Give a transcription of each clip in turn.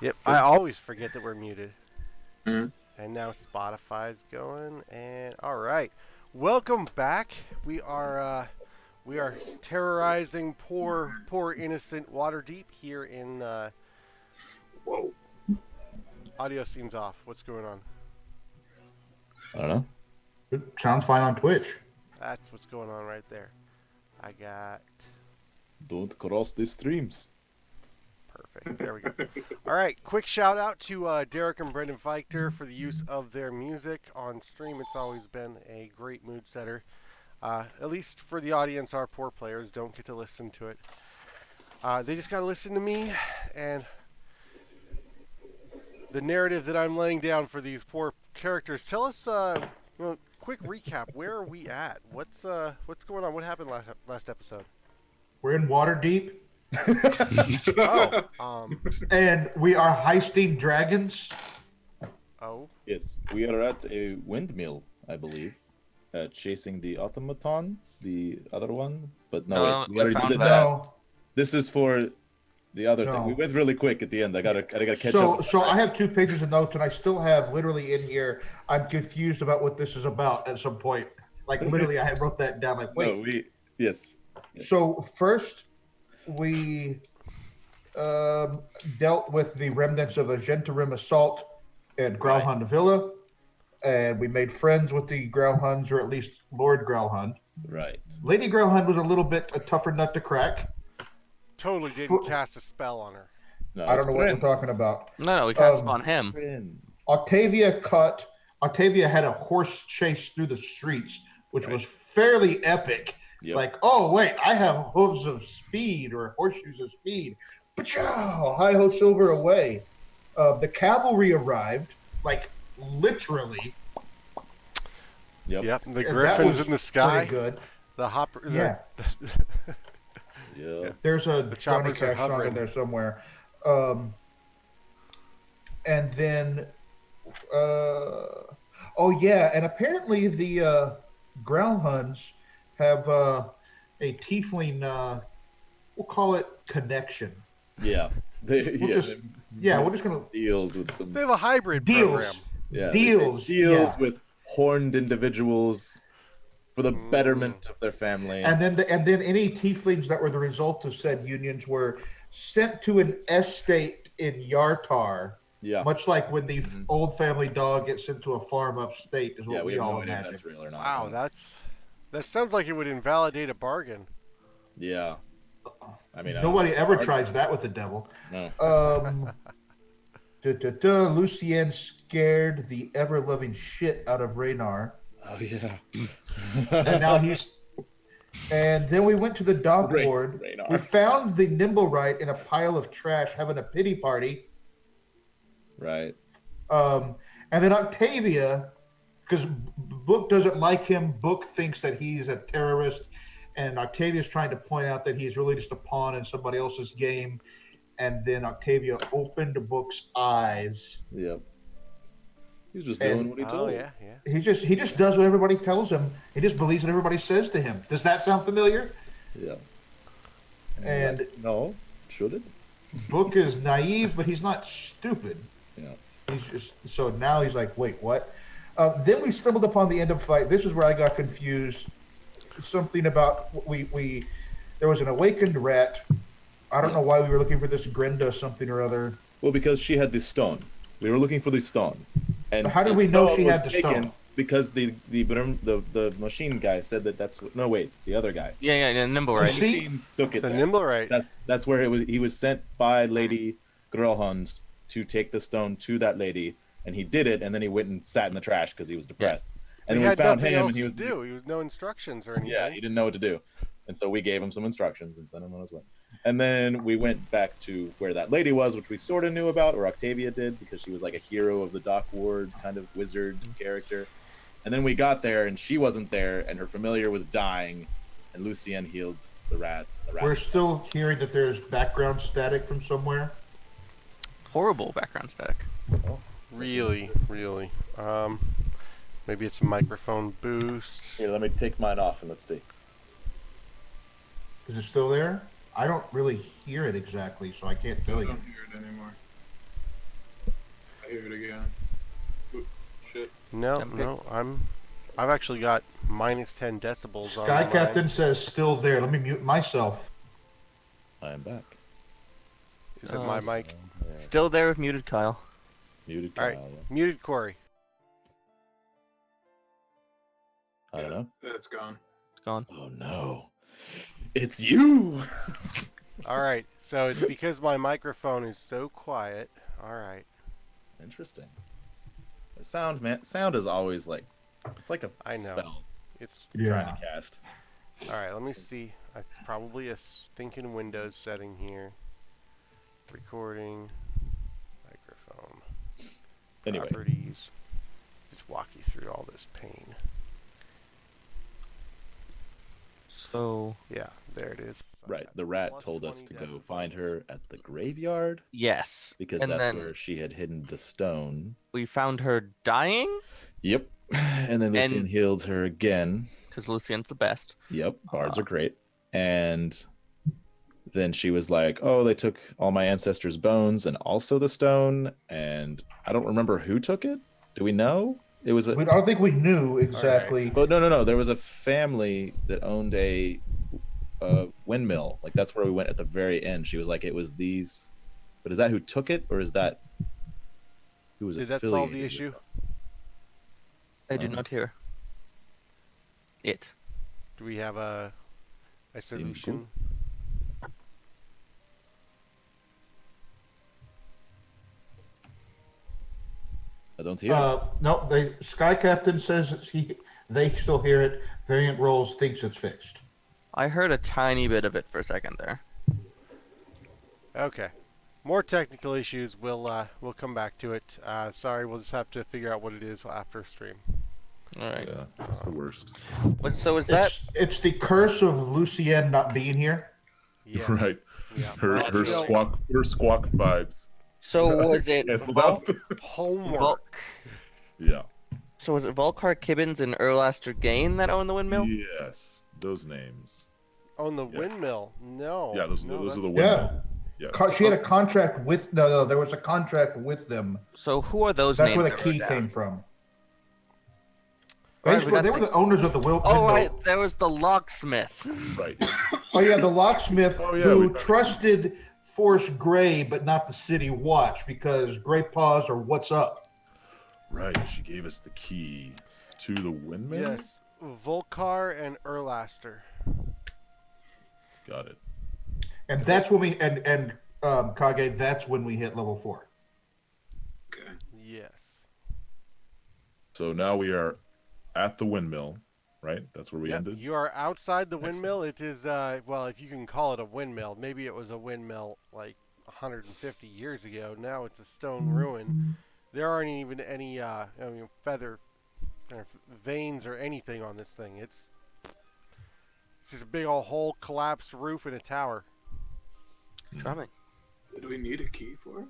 Yep, I always forget that we're muted. Mhm. And now Spotify's going. And all right, welcome back. We are terrorizing poor innocent Waterdeep here in. Whoa. Audio seems off. What's going on? I don't know. It sounds fine on Twitch. That's what's going on right there. I got Don't cross the streams. perfect. There we go. All right, quick shout out to Derek and Brendan Feichter for the use of their music on stream. It's always been a great mood setter. At least for the audience, our poor players don't get to listen to it. They just got to listen to me and the narrative that I'm laying down for these poor characters. Tell us, quick recap. Where are we at? What's going on? What happened last episode? We're in Waterdeep, Oh, and we are heisting dragons. oh, Yes, we are at a windmill, I believe, chasing the automaton, the other one. But no, No, wait, we already found did that. that. No. This is for the other No. thing. We went really quick at the end. I gotta catch So, up. so I have 2 pages of notes, and I still have literally in here. I'm confused about what this is about at some point. Like literally, I wrote that down. Like, wait. No, yes. So first, we dealt with the remnants of a Gentarim assault at Growlhund Villa, and we made friends with the Growlhunds, or at least Lord Growlhund. Right. Lady Growlhund was a little bit a tougher nut to crack. totally didn't cast a spell on her. No, I it's don't know what friends. we're talking about. No, we cast Um, on him. Friends. Octavia had a horse chase through the streets, which was fairly epic. Yep. Like, oh wait, I have hooves of speed or horseshoes of speed. Pachow! Hi ho silver away. The cavalry arrived, like literally. Yep. Yep, the and that griffins was in the sky. pretty good. The hopper. Yeah. Yeah. There's a The Johnny choppers are Cash song hovering. in there somewhere. And then, oh yeah, and apparently the Growlhunds have a tiefling, we'll call it connection. Yeah. We'll just- Yeah, we're just gonna deals with some They have a hybrid deals, program. deals, deals yeah. with horned individuals for the betterment of their family. And then any tieflings that were the result of said unions were sent to an estate in Yartar. yeah. Much like when the old family dog gets sent to a farm upstate, is what Yeah, we have all no idea if imagine. that's real or not. Wow, that sounds like it would invalidate a bargain. Yeah. I mean, Nobody ever hard- tries that with the devil. No. Lucienne scared the ever-loving shit out of Raynar, Oh yeah. and now he's. And then we went to the dock board. Raynar. We found the Nimblewright in a pile of trash, having a pity party. Right. And then Octavia, because Book doesn't like him. Book thinks that he's a terrorist, and Octavia's trying to point out that he's really just a pawn in somebody else's game. And then Octavia opened Book's eyes. Yep. He's just And- doing what he Oh told. yeah, yeah. He just does what everybody tells him. He just believes what everybody says to him. Does that sound familiar? Yeah. And like, no, should it? Book is naive, but he's not stupid. Yeah. He's just so now he's like, wait, what? Then we stumbled upon the end of fight. This is where I got confused. Something about we there was an awakened rat. I don't know why we were looking for this Grenda something or other. Well, because she had the stone. We were looking for the stone. And How did we know stone she was had the taken stone? Because the machine guy said that that's what, no wait, the other guy. Yeah, nimble, You right? see? Machine took it. The there. Nimblewright. That's where it was. He was sent by Lady Grillhunds to take the stone to that lady, and he did it, and then he went and sat in the trash because he was depressed. And He then we had found nothing him, else and he to was do. He was no instructions or anything. yeah, he didn't know what to do, and so we gave him some instructions and sent him on his way. And then we went back to where that lady was, which we sort of knew about, or Octavia did, because she was like a hero of the dock ward kind of wizard character. And then we got there, and she wasn't there, and her familiar was dying, and Lucienne healed the rat. We're still hearing that there's background static from somewhere. Horrible background static. Really. Maybe it's a microphone boost. Here, let me take mine off and let's see. Is it still there? I don't really hear it exactly, so I can't tell I you. don't hear it anymore. I hear it again. Oop, shit. No, Okay. no, I've actually got minus 10 decibels on Sky mine. Captain says still there. Let me mute myself. I am back. Is it my mic? Still there with muted Kyle. Muted All right. Kyle. Muted Corey. I don't know. That's gone. It's gone. Oh no. It's you! All right. So it's because my microphone is so quiet. All right. Interesting. Sound, man. Sound is always like, it's like a I know. spell It's trying to cast. all right. Let me see. It's probably a stinking Windows setting here. Recording. Microphone. Anyway, Properties. Just walk you through all this pain. So Yeah, there it is. right. The rat Plus told us 20 to go decibels. find her at the graveyard yes, because and that's then where she had hidden the stone. we found her dying Yep. And then Lucienne And- heals her again. because Lucienne's the best. Yep. Bards are great. And then she was like, oh, they took all my ancestors' bones and also the stone. And I don't remember who took it. Do we know? It was a. I don't think we knew exactly. But no. There was a family that owned a windmill. Like that's where we went at the very end. She was like, it was these. But is that who took it, or is that who was Did that affiliated solve the with issue? it? I did not hear it. Do we have a Seems solution? I don't hear. No, Sky Captain says they still hear it. Variant Rolls thinks it's fixed. I heard a tiny bit of it for a second there. Okay. More technical issues. We'll come back to it. Sorry, we'll just have to figure out what it is after stream. All right. Yeah, that's the worst. But so is that? It's the curse of Lucienne not being here. Yes. Right. Yeah. Her Well, her you know, squawk vibes. So was it? Canceled out. homework. Yeah. So was it Volcar Kibbins and Erlaster Gain that owned the windmill? Yes, those names. On the Yes. windmill. No. Yeah, those no, are the that's- windmill. Yes. She had a contract with no, there was a contract with them. So who are those That's names? where the that were key down? came from. Right, we Basically, got they were the- the owners of the Oh windmill. right, there was the locksmith. Right. Oh yeah, the locksmith Oh, yeah, who we- trusted Force Gray, but not the City Watch because Gray Paws are what's up. Right. She gave us the key to the windmill. Yes. Volcar and Erlaster. Got it. And that's when we and Kage. That's when we hit level 4. Okay. Yes. So now we are at the windmill, right? That's where we Yep, ended. you are outside the Excellent. windmill. It is, well, if you can call it a windmill. Maybe it was a windmill like 150 years ago. Now it's a stone ruin. There aren't even any, feather or veins or anything on this thing. It's just a big old hole, collapsed roof, and a tower. Charming. Did we need a key for it?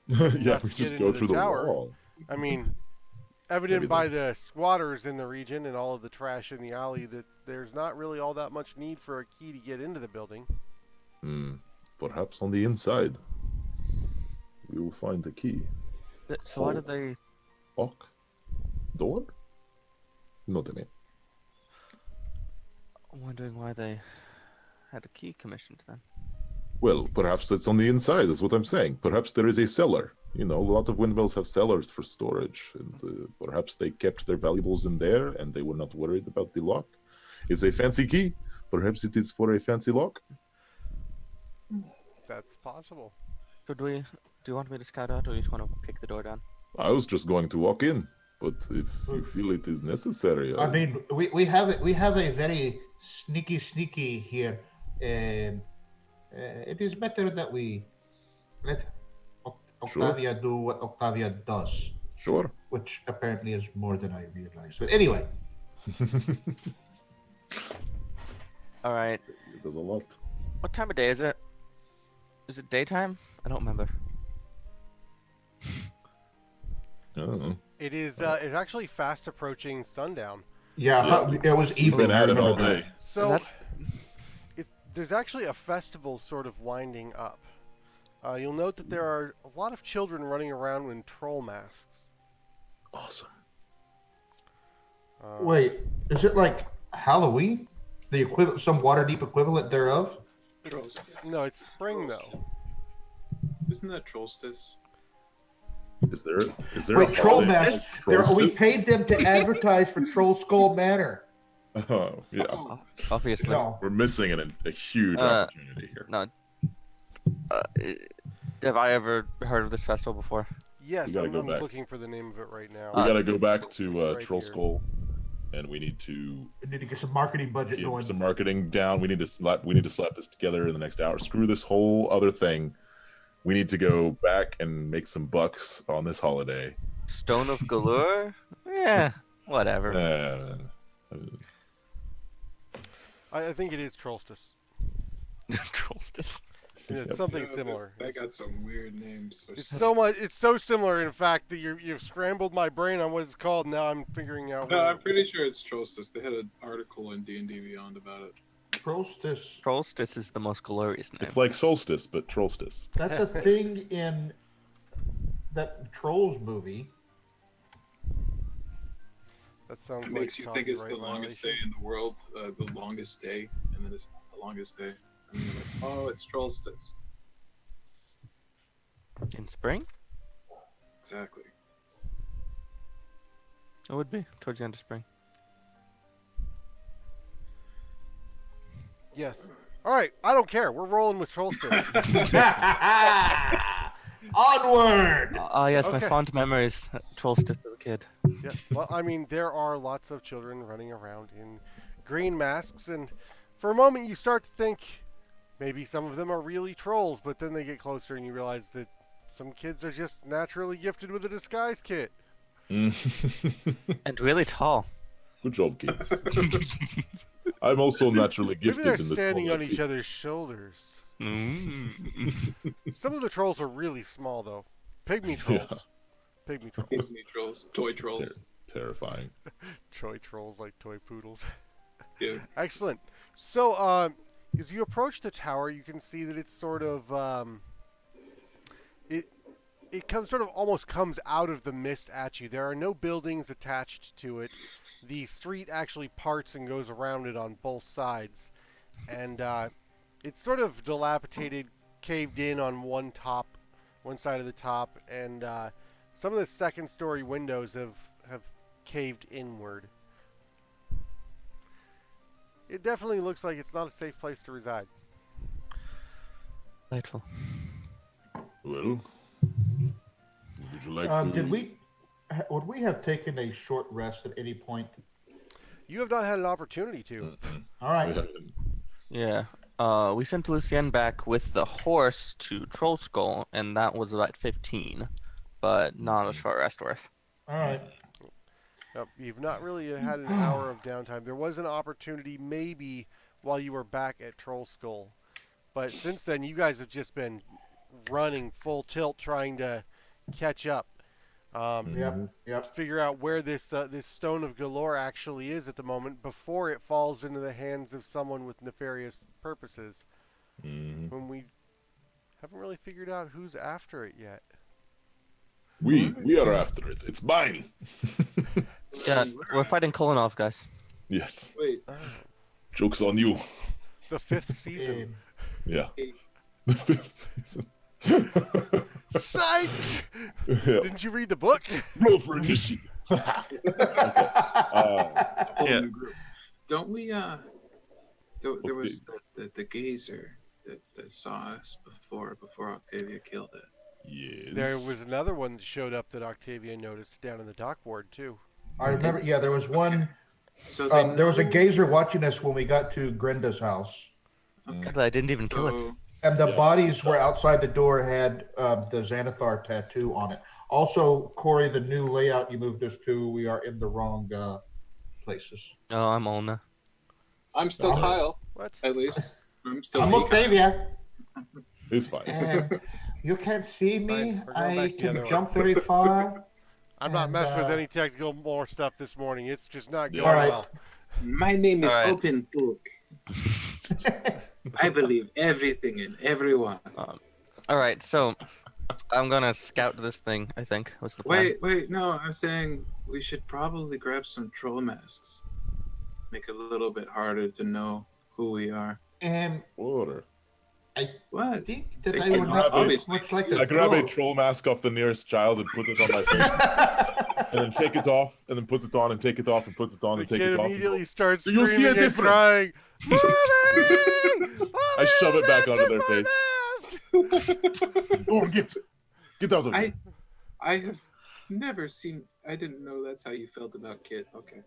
Yeah, Enough we to just get go into through the the tower. wall. I mean, evident Maybe by the squatters in the region and all of the trash in the alley that there's not really all that much need for a key to get into the building. Perhaps on the inside. We will find the key. So why did they? Lock? Door? Not me. I'm wondering why they had a key commissioned then. Well, perhaps it's on the inside, is what I'm saying. Perhaps there is a cellar. You know, a lot of windmills have cellars for storage, and perhaps they kept their valuables in there and they were not worried about the lock. It's a fancy key. Perhaps it is for a fancy lock. That's possible. Should we? Do you want me to scout out, or do you just want to kick the door down? I was just going to walk in, but if you feel it is necessary, I mean, we have it. We have a very sneaky here, and it is better that we let Octavia do what Octavia does, sure. which apparently is more than I realized. But anyway, All right. It does a lot. What time of day is it? Is it daytime? I don't remember. I don't know. It is. It's actually fast approaching sundown. yeah, Yeah. it was We've evening. been I at it all remember that. day. So, That's- if there's actually a festival sort of winding up. You'll note that there are a lot of children running around in troll masks. Awesome. Wait, is it like Halloween? The equivalent, some Waterdeep equivalent thereof? No, it's spring though. Isn't that Trollstice? Is there Wait, a troll holiday masks. called We Trollstice? paid them to advertise for Troll Skull Manor. Oh, yeah. Oh, Obviously. No. We're missing a huge opportunity here. No. Have I ever heard of this festival before? Yes, We gotta I'm go back. looking for the name of it right now. We gotta go back It's to right Troll here. Skull, and we need to We need to get some marketing budget get going. some marketing down. We need to slap this together in the next hour. Screw this whole other thing. We need to go back and make some bucks on this holiday. Stone of Golorr? Yeah, whatever. I think it is Trollstice. Trollstice. And it's Yep. something yeah, similar. That got some weird names. It's so much. It's so similar, in fact, that you've scrambled my brain on what it's called. Now I'm figuring out. No, what I'm pretty sure it's Trollstice. They had an article in D&D Beyond about it. Trollstice. Trollstice is the most glorious name. It's like Solstice, but Trollstice. That's a thing in that Trolls movie. That sounds It like makes you think it's the copyright longest day violation. in the world, the longest day, and then it's the longest day. And then you're like, oh, it's Trollstice. In spring? Exactly. It would be towards the end of spring. Yes. All right. I don't care. We're rolling with Trollstice. Onward! Yes, my Okay. fond memories. Trollstice as a kid. Yeah. Well, I mean, there are lots of children running around in green masks, and for a moment you start to think maybe some of them are really trolls, but then they get closer and you realize that some kids are just naturally gifted with a disguise kit. And really tall. Good job, kids. I'm also naturally Maybe gifted they're in the standing on taller each feat. other's shoulders. Mm. Some of the trolls are really small, though. Pygmy trolls. Pygmy trolls. Disney trolls, toy trolls. Terrifying. Toy trolls like toy poodles. Yeah. Excellent. So, as you approach the tower, you can see that it's sort of it comes sort of almost comes out of the mist at you. There are no buildings attached to it. The street actually parts and goes around it on both sides, and it's sort of dilapidated, caved in on one side of the top, and some of the second-story windows have caved inward. It definitely looks like it's not a safe place to reside. Delightful. Well, would you like to? Would we have taken a short rest at any point? You have not had an opportunity to. Mm-mm. All right. We haven't. Yeah. We sent Lucienne back with the horse to Troll Skull, and that was about 15, but not a short rest worth. All right. You've not really had an hour of downtime. There was an opportunity maybe while you were back at Troll Skull, but since then you guys have just been running full tilt trying to catch up. Yep. Figure out where this Stone of Golorr actually is at the moment before it falls into the hands of someone with nefarious purposes. Mhm. When we haven't really figured out who's after it yet. We are after it. It's mine. Yeah, we're fighting Kolonov, guys. Yes. Wait, Joke's on you. The 5th season. Yeah. Hey. The 5th season. Psych! Yeah. Didn't you read the book? Roll for initiative. it's a whole Yeah. new group. Don't we? There was the gazer that saw us before Octavia killed it. Yes. There was another one that showed up that Octavia noticed down in the dock ward, too. I remember. Yeah, there was one. So There was a gazer watching us when we got to Grenda's house, But I didn't even kill it. So, and the Yeah. bodies were outside the door had the Xanathar tattoo on it. Also, Corey, the new layout you moved us to, we are in the wrong places. Oh, I'm Olna. I'm still Oh. Kyle, What? at least. I'm still I'm me, Kyle. Octavia. It's fine. And you can't see me. Fine, we're going I back the other can way. jump very far. I'm not And, messing with any technical more stuff this morning. It's just not going All right. well. My name is All right. Open Book. I believe everything in everyone. All right, so I'm gonna scout this thing. I think was the plan. Wait, no, I'm saying we should probably grab some troll masks. Make it a little bit harder to know who we are. And Order. I What? think that They I can would not look obviously much like see. a I grab a troll. troll mask off the nearest child and put it on my face, and then take it off, and then put it on, and take it off, and put it on, The and take kid it off. immediately starts So you'll see screaming a and difference. crying. Mommy! I shove it back onto their Mommy, face. mask! Oh, get out of here. I have never seen. I didn't know that's how you felt about Kit. Okay.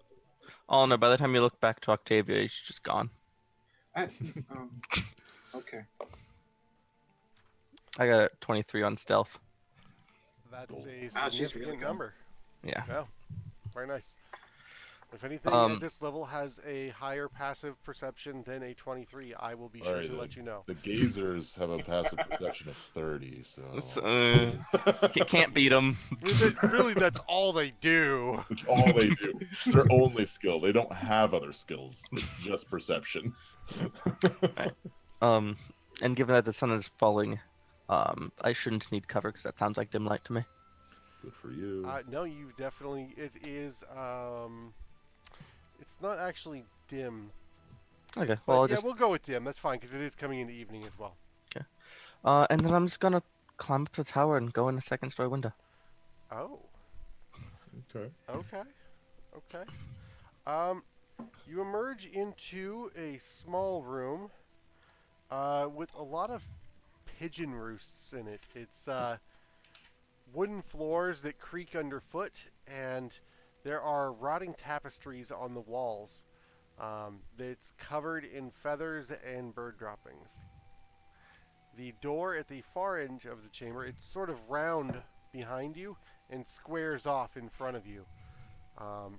Oh no! By the time you look back to Octavia, she's just gone. Okay. I got a 23 on stealth. That's a She's significant really gone. number. Yeah. Yeah, very nice. If anything at this level has a higher passive perception than a 23, I will be sure Alright, to let you know. The gazers have a passive perception of 30, so Can't beat them. Really, that's all they do. it's all they do. It's their only skill. They don't have other skills. It's just perception. And given that the sun is falling, I shouldn't need cover because that sounds like dim light to me. Good for you. No, you definitely. It is. It's not actually dim. Okay, But well, I'll yeah, just we'll go with dim. That's fine because it is coming into evening as well. and then I'm just gonna climb up the tower and go in the second story window. Oh. Okay. Okay. You emerge into a small room with a lot of pigeon roosts in it. It's wooden floors that creak underfoot, and there are rotting tapestries on the walls. It's covered in feathers and bird droppings. The door at the far end of the chamber, it's sort of round behind you and squares off in front of you. I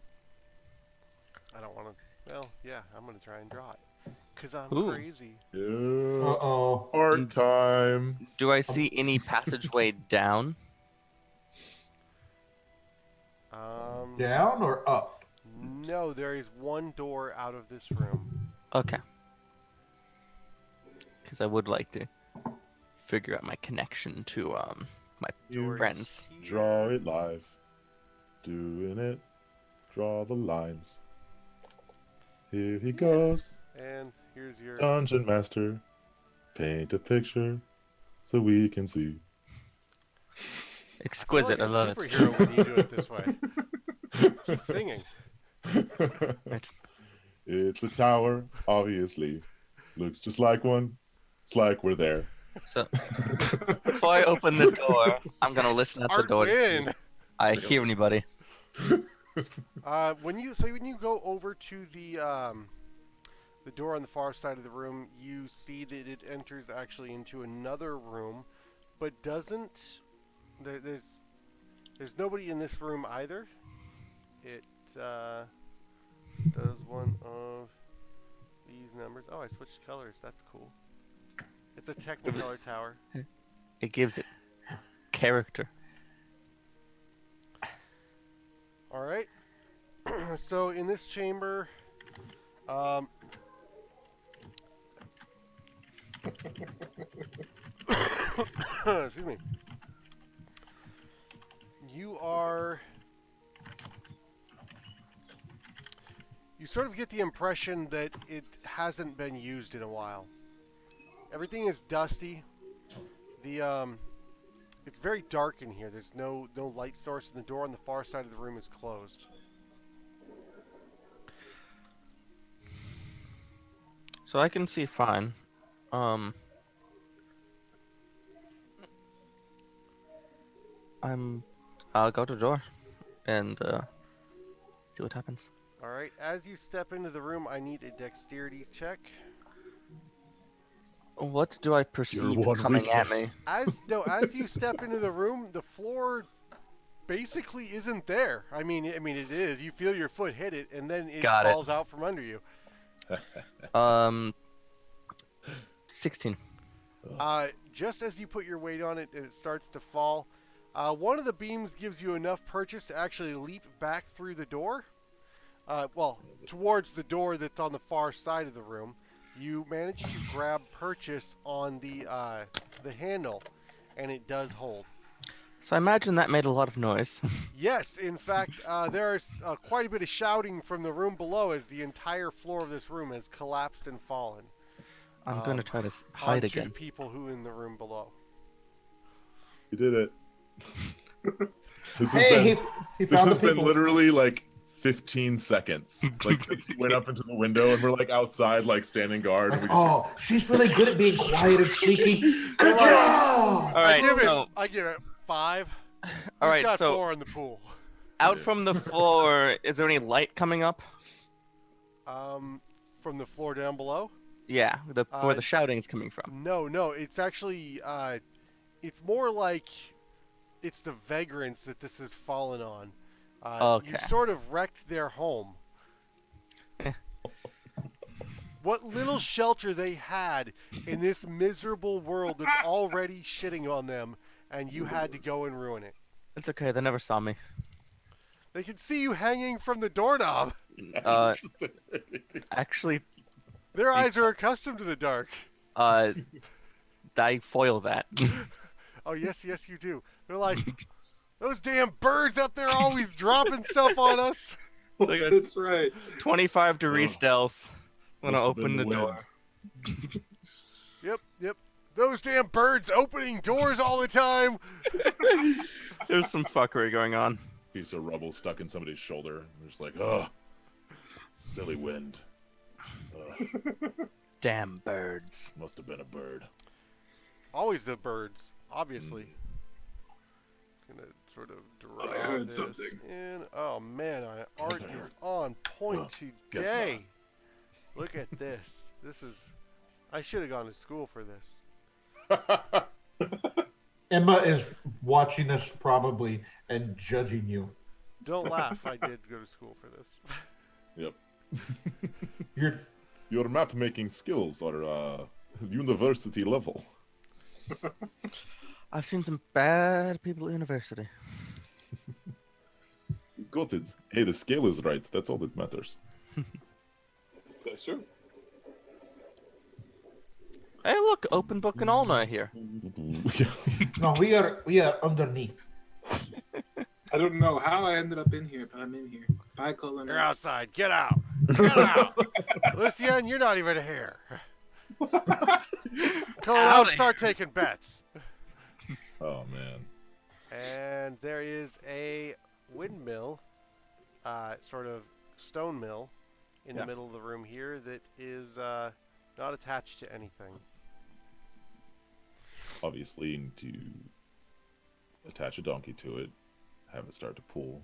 don't want to. Well, yeah, I'm gonna try and draw it because I'm Ooh. crazy. Yeah. Uh-oh. Art time. Do I see any passageway down? Down or up? No, there is one door out of this room. Okay. Because I would like to figure out my connection to my You friends. draw it live. Doing it. Draw the lines. Here he goes. And here's your. Dungeon Master. Paint a picture so we can see. Exquisite, I You're love like a it. superhero when you do it this way. Keep singing. Right. It's a tower, obviously. Looks just like one. It's like we're there. So before I open the door, I'm gonna listen at the Art door. to see win. if I hear anybody. When you go over to the door on the far side of the room, you see that it enters actually into another room, but doesn't. There's nobody in this room either. It does one of these numbers. Oh, I switched colors. That's cool. It's a Technicolor tower. It gives it character. All right. So in this chamber, excuse me. You sort of get the impression that it hasn't been used in a while. Everything is dusty. It's very dark in here. There's no light source, and the door on the far side of the room is closed. So I can see fine. I'll go to the door and see what happens. All right. As you step into the room, I need a dexterity check. What do I perceive one coming at weakness. me? As you step into the room, the floor basically isn't there. I mean, it is. You feel your foot hit it, and then it Got it. falls out from under you. 16. Just as you put your weight on it and it starts to fall, one of the beams gives you enough purchase to actually leap back through the door. Towards the door that's on the far side of the room. You manage to grab purchase on the handle, and it does hold. So I imagine that made a lot of noise. Yes, in fact, there's quite a bit of shouting from the room below as the entire floor of this room has collapsed and fallen. I'm gonna try to hide onto again. people who in the room below. You did it. This has Hey, been, he this found has the been people. literally like 15 seconds. Like since you went up into the window and we're like outside, like standing guard. And we Like, just oh, she's really good at being quiet and sneaky. Good job! All right, I give it 5. all right, got so 4 in the pool. out Yes. from the floor, is there any light coming up? From the floor down below? Yeah, where the shouting is coming from. No, it's actually it's more like it's the vagrants that this has fallen on. You Okay. sort of wrecked their home. What little shelter they had in this miserable world that's already shitting on them, and you had to go and ruin it. It's okay. They never saw me. They can see you hanging from the doorknob. Actually, Their eyes are accustomed to the dark. I foil that. Oh, yes, you do. They're like, those damn birds up there always dropping stuff on us. That's right. 25-degree Oh. stealth. I'm gonna Must have been open the the wind. door. Yep. Those damn birds opening doors all the time. There's some fuckery going on. piece of rubble stuck in somebody's shoulder. And they're just like, oh, silly wind. Damn birds. Must have been a bird. Always the birds, obviously. Gonna sort of draw I heard this something. in. Oh man, our art is hurts. on point Oh, guess today. Look at this. This is. I should have gone to school for this. Emma is watching us probably and judging you. Don't laugh. I did go to school for this. Yep. You're Your map making skills are university level. I've seen some bad people at university. You got it. Hey, the scale is right. That's all that matters. That's true. Hey, look, open book and all night here. no, we are underneath. I don't know how I ended up in here, but I'm in here. Bye, Colin. You're outside. Get out. Get out. Lucienne, you're not even here. Come out. Start taking bets. Oh man. And there is a windmill, sort of stone mill, in the middle of the room here that is not attached to anything. Obviously, you need to attach a donkey to it, have it start to pull.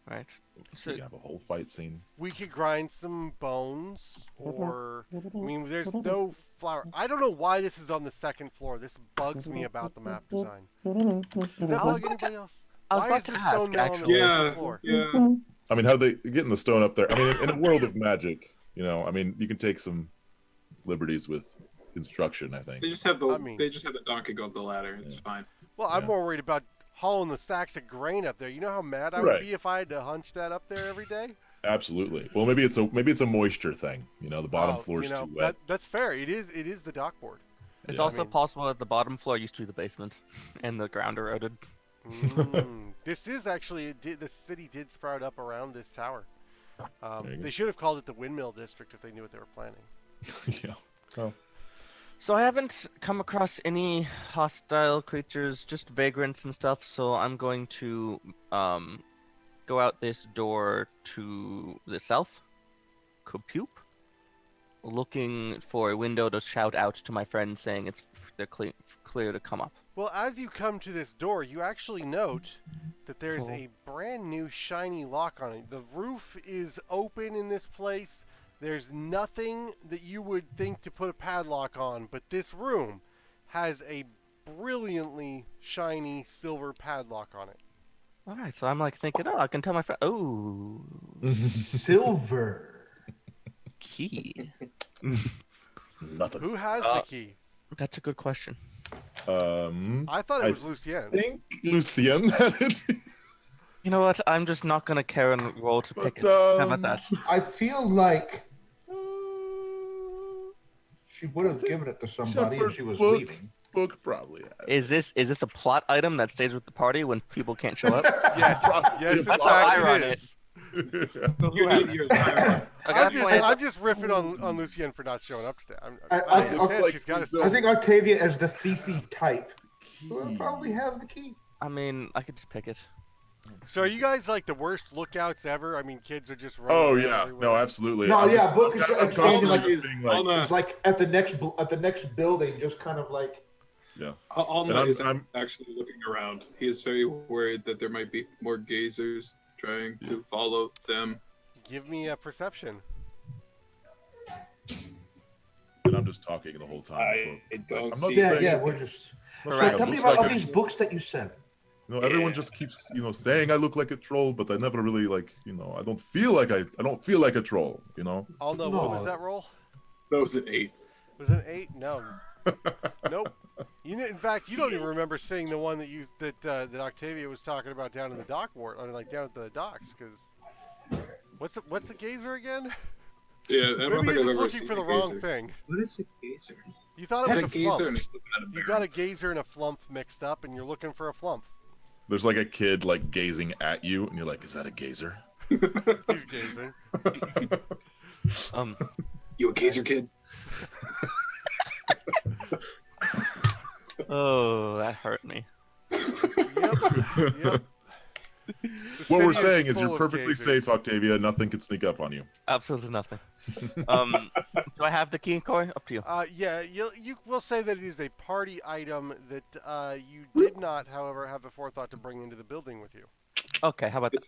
Right. So you have a whole fight scene. We could grind some bones, or I mean, there's no flour. I don't know why this is on the second floor. This bugs me about the map design. Does that bug anybody else? I was Why about is to the ask, stone mill on the actually. second Yeah, floor? yeah. I mean, how they getting the stone up there? I mean, in a world of magic, you know, I mean, you can take some liberties with construction. I think. They just have the I mean- they just have the donkey go up the ladder. It's fine. Well, I'm Yeah. more worried about hauling the sacks of grain up there. You know how mad I would Right. be if I had to hunch that up there every day? Absolutely. Well, maybe it's a moisture thing. You know, the bottom Oh, floor's you know, too wet. that's fair. It is the dock board. It's Yeah, I also mean- possible that the bottom floor used to be the basement, and the ground eroded. This is actually the city did sprout up around this tower. There you go. They should have called it the windmill district if they knew what they were planning. Yeah. Oh. So I haven't come across any hostile creatures, just vagrants and stuff. So I'm going to go out this door to the south, Copupe, looking for a window to shout out to my friends saying they're clear to come up. Well, as you come to this door, you actually note that there's a brand new shiny lock on it. The roof is open in this place. There's nothing that you would think to put a padlock on, but this room has a brilliantly shiny silver padlock on it. All right, so I'm like thinking, oh, I can tell my friend. Oh, Silver. key. Nothing. Who has the key? That's a good question. I thought it I was Lucienne. think Lucienne had it. You know what? I'm just not gonna care and roll to pick But, it. How about that? I feel like She would have given it to somebody if Shepherd she was book. leaving. Book probably has. Is this a plot item that stays with the party when people can't show up? Yes, yes, in That's how I fact run it it. is. You need your dialogue. I'm just riffing on Lucienne for not showing up today. I I understand like- she's got to. I think Octavia is the thiefy type. Will probably have the key. I mean, I could just pick it. So are you guys like the worst lookouts ever? I mean, kids are just running Oh around yeah, everywhere. no, absolutely. No, I'm yeah, just- book is I'm standing constantly like just being like, It's like at the next building, just kind of like. yeah. Alma And is I'm- actually looking around. He is very worried that there might be more gazers trying to follow them. Give me a perception. And I'm just talking the whole time. I don't I'm not see. saying Yeah, anything. we're just. I'm not So saying I tell me look about like all a- these books that you said. everyone just keeps, saying I look like a troll, but I never really I don't feel like I don't feel like a troll, Aldo, what was that roll? That was an 8. Was it an 8? No. Nope. In fact, you don't even remember seeing the one that Octavia was talking about down in the dock ward, like down at the docks. Because what's the gazer again? Yeah, I don't Maybe think you're I've just ever looking seen for the a wrong gazer. thing. What is a gazer? You thought Is it that was a a gazer and flump. it's looking at a You bear? got a gazer and a flump mixed up, and you're looking for a flump. There's like a kid like gazing at you, and you're like, is that a gazer? He's gazing. You a gazer kid? Oh, that hurt me. Yep. What we're city is saying is full you're of perfectly gazers. safe, Octavia. Nothing can sneak up on you. Absolutely nothing. Do I have the key, Corey? Up to you. Yeah, you will say that it is a party item that you did not, however, have the forethought to bring into the building with you. Okay, how about that?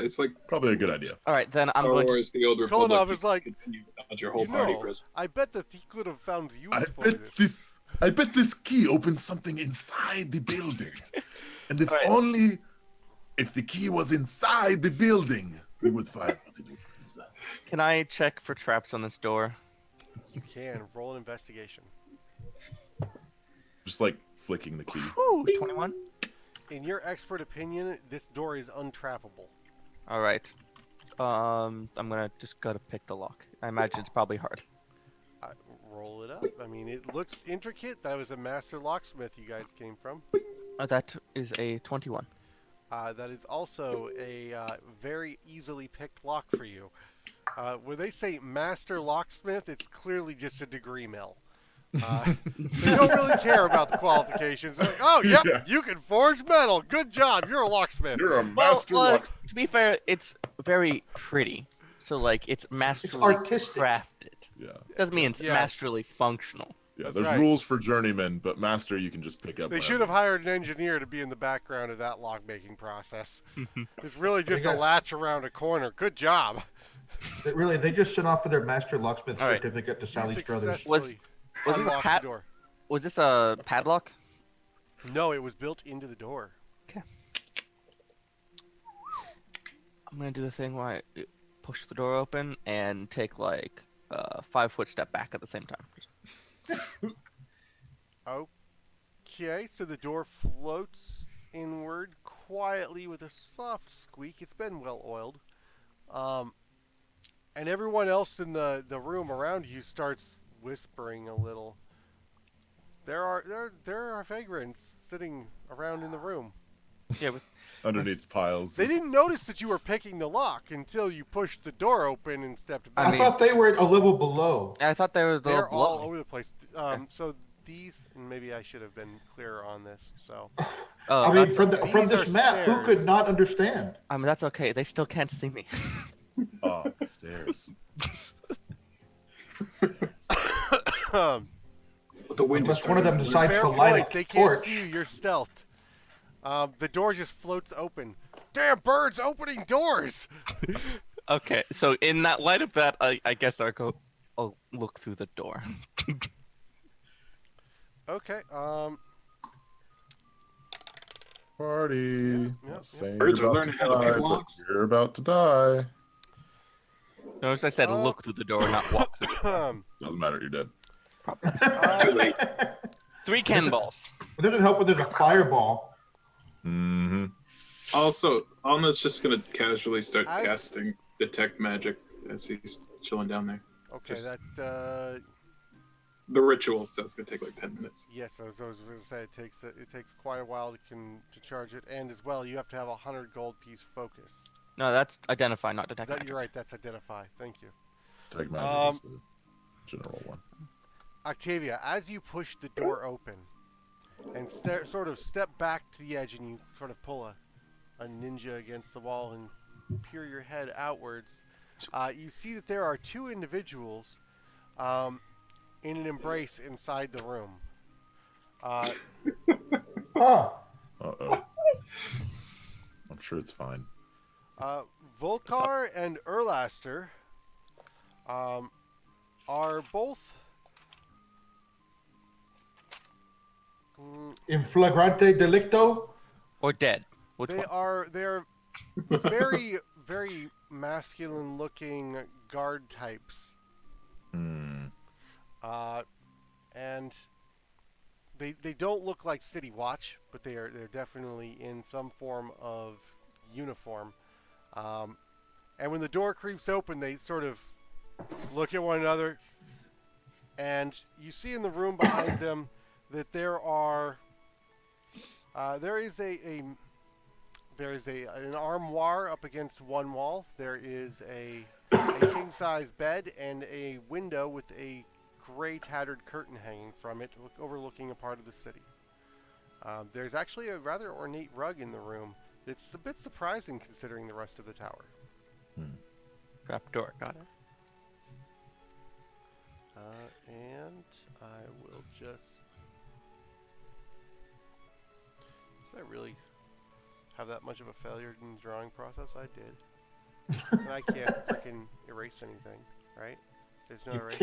It's like Probably a good idea. All right, then I'm Star going to... Wars: The Old Republic. Kolonov You is like, continue without your whole party present. I bet that he could have found use I for bet this key opens something inside the building. And if All right. only if the key was inside the building, we would find what it was. Can I check for traps on this door? You can roll an investigation. Just like flicking the key. Ooh, 21. In your expert opinion, this door is untrappable. All right. I'm gonna just gotta pick the lock. I imagine it's probably hard. Roll it up. I mean, it looks intricate. That was a master locksmith you guys came from. That is a 21. That is also a very easily picked lock for you. When they say master locksmith, it's clearly just a degree mill. They don't really care about the qualifications. They're like, oh, yep, Yeah. you can forge metal. Good job. You're a locksmith. You're a master locksmith. To be fair, it's very pretty. So like it's masterly artistic. crafted. Yeah. Doesn't mean it's Yes. masterly functional. Yeah, That's there's right. rules for journeymen, but master you can just pick up. They should have hired an engineer to be in the background of that lock making process. It's really just a guys- latch around a corner. Good job. They just sent off for their master locksmith All right. certificate to You Sally Struthers. successfully Was it a unlocked pat- the door. Was this a padlock? No, it was built into the door. I'm gonna do the thing where I push the door open and take like a 5-foot step back at the same time. Okay, so the door floats inward quietly with a soft squeak. It's been well oiled. And everyone else in the room around you starts whispering a little. There are vagrants sitting around in the room. Yeah, but underneath piles. They didn't notice that you were picking the lock until you pushed the door open and stepped back. I I mean- thought they were a level below. I thought there was a They're little all below. over the place. So these, and maybe I should have been clearer on this. So Oh, I mean, that's- from these this are map, who stairs. could not understand? I mean that's okay. They still can't see me. Oh, stairs. The wind is Unless one of them starting to decides fair to light point. a They can't torch. see you. You're stealthed. The door just floats open. Damn birds opening doors! Okay, so in that light of that, I guess I'll look through the door. Okay. Party. Yep, Saying Birds you're are about learning to how to pick die, but locks. You're about to die. Notice I said Oh. look through the door, not walk through. Doesn't matter. You're dead. It's too late. 3 cannonballs. It doesn't help when there's a fireball. Mm-hmm. Also, Alma's just gonna casually start I've- casting detect magic as he's chilling down there. Okay, Just- that the ritual, so it's gonna take like 10 minutes. Yes, I was going to say it takes quite a while to charge it, and as well you have to have 100 gold piece focus. No, that's identify, not detect. That, magic. you're right. That's identify. Thank you. Tag magic is the general one. Octavia, as you push the door open and sort of step back to the edge, and you sort of pull a ninja against the wall and peer your head outwards, you see that there are two individuals in an embrace inside the room. Oh, Uh-oh. I'm sure it's fine. Volkar and Erlaster are both in flagrante delicto. Or dead. Which they one? are very very masculine looking guard types. Hmm. And they don't look like City Watch, but they're definitely in some form of uniform. And when the door creeps open, they sort of look at one another, and you see in the room behind them that there is an armoire up against one wall. There is a king size bed and a window with a gray tattered curtain hanging from it, overlooking a part of the city. There's actually a rather ornate rug in the room. It's a bit surprising considering the rest of the tower. Trap door, got it. And I will just... Did I really have that much of a failure in the drawing process? I did. And I can't freaking erase anything, right? There's no erase.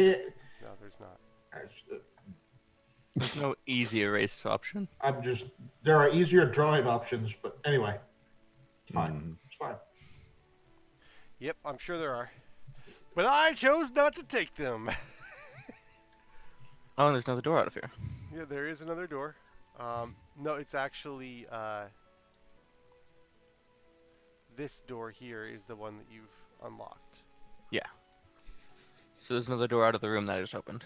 No, there's not. There's no easy erase option. There are easier drawing options, but anyway, it's fine. It's fine. Yep, I'm sure there are. But I chose not to take them. Oh, and there's another door out of here. Yeah, there is another door. No, it's actually this door here is the one that you've unlocked. Yeah. So there's another door out of the room that I just opened.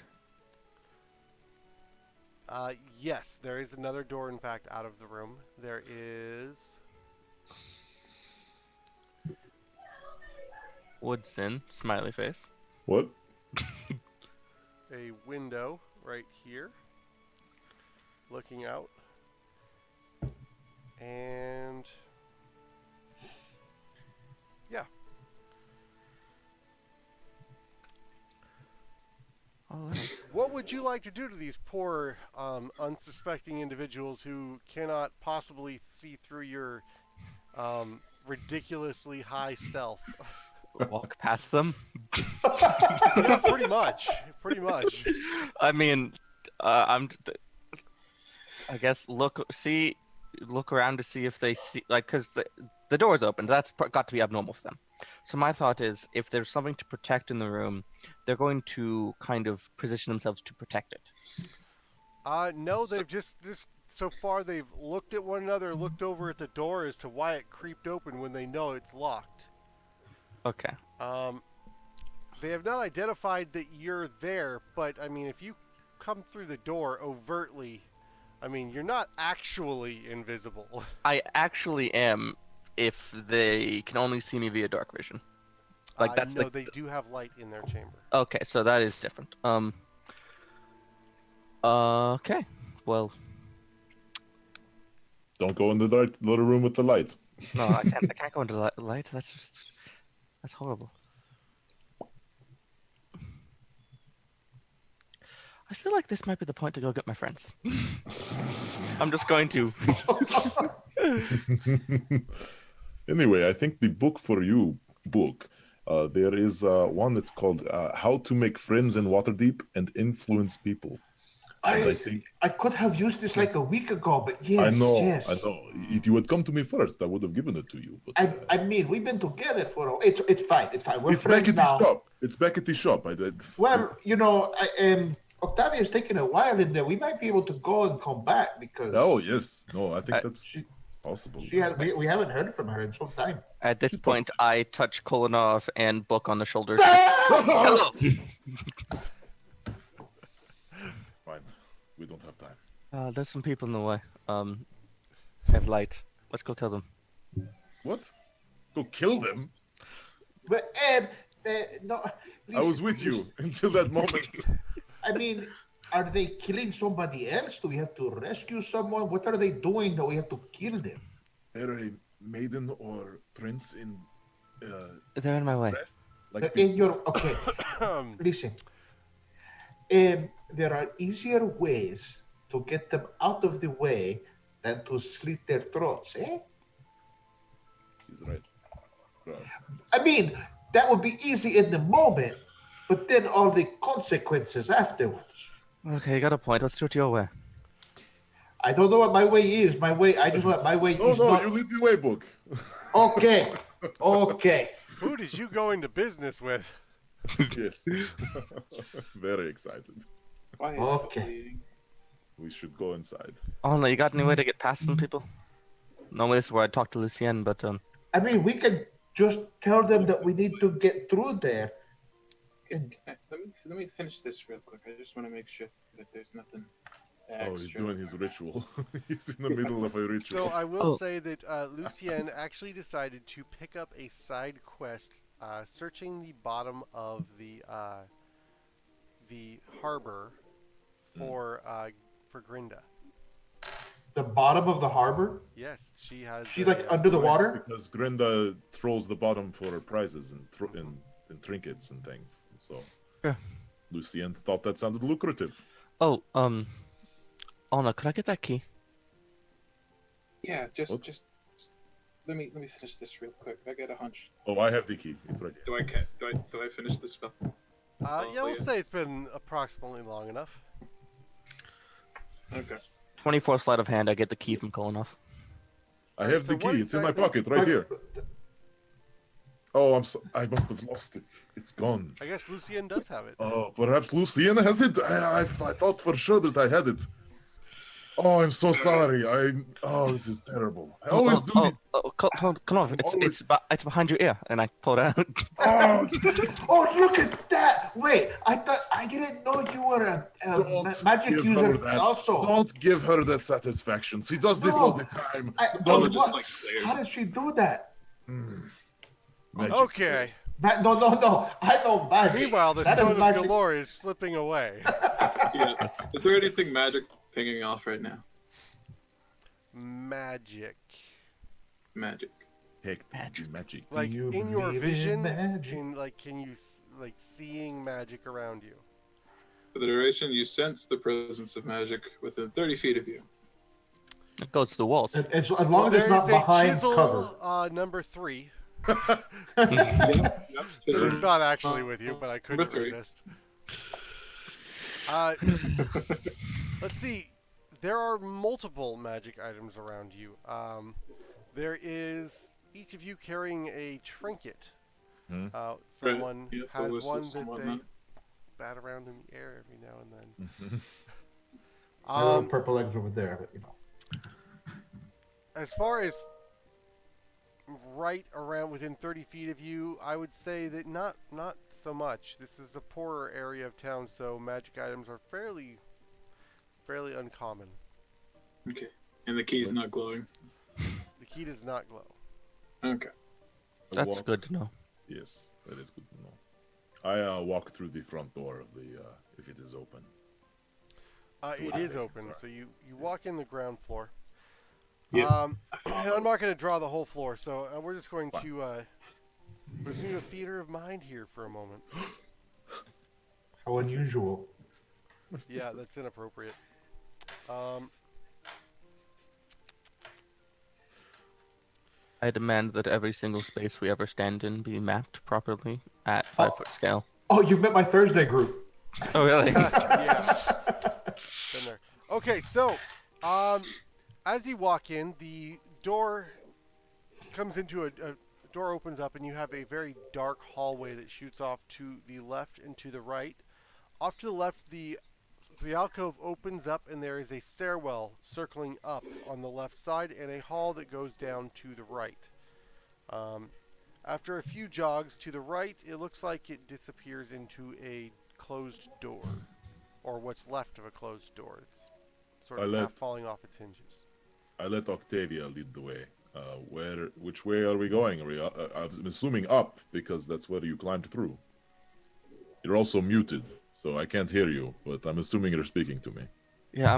Yes, there is another door, in fact, out of the room. There is... Woodson, smiley face. What? a window right here, looking out. And... yeah. All right. What would you like to do to these poor, unsuspecting individuals who cannot possibly see through your ridiculously high stealth? Walk past them. Yeah, pretty much. Pretty much. I mean, I guess look around to see if they see, like, because the door's open. That's got to be abnormal for them. So my thought is, if there's something to protect in the room, they're going to kind of position themselves to protect it. No, they've just so far they've looked at one another, looked over at the door as to why it creeped open when they know it's locked. Okay. They have not identified that you're there, but I mean, if you come through the door overtly, I mean, you're not actually invisible. I actually am, if they can only see me via dark vision. Like that's no, they do have light in their chamber. Okay, so that is different. Okay. Well, Don't go in the dark little room with the light. no, I can't go into the light. That's horrible. I feel like this might be the point to go get my friends. I'm just going to. Anyway, I think the book for you there is one that's called How to Make Friends in Waterdeep and Influence People. I could have used this like a week ago, but yes, I know. yes. If you had come to me first, I would have given it to you. But I mean, we've been together for it's fine. It's fine. We're it's friends back at now. the shop. It's back at the shop. Well, you know, Octavia's taking a while in there. We might be able to go and come back because. Oh yes, no, I think that's possible. We haven't heard from her in some time. At this point, I touch Kolanov and Book on the shoulders. Hello. We don't have time. There's some people in the way. I have light. Let's go kill them. What? Go kill them? But no. I was listen, with you until that moment. I mean, are they killing somebody else? Do we have to rescue someone? What are they doing that we have to kill them? They're a maiden or prince in They're in my way. dress? Like In your okay, listen. There are easier ways to get them out of the way than to slit their throats, eh? He's right. I mean, that would be easy in the moment, but then all the consequences afterwards. Okay, you got a point. Let's do it your way. I don't know what my way is. My way, I just want my way No, is no, not. you lead the way, book. Okay, okay. Who did you go into business with? Yes. Very excited. Why is Okay. it bleeding? We should go inside. Oh no, you got any way to get past some people? Normally this is where I talk to Lucienne, but I mean, we can just tell them that we need to get through there. Let me finish this real quick. I just want to make sure that there's nothing Oh, he's extra. doing his ritual. He's in the middle of a So ritual. I will Oh. say that Lucienne actually decided to pick up a side quest, searching the bottom of the harbor for Grinda. The bottom of the harbor. Yes, she has. She like under the Right, water. Because Grenda trolls the bottom for prizes and trinkets and things. So Yeah. Lucienne thought that sounded lucrative. oh no, could I get that key? Yeah, What? just let me finish this real quick. I got a hunch. Oh, I have the key. It's right here. Do I finish this spell? Yeah, we'll say it's been approximately long enough. Okay. 24 sleight of hand. I get the key from Kolonov. I Alright, have so the what key. It's in my exactly- pocket, right here. Oh, I must have lost it. It's gone. I guess Lucienne does have it. Oh, perhaps Lucienne has it. I thought for sure that I had it. Oh, I'm so sorry. This is terrible. I always do this. Kolonov, always- it's behind your ear, and I pull it out. Oh, Oh, look at that! Wait, I didn't know you were a don't magic give user her that. also. Don't give her that satisfaction. She does this No. all the time. Don't What- just like players. How did she do that? Magic. Okay. No. I know magic. Meanwhile, the That is Stone of magic. Golorr is slipping away. Yeah. Is there anything magic pinging off right now? Magic. Magic. Heck, magic. Like You in your believe in vision, magic? can you like seeing magic around you? For the duration, you sense the presence of magic within 30 feet of you. It goes to the walls. As long as it's there not is a behind chisel, cover. number 3. Yep. This There's- is not actually with you, but I couldn't Number 3. resist. Let's see. There are multiple magic items around you. There is each of you carrying a trinket. Hmm. Someone Yep, the has whistles one and that they whatnot. bat around in the air every now and then. Mhm. There are purple eggs over there, but you know. As far as right around within 30 feet of you, I would say that not so much. This is a poorer area of town, so magic items are fairly uncommon. Okay. And the key's not glowing. The key does not glow. Okay. I That's walk- good to know. Yes, that is good to know. I walk through the front door of the if it is open. It is open, so you walk in the ground floor. Yep. And I'm not going to draw the whole floor, so we're just going Fine. to we're just going to do a theater of mind here for a moment. How unusual. Yeah, that's inappropriate. I demand that every single space we ever stand in be mapped properly at 5-foot scale. Oh, you met my Thursday group. Oh, really? Yeah. Been there. Okay, so as you walk in, the door comes into a door opens up, and you have a very dark hallway that shoots off to the left and to the right. Off to the left, the alcove opens up, and there is a stairwell circling up on the left side, and a hall that goes down to the right. After a few jogs to the right, it looks like it disappears into a closed door, or what's left of a closed door. It's sort I of let- half falling off its hinges. I let Octavia lead the way. Which way are we going? Are we, I'm assuming up, because that's where you climbed through. You're also muted, so I can't hear you, but I'm assuming you're speaking to me. Yeah,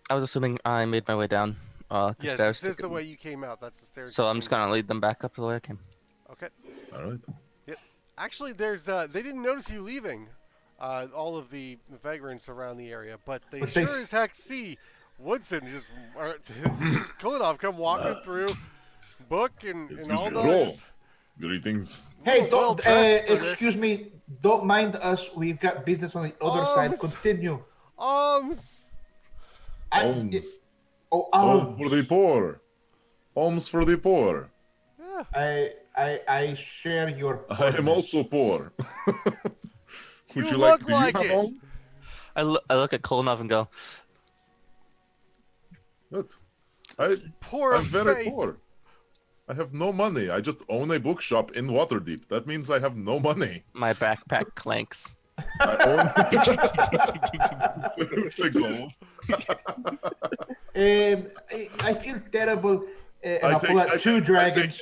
I was assuming I made my way down the Yeah, stairs. this is the way you came out. That's the stairs. So you I'm just came gonna lead them back up the way I came. Okay. All right. Actually, there's they didn't notice you leaving all of the vagrants around the area, but they But sure they as heck see Woodson just Kulinov come walking through, book and all Excuse me. those. Hello. Greetings. Hey, Well don't dressed for this. excuse me. Don't mind us. We've got business on the other side. Continue. Alms. Alms. Oh, Alms for the poor. Alms for the poor. Yeah. I share your. I am also poor. Would You you like? look Do like you have it. alms? I look at Kolonov and go, What? Poor I'm very faith. poor. I have no money. I just own a bookshop in Waterdeep. That means I have no money. my backpack clanks. I own the gold. I feel terrible. And I I'll pull out two dragons.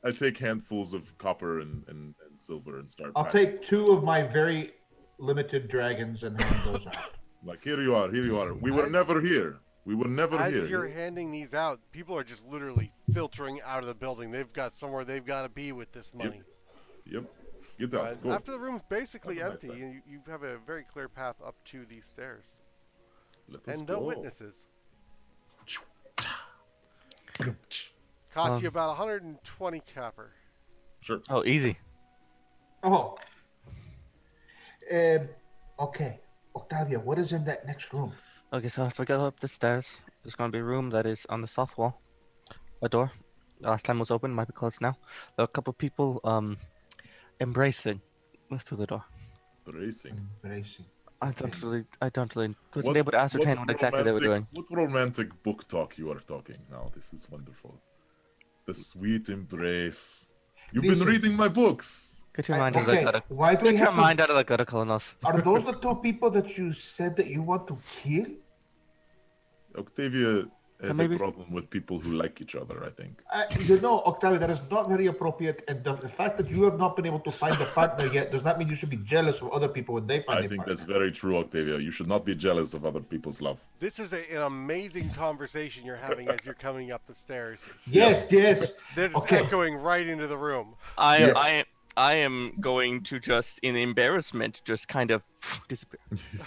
I take handfuls of copper and silver and start. I'll passing. take two of my very limited dragons and hand those out. Like, here you are. Here you are. We were As- never here. We were never As here. you're handing these out, people are just literally filtering out of the building. They've got somewhere they've got to be with this money. Yep. Get out. Go. After the room's basically Have a nice empty, day. you have a very clear path up to these stairs. Let us And no go. witnesses. Cost you about 120 copper. Sure. Oh, easy. Oh. Okay. Octavia, what is in that next room? Okay, so after we go up the stairs, there's gonna be a room that is on the south wall. A door. Last time was open, might be closed now. There are a couple people embracing through the door. Bracing. Embracing. I don't really wasn't What- able to ascertain what exactly they were doing. What romantic book talk you are talking now? This is wonderful. The sweet embrace. You've been Listen. reading my books. Get your mind out of Okay, the gutter. why do we Get your have to... mind out of the gutter, Kolonov. Are those the two people that you said that you want to kill? Octavia has maybe- a problem with people who like each other, I think. You know, Octavia, that is not very appropriate. And the fact that you have not been able to find a partner yet does not mean you should be jealous of other people when they find I a think partner. that's very true, Octavia. You should not be jealous of other people's love. This is an amazing conversation you're having as you're coming up the stairs. Yes, yes. They're just Okay. echoing right into the room. I am going to just, in embarrassment, just kind of disappear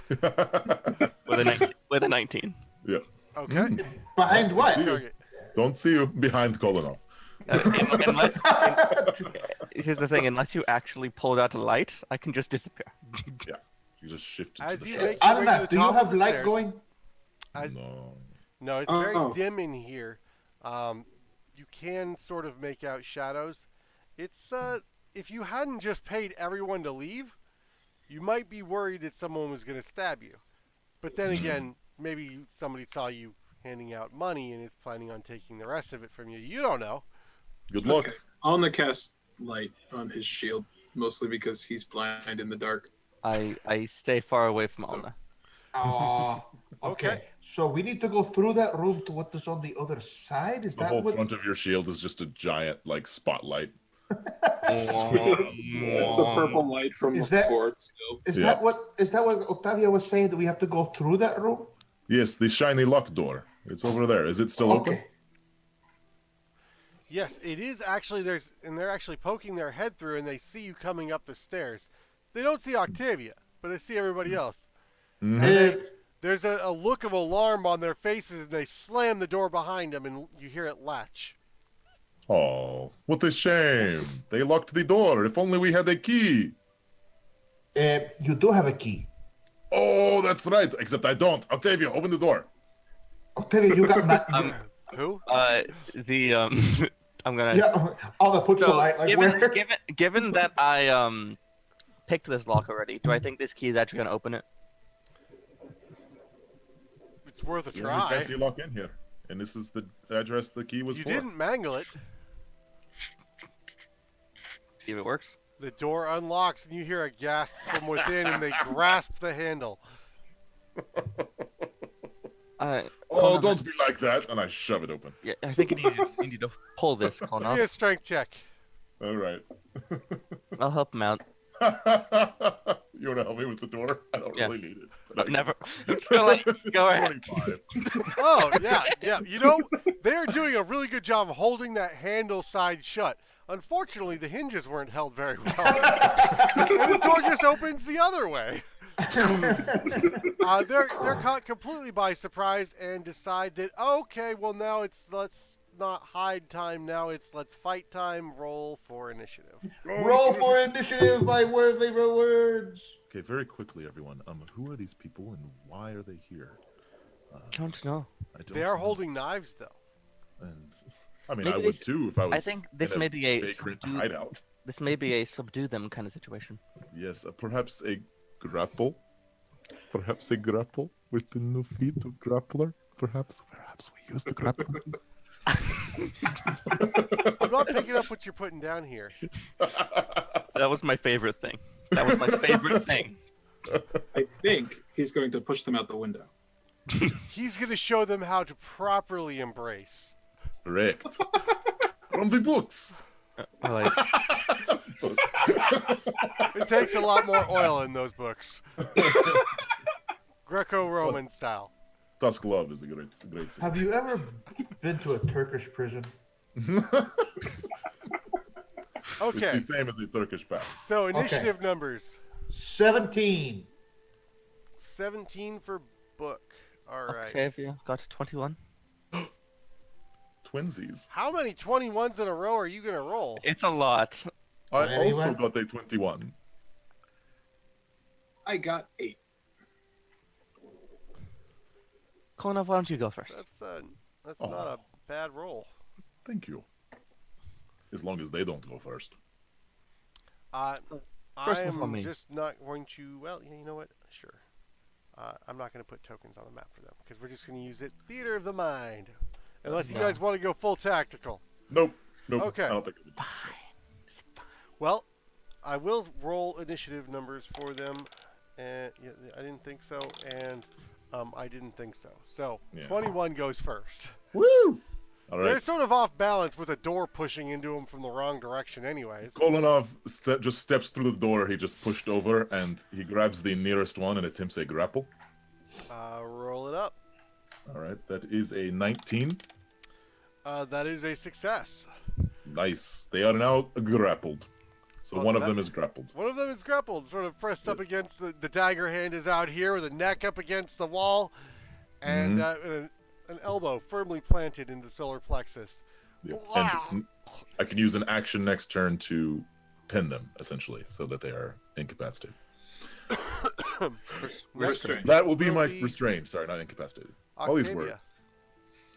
with a 19. Yeah. Okay. Behind what? Target. Don't see you behind Kolonov. Here's the thing: unless you actually pulled out a light, I can just disappear. You just shifted As to the you side. make your way to Anna, the do you top of have the light stairs- going? as- No. No, it's Oh, very oh. dim in here. You can sort of make out shadows. It's if you hadn't just paid everyone to leave, you might be worried that someone was going to stab you. But then again, maybe somebody saw you handing out money and is planning on taking the rest of it from you. You don't know. Good luck. Okay. I'll only cast light on his shield, mostly because he's blind in the dark. I stay far away from Alna. Oh, okay. Okay. So we need to go through that room to what is on the other side? Is The that whole what? front of your shield is just a giant, like, spotlight. It's the purple light from Is that- before. Still. Is Yeah. that what Octavia was saying, that we have to go through that room? Yes, the shiny lock door. It's over there. Is it still open? Okay. Yes, it is actually. They're actually poking their head through, and they see you coming up the stairs. They don't see Octavia, but they see everybody else. Mhm. Uh, There's a look of alarm on their faces, and they slam the door behind them, and you hear it latch. Oh, what a shame. They locked the door. If only we had a key. you do have a key. Oh, that's right. Except I don't. Octavia, open the door. Octavia, you got my. Who? I'm gonna. Yeah, all the puts the So, light. Like where? given that I picked this lock already, do I think this key is actually gonna open it? It's worth a You have a try. fancy lock in here. And this is the address the key was You for. didn't mangle it. See if it works. The door unlocks, and you hear a gasp from within, and they grasp the handle. Oh, don't be like that! And I shove it open. Yeah, I think you need to pull this, Give Konov. me a strength check. All right. I'll help him out. You want to help me with the door? I don't Yeah. really need it. But never. Go ahead. 25. Oh, yeah. You know, they're doing a really good job of holding that handle side shut. Unfortunately, the hinges weren't held very well. And the door just opens the other way. They're caught completely by surprise and decide that, okay, well, now let's not hide time. Now let's fight time. Roll for initiative. Roll for initiative, my favorite words. Okay, very quickly, everyone. Who are these people and why are they here? Don't know. I don't They are know. holding knives, though. And I mean, Maybe I they would s- too if I was. I think this in may be a vagrant subdue- hideout. This may be a subdue them kind of situation. Yes, perhaps a grapple. Perhaps a grapple with the new feat of grappler. Perhaps we use the grapple. I'm not picking up what you're putting down here. That was my favorite thing. That was my favorite thing. I think he's going to push them out the window. He's going to show them how to properly embrace. Correct. From the books. Alright. It takes a lot more oil in those books. Greco-Roman style. Tusk Love is a great Have you ever been to a Turkish prison? Okay, It's the same as a Turkish bath. so initiative numbers. 17. 17 for book. All right. Octavia got 21. Twinsies. How many 21s in a row are you going to roll? It's a lot. I Anyone? also got a 21. I got 8. Konov, why don't you go first? That's not a bad roll. Thank you. As long as they don't go first. First I one for am me. just not going to. Well, you know what? Sure. I'm not going to put tokens on the map for them because we're just going to use it theater of the mind. Unless you guys want to go full tactical. Nope. Okay. I don't think I would. Well, I will roll initiative numbers for them. And yeah, I didn't think so, and I didn't think so. So Yeah. 21 goes first. Woo! All They're right. sort of off balance with a door pushing into them from the wrong direction, anyways. Kolanov just steps through the door he just pushed over, and he grabs the nearest one and attempts a grapple. Roll it up. All right, that is a 19. That is a success. Nice. They are now grappled. So Well, one of that- them is grappled. One of them is grappled, sort of pressed up Yes. against the dagger hand is out here, with the neck up against the wall, and an elbow firmly planted into the solar plexus. Yeah. Wow. And I can use an action next turn to pin them, essentially, so that they are incapacitated. Restraint. That will be Will my be- restraint. Sorry, not incapacitated. All these Octavia. work.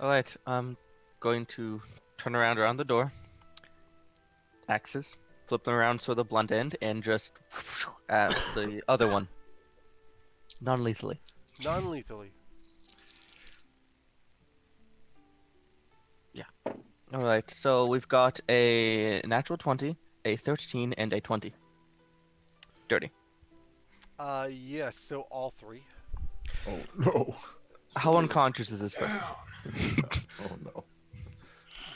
Alright, I'm going to turn around the door. Axes. Flip them around so the blunt end, and just at the other one. Non-lethally. Non-lethally. Alright, so we've got a natural 20, a 13, and a 20. Dirty. Yes, so all three. Oh, no. How unconscious is this person? Oh, no.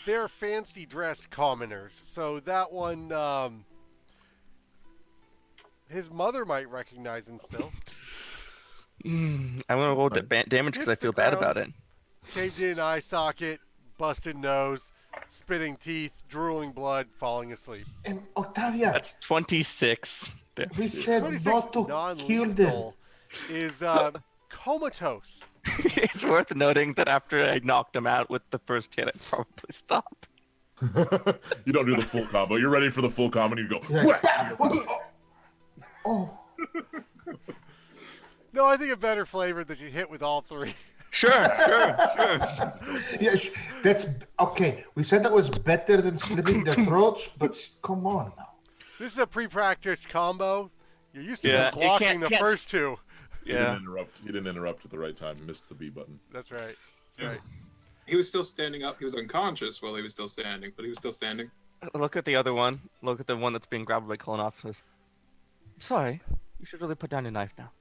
They're fancy dressed commoners, so that one, his mother might recognize him still. I'm gonna roll damage because I Hits the feel bad ground. about it. Caved in eye socket, busted nose, spitting teeth, drooling blood, falling asleep. And Octavia, That's 26. we said 26 not to kill them. non-lethal is comatose. It's worth noting that after I knocked him out with the first hit, I'd probably stop. You don't do the full combo. You're ready for the full combo, and you go, You're like, whack! oh, No, I think a better flavor that you hit with all three. Sure. yeah, that's okay. We said that was better than slitting their throats, but come on now. This is a pre-practiced combo. You're used to Yeah, just you blocking the can't- first two. He didn't interrupt. He didn't interrupt at the right time. He missed the B button. That's right. That's right. He was still standing up. He was unconscious while he was still standing, but he was still standing. Look at the other one. Look at the one that's being grabbed by Kolonov. Says, "Sorry, you should really put down your knife now."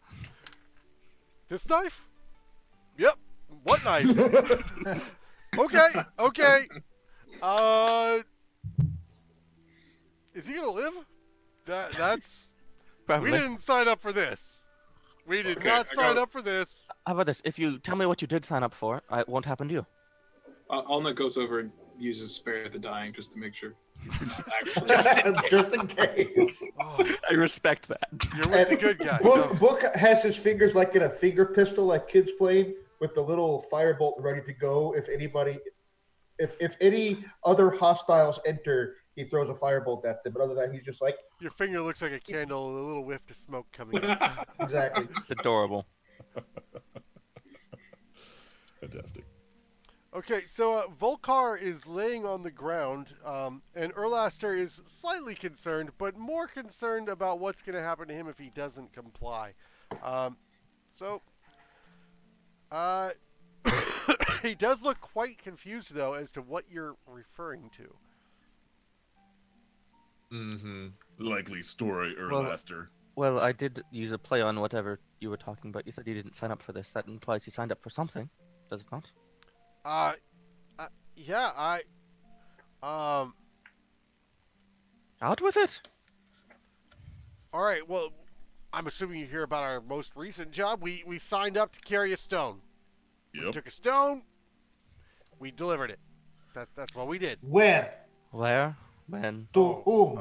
This knife? Yep. What knife? Okay. Is he gonna live? That's. Probably. We didn't sign up for this. We did Okay, not I sign got- up for this. How about this? If you tell me what you did sign up for, it won't happen to you. Alna goes over and uses Spare the Dying just to make sure he's actually. Just in case. Oh, I respect that. you're with the good guy. Book has his fingers like in a finger pistol, like kids playing, with the little firebolt ready to go. If any other hostiles enter, he throws a firebolt at them. But other than that, he's just like, Your finger looks like a candle with a little whiff of smoke coming up. exactly. It's adorable. Fantastic. Okay, so Volkar is laying on the ground, and Erlaster is slightly concerned, but more concerned about what's going to happen to him if he doesn't comply. He does look quite confused, though, as to what you're referring to. Mm-hmm. Likely story, Erlaster. Well, I did use a play on whatever you were talking about. You said you didn't sign up for this. That implies you signed up for something, does it not? Yeah, Out with it. all right, well, I'm assuming you hear about our most recent job. We signed up to carry a stone. We Yep. took a stone, we delivered it. That's what we did. Where, Where? When? to whom,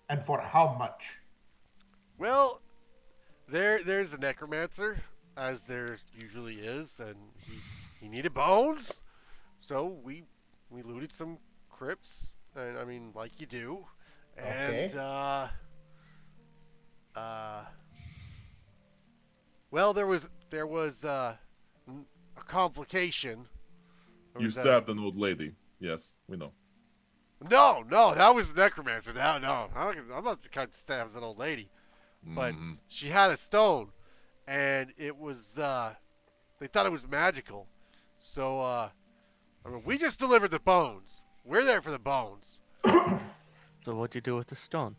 and for how much? Well, there's the necromancer, as there usually is, and he needed bones, so we looted some crypts, and I mean, like you do, and well, there was a complication. There You was, stabbed an old lady. Yes, we know. No, that was the necromancer. No, I'm not the kind that stabs an old lady. But Mhm. she had a stone, and it was, they thought it was magical. So, I mean, we just delivered the bones. We're there for the bones. So what'd you do with the stone?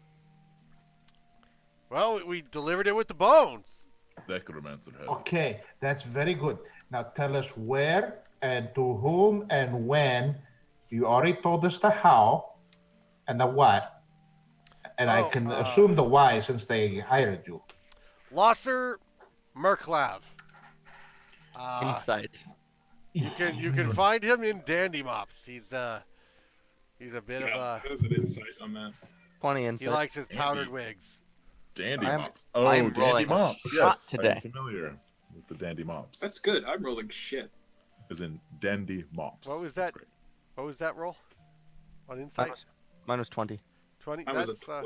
Well, we delivered it with the bones. Necromancer has it. Okay, that's very good. Now tell us where and to whom and when. You already told us the how and the what. And I can assume the why since they hired you. Losser Merklav. Insight. You can find him in Dandy Mops. He's a bit of a. There's an insight on that. 20 He insight. likes his powdered wigs. Dandy I'm- mops. Oh, I'm dandy rolling a mops. shot Yes, today. I'm familiar with the dandy mops. That's good. I'm rolling shit. As in dandy mops. What was That's that? great. What was that roll? On insight? Mine was 20. 20. I was a That's, 12.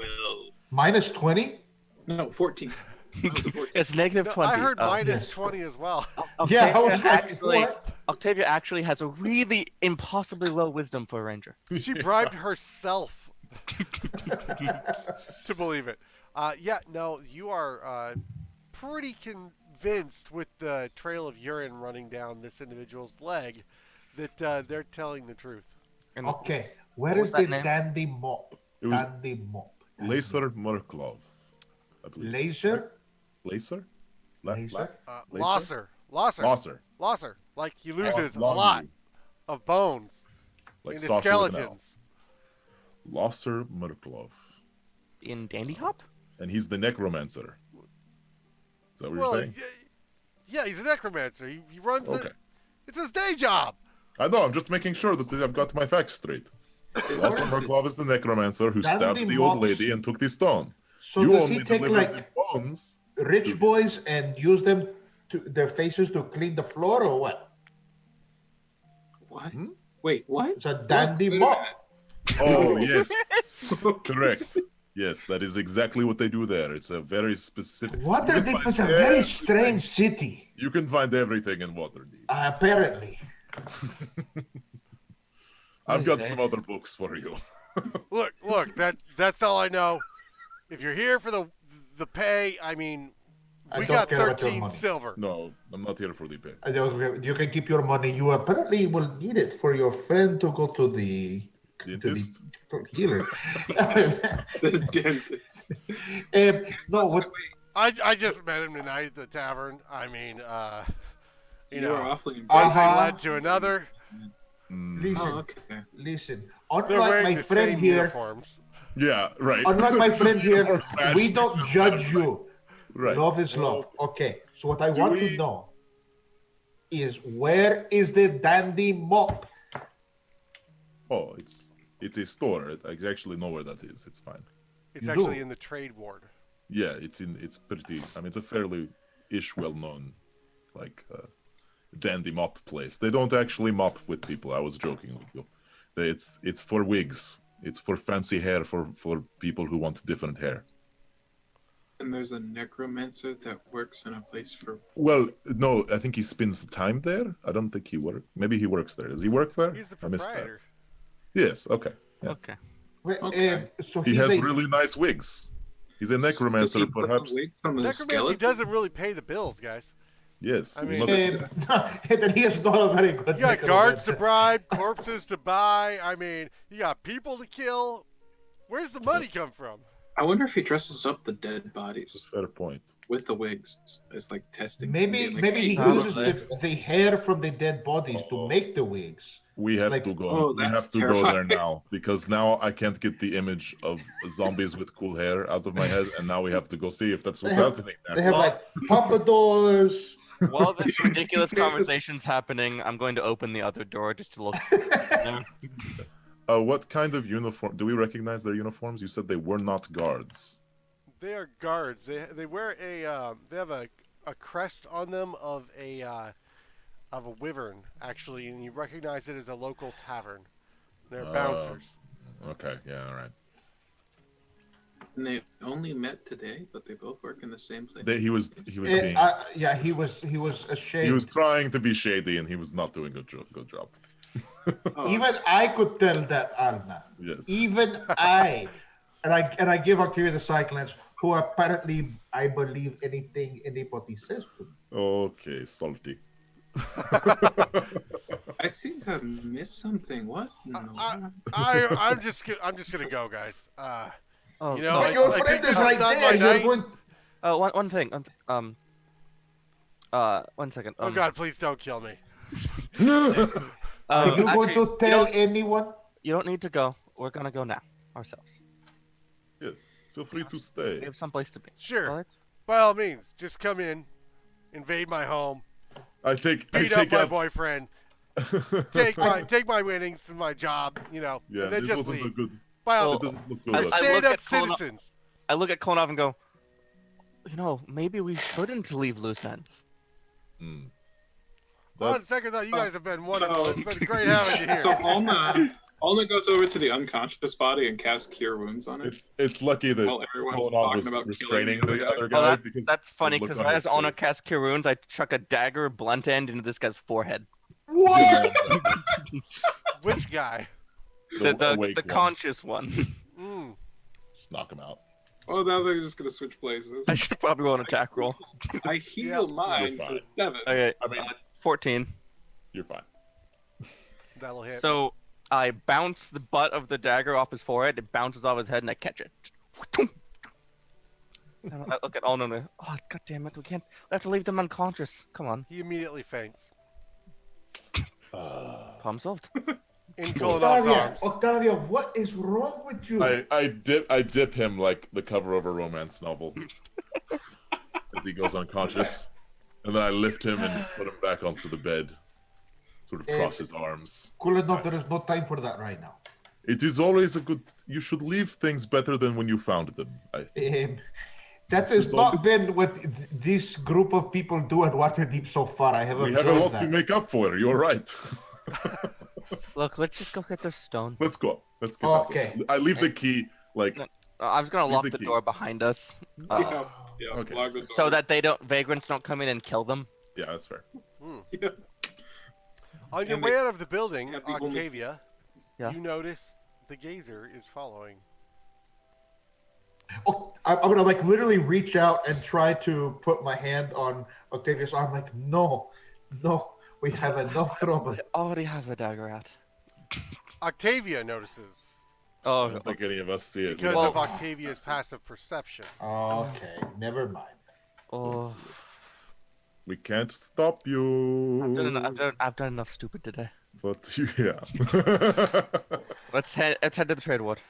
Minus 20? No, 14. I was a 14. It's negative no, 20. I heard Oh. minus 20 as well. Yeah, I Octavia was like, actually, what? Octavia actually has a really impossibly low wisdom for a ranger. She bribed herself to believe it. No, you are pretty convinced with the trail of urine running down this individual's leg that they're telling the truth. And Okay, where What was is that the name? dandy mop? It was Dandy mop. Laser Murklov. I believe. Laser? Laser? Laser? Laser? Losser. Losser. Like he loses a Long lot U. of bones Like into saucer with an L. skeletons. Losser Murklov. in Dandy Hop? And he's the necromancer. Is that what Well, you're saying? yeah, he's a necromancer. He runs Okay. it's his day job. I know, I'm just making sure that I've got my facts straight. Losser Murklov is the necromancer who Dandy stabbed the old mops. lady and took the stone. So You does only he take delivered the like bones. rich boys and use them to their faces to clean the floor or what? What? Hmm? Wait, what? It's a dandy Wait a mop. Oh, yes. minute. Correct. Yes, that is exactly what they do there. It's a very specific. Waterdeep You can is a find very everything. strange city. You can find everything in Waterdeep. Apparently. I've got Okay. some other books for you. Look, that's all I know. If you're here for the pay, I mean, I we don't got care about your 13 money. silver. No, I'm not here for the pay. You can keep your money. You apparently will need it for your friend to go to the Dentist? healer. The dentist. No, So what? wait, I just met him tonight at the tavern. I mean, you You are know, awfully one embarrassing. thing led to another. Listen, Oh, okay. listen. They're Unlike wearing my the friend same here, uniforms. Yeah, right. unlike my friend here, Uniforms match. we don't judge you. Right. Love is love. Okay, so what I Do want to we- know is where is the dandy mop? Oh, it's a store. I actually know where that is. It's fine. It's You actually do? in the trade ward. Yeah, it's pretty. I mean, it's a fairly well-known, like, dandy mop place. They don't actually mop with people. I was joking with you. It's for wigs. It's for fancy hair for people who want different hair. And there's a necromancer that works in a place for. Well, no, I think he spends time there. I don't think he works. Maybe he works there. Does he work there? He's the I missed that. proprietor. Yes. Okay. Yeah. Okay. Wait, Okay. so He he's has a really nice wigs. He's a Does he necromancer, put the perhaps. wigs on the Necromancy skeleton? doesn't really pay the bills, guys. Yes. I he mean- must- then he is not a very good. You got guards to necromancer. bribe, corpses to buy. I mean, you got people to kill. Where's the money come from? I wonder if he dresses up the dead That's bodies a fair point. with the wigs. It's like testing. Maybe Like, maybe hey, he Probably. uses the hair from the dead bodies to make the wigs. We have Like- to go. Oh, we that's have to go there terrifying. now because now I can't get the image of zombies with cool hair out of my head, and now we have to go see if that's what's They have- happening. They There. have Well- like pompadours. While this ridiculous conversation's happening, I'm going to open the other door just to look. there. What kind of uniform? Do we recognize their uniforms? You said they were not guards. They are guards. They wear they have a crest on them of a wyvern actually, and you recognize it as a local tavern. They're bouncers. Okay. Yeah. All right. And they only met today, but they both work in the same place. He was being. Yeah, he was ashamed. He was trying to be shady, and he was not doing a good job. Oh, Even I could tell that, Alma. Yes. Even I, and I give Akira the side glance, who apparently I believe anything anybody says to me. Okay, salty. I think I missed something. What? No. I'm just gonna go, guys. Oh, You know, But I- your I friend think is this right is not there. my You're night. going. one thing. 1 second. Oh God, please don't kill me. Are you going actually, to tell anyone? You don't need to go. We're gonna go now ourselves. Yes. Feel free to We stay. have someplace to be. Sure, All right? by all means, just come in, invade my home, I take beat up my out. boyfriend, take my winnings and my job, you know, Yeah, and then it just wasn't a leave. good. By all It doesn't look good. I actually. stand look up at Kona- citizens. I look at Konov and go, maybe we shouldn't leave loose ends. Hmm. On That's- second thought, you guys have been wonderful. no. It's been great having you here. So Alna goes over to the unconscious body and casts Cure Wounds on it. It's lucky that While everyone's Kolonov talking was about restraining killing the other Oh, guy because that's funny look because on as his Ona face. casts Cure Wounds, I chuck a dagger blunt end into this guy's forehead. What? Which guy? The awake one. conscious one. Mm. Just knock him out. Oh, now they're just gonna switch places. I should probably roll an attack roll. I heal mine You're for fine. 7. Okay, I mean, 14. you're fine. That'll hit. So I bounce the butt of the dagger off his forehead. It bounces off his head, and I catch it. And I look at Alna and I go, oh, God damn it. We have to leave them unconscious. Come on. He immediately faints. Problem solved. In Kolonov's Octavia, arms. Octavia, what is wrong with you? I dip him like the cover of a romance novel as he goes unconscious, and then I lift him and put him back onto the bed, sort of cross his arms. Cool enough. There is no time for that right now. It is always a good. You should leave things better than when you found them. I think. That This has is not all- been what this group of people do at Waterdeep so far. I have We have observed a lot that. to make up for. You're right. Look, let's just go get this stone. Let's go. Let's get out Okay. there. I leave the key like No. I was gonna Leave lock the the key. door behind us, Yeah, Okay. log the so door. that vagrants don't come in and kill them. yeah, that's fair. Yeah. On your And way they out of the building, have the only- Octavia, Yeah. you notice the gazer is following. Oh, I'm gonna like literally reach out and try to put my hand on Octavia's arm. Like, no, we have enough trouble. I already have a dagger out. Octavia notices Oh, I don't think any of us see it. because Well- of Octavia's passive perception. Okay, never mind. Oh, see it. We can't stop you. I've done enough stupid today. But yeah. Let's head to the trade ward.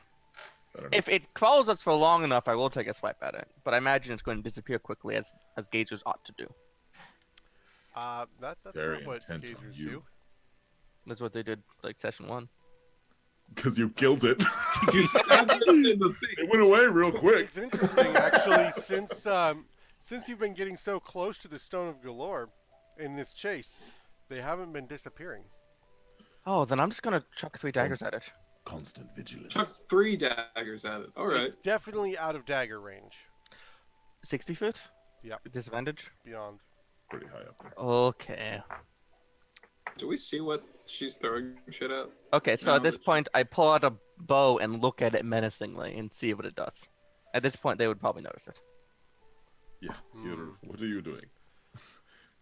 I don't know. If it follows us for long enough, I will take a swipe at it. But I imagine it's going to disappear quickly, as gazers ought to do. That's Very not what intent on gazers you. do. That's what they did, like session 1. Because you killed it. You stabbed it in the thing. It went away real quick. It's interesting, actually, since you've been getting so close to the Stone of Golorr in this chase, they haven't been disappearing. Oh, then I'm just gonna chuck 3 daggers at it. Constant vigilance. Chuck 3 daggers at it. All right. It's definitely out of dagger range. 60 foot? Yep. Disadvantage? Beyond. Pretty high up there. Okay. Do we see what she's throwing shit at? Okay, so No, at this but- point, I pull out a bow and look at it menacingly and see what it does. At this point, they would probably notice it. Yeah, Hero, what are you doing?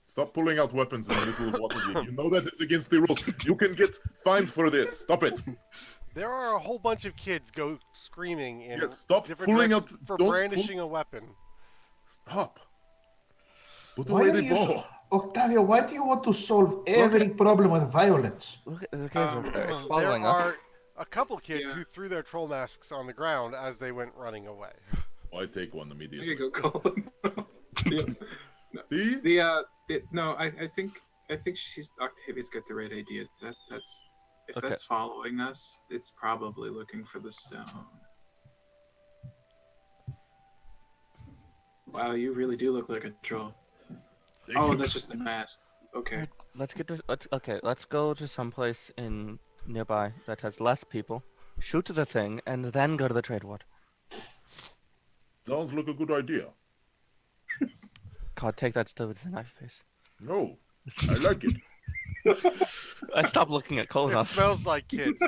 Stop pulling out weapons in the middle of Waterdeep. You know that it's against the rules. You can get fined for this. Stop it. There are a whole bunch of kids go screaming in Yeah, stop different pulling directions out- for don't brandishing a weapon. Stop. Put Why away are the you bow. Octavio, why do you want to solve every problem with violence? Look at the guys over there. It's There following us. are a couple kids Yeah. who threw their troll masks on the ground as they went running away. I take one There immediately. you go, Colin. Yeah. See? No, I think Octavia's got the right idea. That's if Okay. that's following us, it's probably looking for the stone. Wow, you really do look like a troll. Thank Oh, you. that's just the mask. Okay. Let's go to someplace in nearby that has less people, shoot the thing, and then go to the trade ward. Sounds like a good idea. God, take that stupid thing out of your face. No, I like it. I stopped looking at It Kolonov. smells like kids.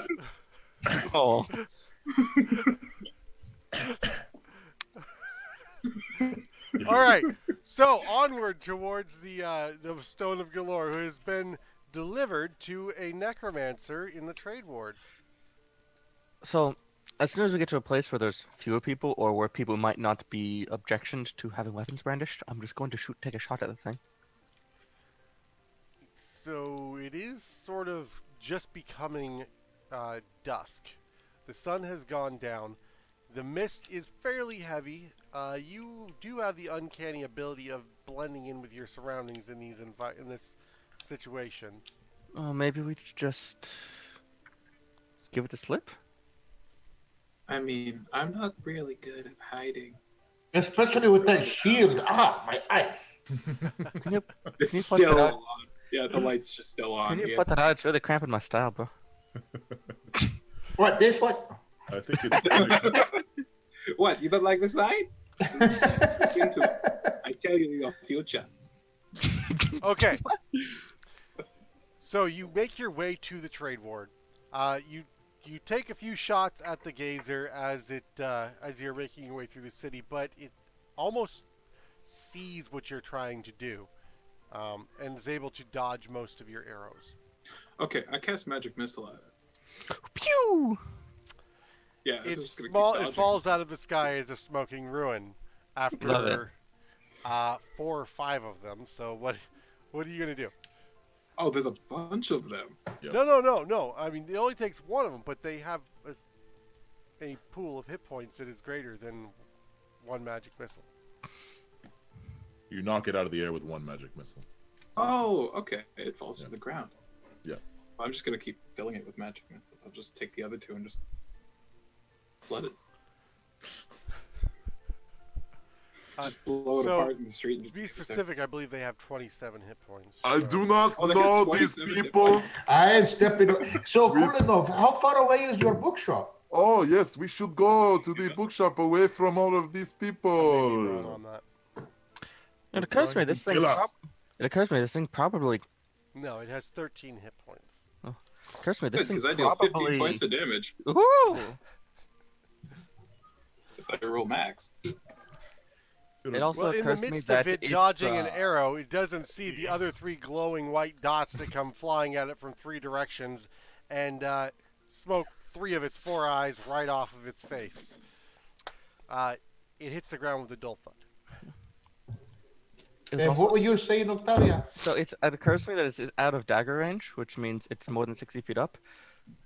Oh. All right, so onward towards the Stone of Golorr, who has been delivered to a necromancer in the trade ward. So, as soon as we get to a place where there's fewer people, or where people might not be objectioned to having weapons brandished, I'm just going to take a shot at the thing. So it is sort of just becoming dusk. The sun has gone down. The mist is fairly heavy. You do have the uncanny ability of blending in with your surroundings in in this situation. Maybe we just give it a slip? I mean, I'm not really good at hiding. Especially with that shield. Ah, my eyes. Can you It's Can you put still that out? on. Yeah, the light's just still on. Can you He put has- that out? It's really cramping my style, bro. What, this one? I think it's What? You don't like this light? I tell you your future. Okay. So you make your way to the trade ward. You take a few shots at the gazer as you're making your way through the city, but it almost sees what you're trying to do, and is able to dodge most of your arrows. Okay, I cast magic missile at it. Pew! Yeah, I'm It's just gonna small. keep It dodging. falls out of the sky as a smoking ruin Love after 4 or 5 of them. So what are you gonna do? Oh, there's a bunch of them. Yeah. No. I mean, it only takes one of them, but they have a pool of hit points that is greater than one magic missile. you knock it out of the air with one magic missile. Oh, okay. It falls Yeah. to the ground. Yeah. I'm just gonna keep filling it with magic missiles. I'll just take the other 2 and just flood it. Just blow it so, apart in the street. And To just be leave it there. specific, I believe they have 27 hit points. I so- do not Oh, they have know 27 these hit people. points. I am stepping up. So, With- Kulinov, how far away is your bookshop? Oh yes, we should go to the bookshop away from all of these Maybe people. wrong on that. It occurs to me this thing. Kill us. It occurs to me this thing probably. No, it has 13 hit points. Occurs to me this Good, thing because I deal 15 probably. points of damage. Ooh! It's like a roll max. It also Well, in the occurs to me midst that of it it's, dodging an arrow, it doesn't see the other 3 glowing white dots that come flying at it from 3 directions and smoke 3 of its 4 eyes right off of its face. It hits the ground with a dull thud. There's And also, what were you saying, Octavia? so it occurs to me that it's out of dagger range, which means it's more than 60 feet up,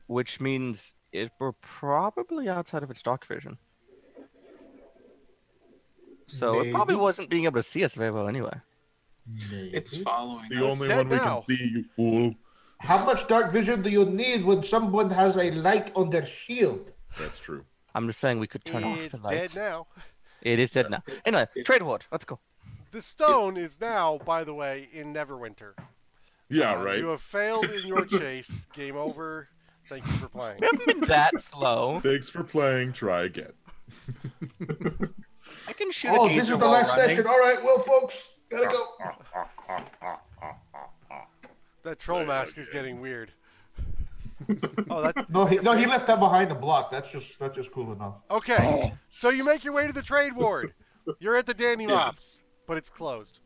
which means we're probably outside of its dark vision. So it probably Maybe. wasn't being able to see us very well anyway. It's Maybe. following The us. only dead one we now. can see, you fool. How much dark vision do you need when someone has a light on their shield? That's true. I'm just saying we could turn off It's the dead light. now. It is dead now. Anyway, trade ward. Let's go. The stone is now, by the way, in Neverwinter. Yeah, right. You have failed in your chase. Game over. Thank you for playing. We haven't been that slow. Thanks for playing. Try again. I can shoot Oh, a gazer this is the while last running. session. All right, well, folks, gotta go. That troll mask is getting weird. Oh, that. No, he left that behind the block. That's just cool enough. Okay, so you make your way to the trade ward. You're at the Dandy Yes. Mops, but it's closed.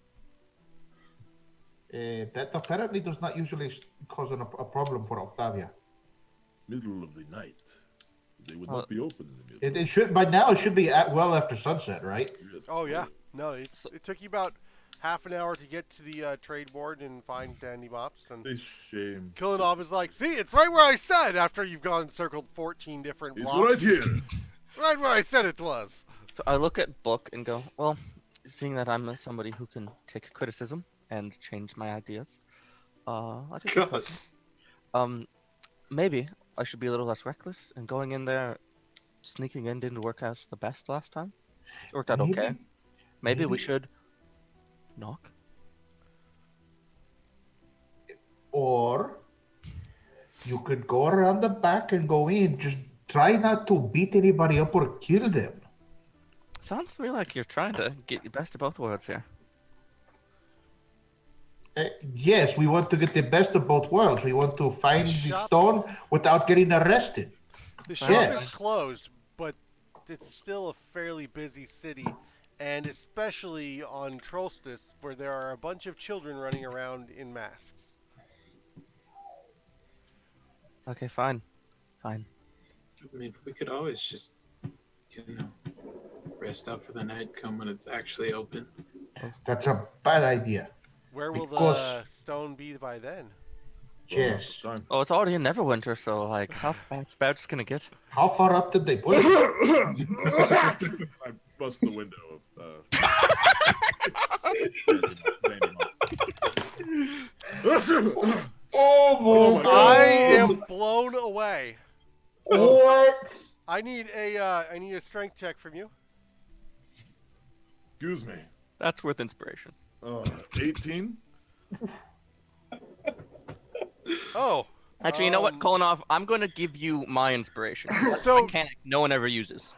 That apparently does not usually cause a problem for Octavia. Middle of the night. They would Well, not be open in the middle. It should by now. It should be well after sunset, right? Yes. Oh yeah, no, it took you about half an hour to get to the trade ward and find Dandy Mops, and A shame. Killinov is like, see, it's right where I said after you've gone and circled 14 different It's blocks. right here. Right where I said it was. So I look at book and go, well, seeing that I'm somebody who can take criticism and change my ideas, I just God. maybe I should be a little less reckless and going in there, sneaking in didn't work out the best last time. It worked out okay. Maybe we maybe- should knock. Or you could go around the back and go in. Just try not to beat anybody up or kill them. Sounds to me like you're trying to get the best of both worlds here. Yes, we want to get the best of both worlds. We want to find the Shop- stone without getting arrested. The shop Yes. is closed, but it's still a fairly busy city, and especially on Trollstis, where there are a bunch of children running around in masks. Okay, fine. Fine. I mean, we could always just, rest up for the night, come when it's actually open. That's a bad idea. Where will Because- the stone be by then? Yes. Time. Oh, it's already in Neverwinter, so like, how bad's it's gonna get? How far up did they put it? I bust the window of Oh my I am blown away. What? I need a strength check from you. Excuse me. That's worth inspiration. 18? Oh. Actually, you know what, Kolonov? I'm going to give you my inspiration. That's a So- mechanic no one ever uses.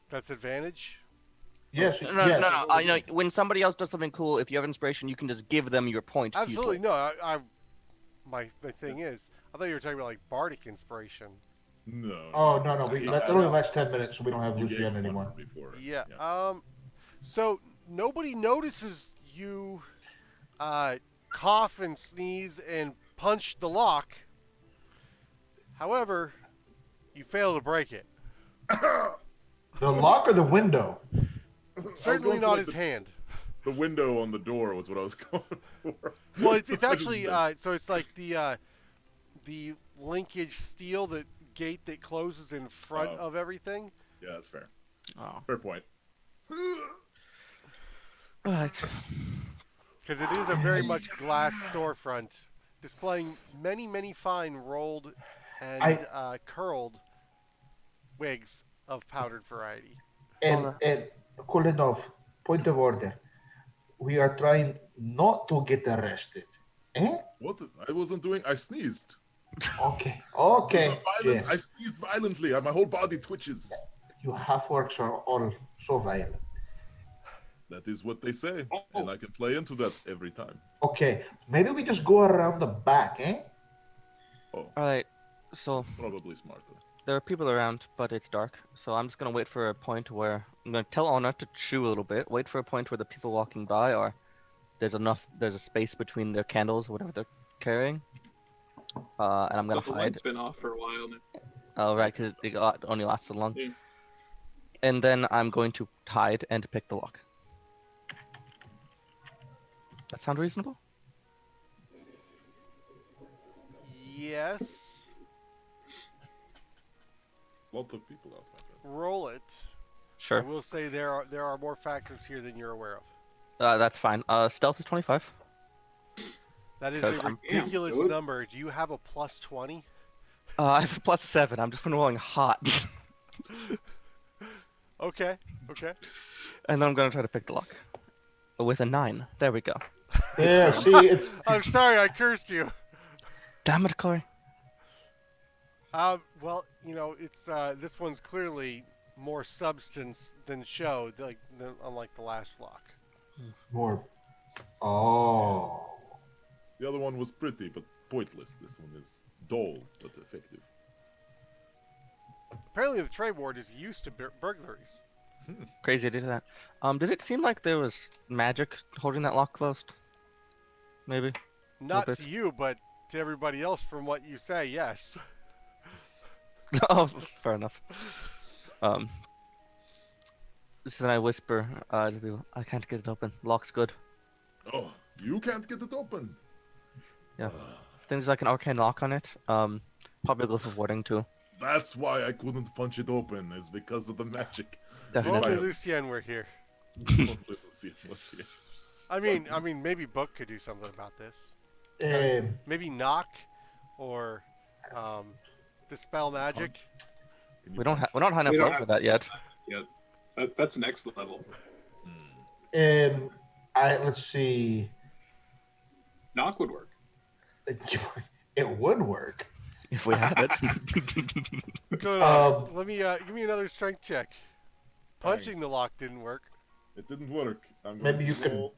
That's advantage. Yes. No, yes. no. You know, when somebody else does something cool, if you have inspiration, you can just give them your point. to use Absolutely later. no. My thing is, I thought you were talking about like bardic inspiration. No. Oh no, no. That only You lasts 10 minutes, so we don't have gave Lucienne one anymore. before. Yeah. So nobody notices you cough and sneeze and punch the lock. However, you fail to break it. The lock or the window? Certainly going for, not like, his hand. The window on the door was what I was going for. Well, it's I just actually missed. so it's like the linkage steel, the gate that closes in front Oh. of everything. Yeah, that's fair. Oh. Fair point. Right. Because it is a very much glass storefront, displaying many fine rolled and curled wigs of powdered variety. And Kulinov, point of order. We are trying not to get arrested. Eh? What? I wasn't doing. I sneezed. Okay. It was Okay. a violent, Yes. I sneezed violently. My whole body twitches. You half-orcs are all so violent. That is what they say, and I can play into that every time. Okay. Maybe we just go around the back, eh? Oh, Alright, so probably smarter. there are people around, but it's dark. So I'm just going to wait for a point where I'm going to tell Honor to chew a little bit. Wait for a point where the people walking by are there's a space between their candles or whatever they're carrying. And I'm going The to hide. light's been off for a while now. Oh, right, because it only lasts so long. Yeah. and then I'm going to hide and pick the lock. That sound reasonable? Yes. Lot of people out, my friend. Roll it. I Sure. will say there are more factors here than you're aware of. That's fine. Stealth is 25. That is 'Cause a I'm- ridiculous Damn, dude. number. Do you have a plus 20? I have a +7. I'm just been rolling hot. Okay. Okay. And then I'm gonna try to pick the lock. With a 9. There we go. Yeah, see, it's I'm sorry, I cursed you. Damn it, Corey. Well, you know, it's this one's clearly more substance than show, unlike the last lock. more. Oh. The other one was pretty but pointless. This one is dull but effective. Apparently, the trade ward is used to burglaries. Crazy to do that. Did it seem like there was magic holding that lock closed? Maybe. Not bit. to you, but to everybody else. From what you say, yes. Oh, fair enough. So then I whisper to people, I can't get it open. Lock's good. Oh, you can't get it open. Yeah. Things like an arcane lock on it. Probably a glyph of warding too. That's why I couldn't punch it open, is because of the magic. If only Definitely. Lucienne were here. Only Lucienne was here. I mean, maybe Book could do something about this. Um, Maybe knock, or dispel magic. Can you We don't punch? we're not high enough We don't level for have that yet. That's next level. let's see. Knock would work. It would work. If we had it. Good. Um, Let me give me another strength check. Punching the lock didn't work. It didn't work. I'm Maybe going you to can- roll.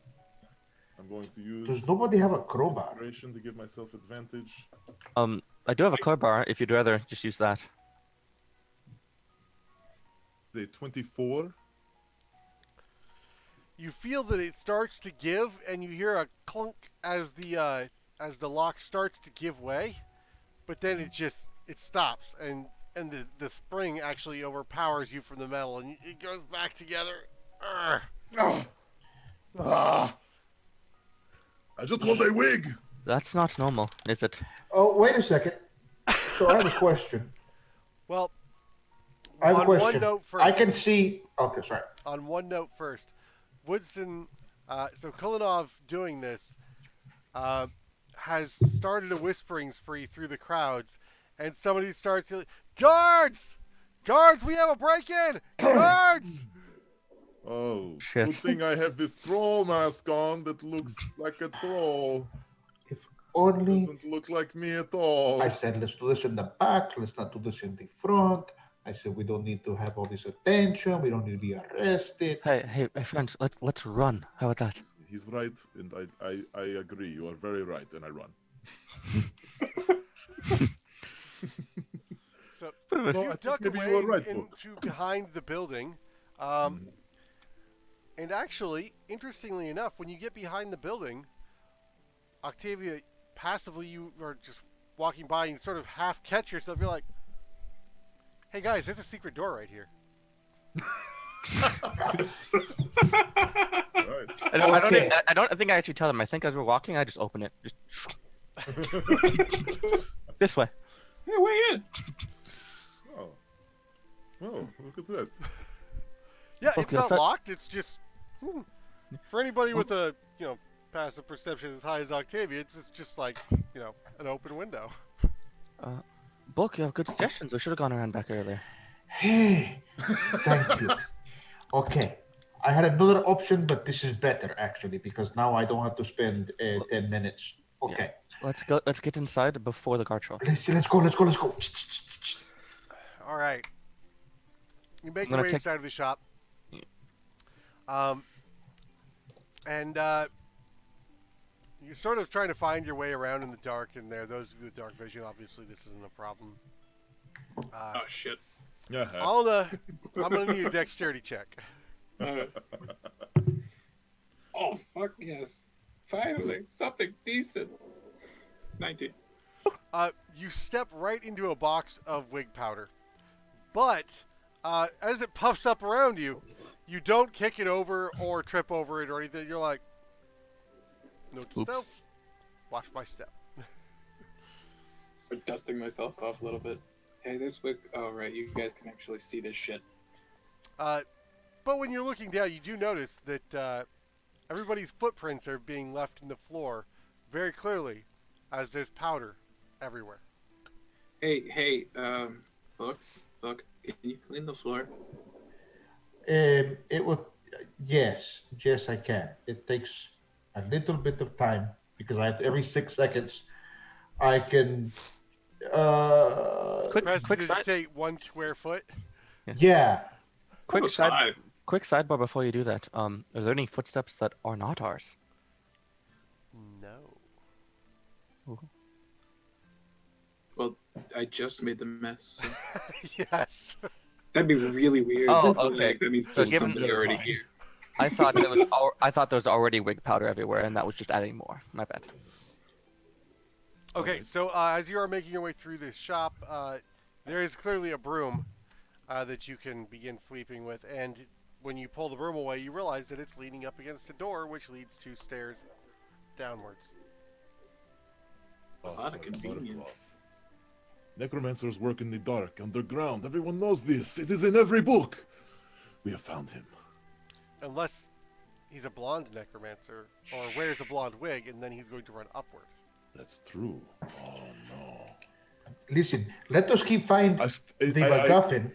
I'm going to use Does nobody have a crowbar? inspiration to give myself advantage. I do have a crowbar if you'd rather just use that. The 24. You feel that it starts to give, and you hear a clunk as the lock starts to give way, but then it stops, and the spring actually overpowers you from the metal, and it goes back together. Urgh. I just want a wig. That's not normal, is it? Oh, wait a second. So I have a question. Well, I have a on one question. note first. I can see. Okay, sorry. On one note first, Woodson. So Kulinov doing this has started a whispering spree through the crowds, and somebody starts yelling, "Guards! Guards! We have a break-in! Guards!" Oh, Shit. good thing I have this troll mask on that looks like a troll. If only Doesn't look like me at all. I said, let's do this in the back. Let's not do this in the front. I said, we don't need to have all this attention. We don't need to be arrested. Hey, friends, let's run. How about that? He's right, and I agree. You are very right, and I run. So No, I you think duck maybe away you are right, into behind the building. And actually, interestingly enough, when you get behind the building, Octavia, passively you are just walking by and sort of half catch yourself. You're like, "Hey guys, there's a secret door right here." Right. I don't think I actually tell them. I think as we're walking, I just open it. Just this way. Yeah, way in. Oh. Oh, look at that. Yeah, it's Okay, not so- locked. It's just for anybody with a passive perception as high as Octavia. It's just like an open window. Book, you have good suggestions. We should have gone around back earlier. Hey, thank you. Okay, I had another option, but this is better actually because now I don't have to spend 10 minutes. Okay, Let's go. Let's get inside before the guard show. let's go. All right. You make I'm your gonna way take- inside of the shop. And you're sort of trying to find your way around in the dark in there. Those of you with dark vision, obviously, this isn't a problem. Oh shit. Yeah. I'm gonna need a dexterity check. Oh fuck yes! Finally, something decent. 19. You step right into a box of wig powder, but as it puffs up around you, you don't kick it over or trip over it or anything. You're like, note to Oops. self, watch my step. For dusting myself off a little bit. Hey, this wig. Oh, right. You guys can actually see this shit. But when you're looking down, you do notice that everybody's footprints are being left in the floor very clearly, as there's powder everywhere. Hey, look, can you clean the floor? It would, yes, I can. It takes a little bit of time because every 6 seconds, I can. Quick Prestidigitate side, 1 square foot. Yeah. quick Oh, side, five. quick sidebar before you do that. Are there any footsteps that are not ours? No. Well, I just made the mess. So Yes. that'd be really weird. Oh, Like, okay. that means So there's given- somebody already here. I thought there was already wig powder everywhere, and that was just adding more. My bad. Okay, so as you are making your way through this shop, there is clearly a broom that you can begin sweeping with, and when you pull the broom away, you realize that it's leaning up against a door, which leads to stairs downwards. A lot of convenience. Necromancers work in the dark, underground. Everyone knows this. It is in every book. We have found him. Unless he's a blonde necromancer, or wears a blonde wig, and then he's going to run upward. That's true. Oh no. Listen, let us keep finding the MacGuffin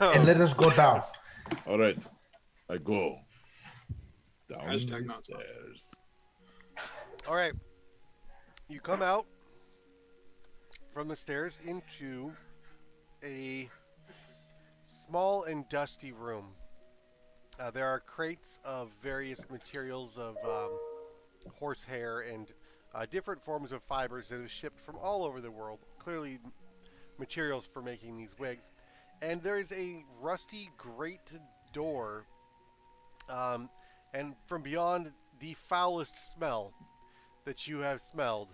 and let us go down. All right, I go down Hashtag the not stairs. All right, you come out from the stairs into a small and dusty room. There are crates of various materials of horsehair and different forms of fibers that are shipped from all over the world. Clearly, materials for making these wigs. And there is a rusty grate door, and from beyond, the foulest smell that you have smelled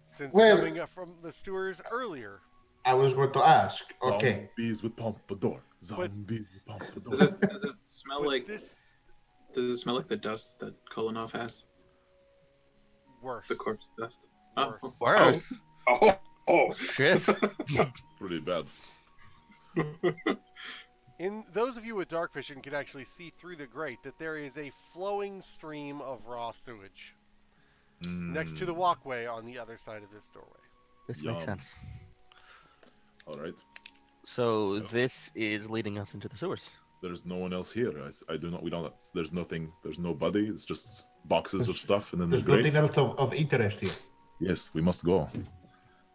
since coming up from the sewers earlier. I was going to ask. Okay. Zombies with pompadour. Zombies with pompadour. Does it smell But like? this Does it smell like the dust that Kolonov has? worse. The corpse dust. Oh. Worse. Worse. Oh. Shit. Pretty bad. In those of you with dark vision can actually see through the grate that there is a flowing stream of raw sewage next to the walkway on the other side of this doorway. This makes Yum. sense. All right. So this is leading us into the sewers. There's no one else here. I do not. We don't. There's nothing. There's nobody. It's just boxes of stuff, and then There's the grate. nothing else of interest here. Yes, we must go.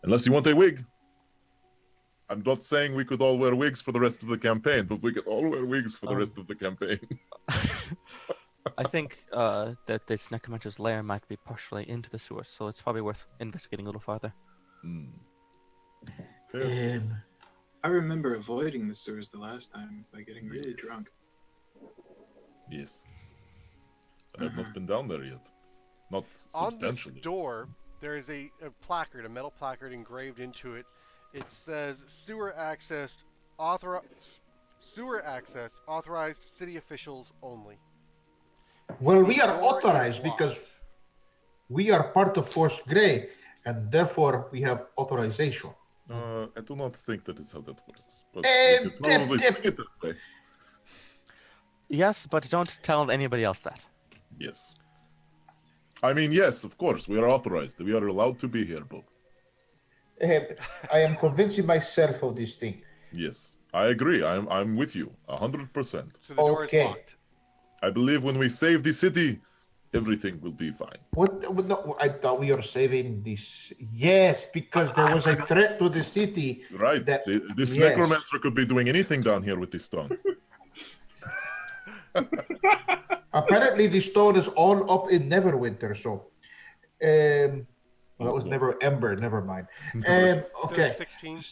Unless you want a wig. I'm not saying we could all wear wigs for the rest of the campaign, but we could all wear wigs for the rest of the campaign. I think that this necromancer's lair might be partially into the sewers, so it's probably worth investigating a little farther. Fair. I remember avoiding the sewers the last time by getting really drunk. Yes. I have not been down there yet. Not On this substantially. door, there is a placard, a metal placard engraved into it. It says sewer access authorized city officials only. Well, we The are door is authorized because locked. we are part of Force Grey, and therefore we have authorization. I do not think that is how that works. But Eh, we could probably tip. swing it that way. Yes, but don't tell anybody else that. Yes. I mean, yes, of course, we are authorized. We are allowed to be here, Bob. I am convincing myself of this thing. Yes, I agree. I'm with you 100%. So the door Okay. is locked. I believe when we save the city, everything will be fine. What? No, I thought we are saving this. Yes, because there was a threat to the city. Right. That- This yes. necromancer could be doing anything down here with this stone. Apparently, the stone is all up in Neverwinter. So, that was Also- Never Ember. Never mind. So Okay. 16.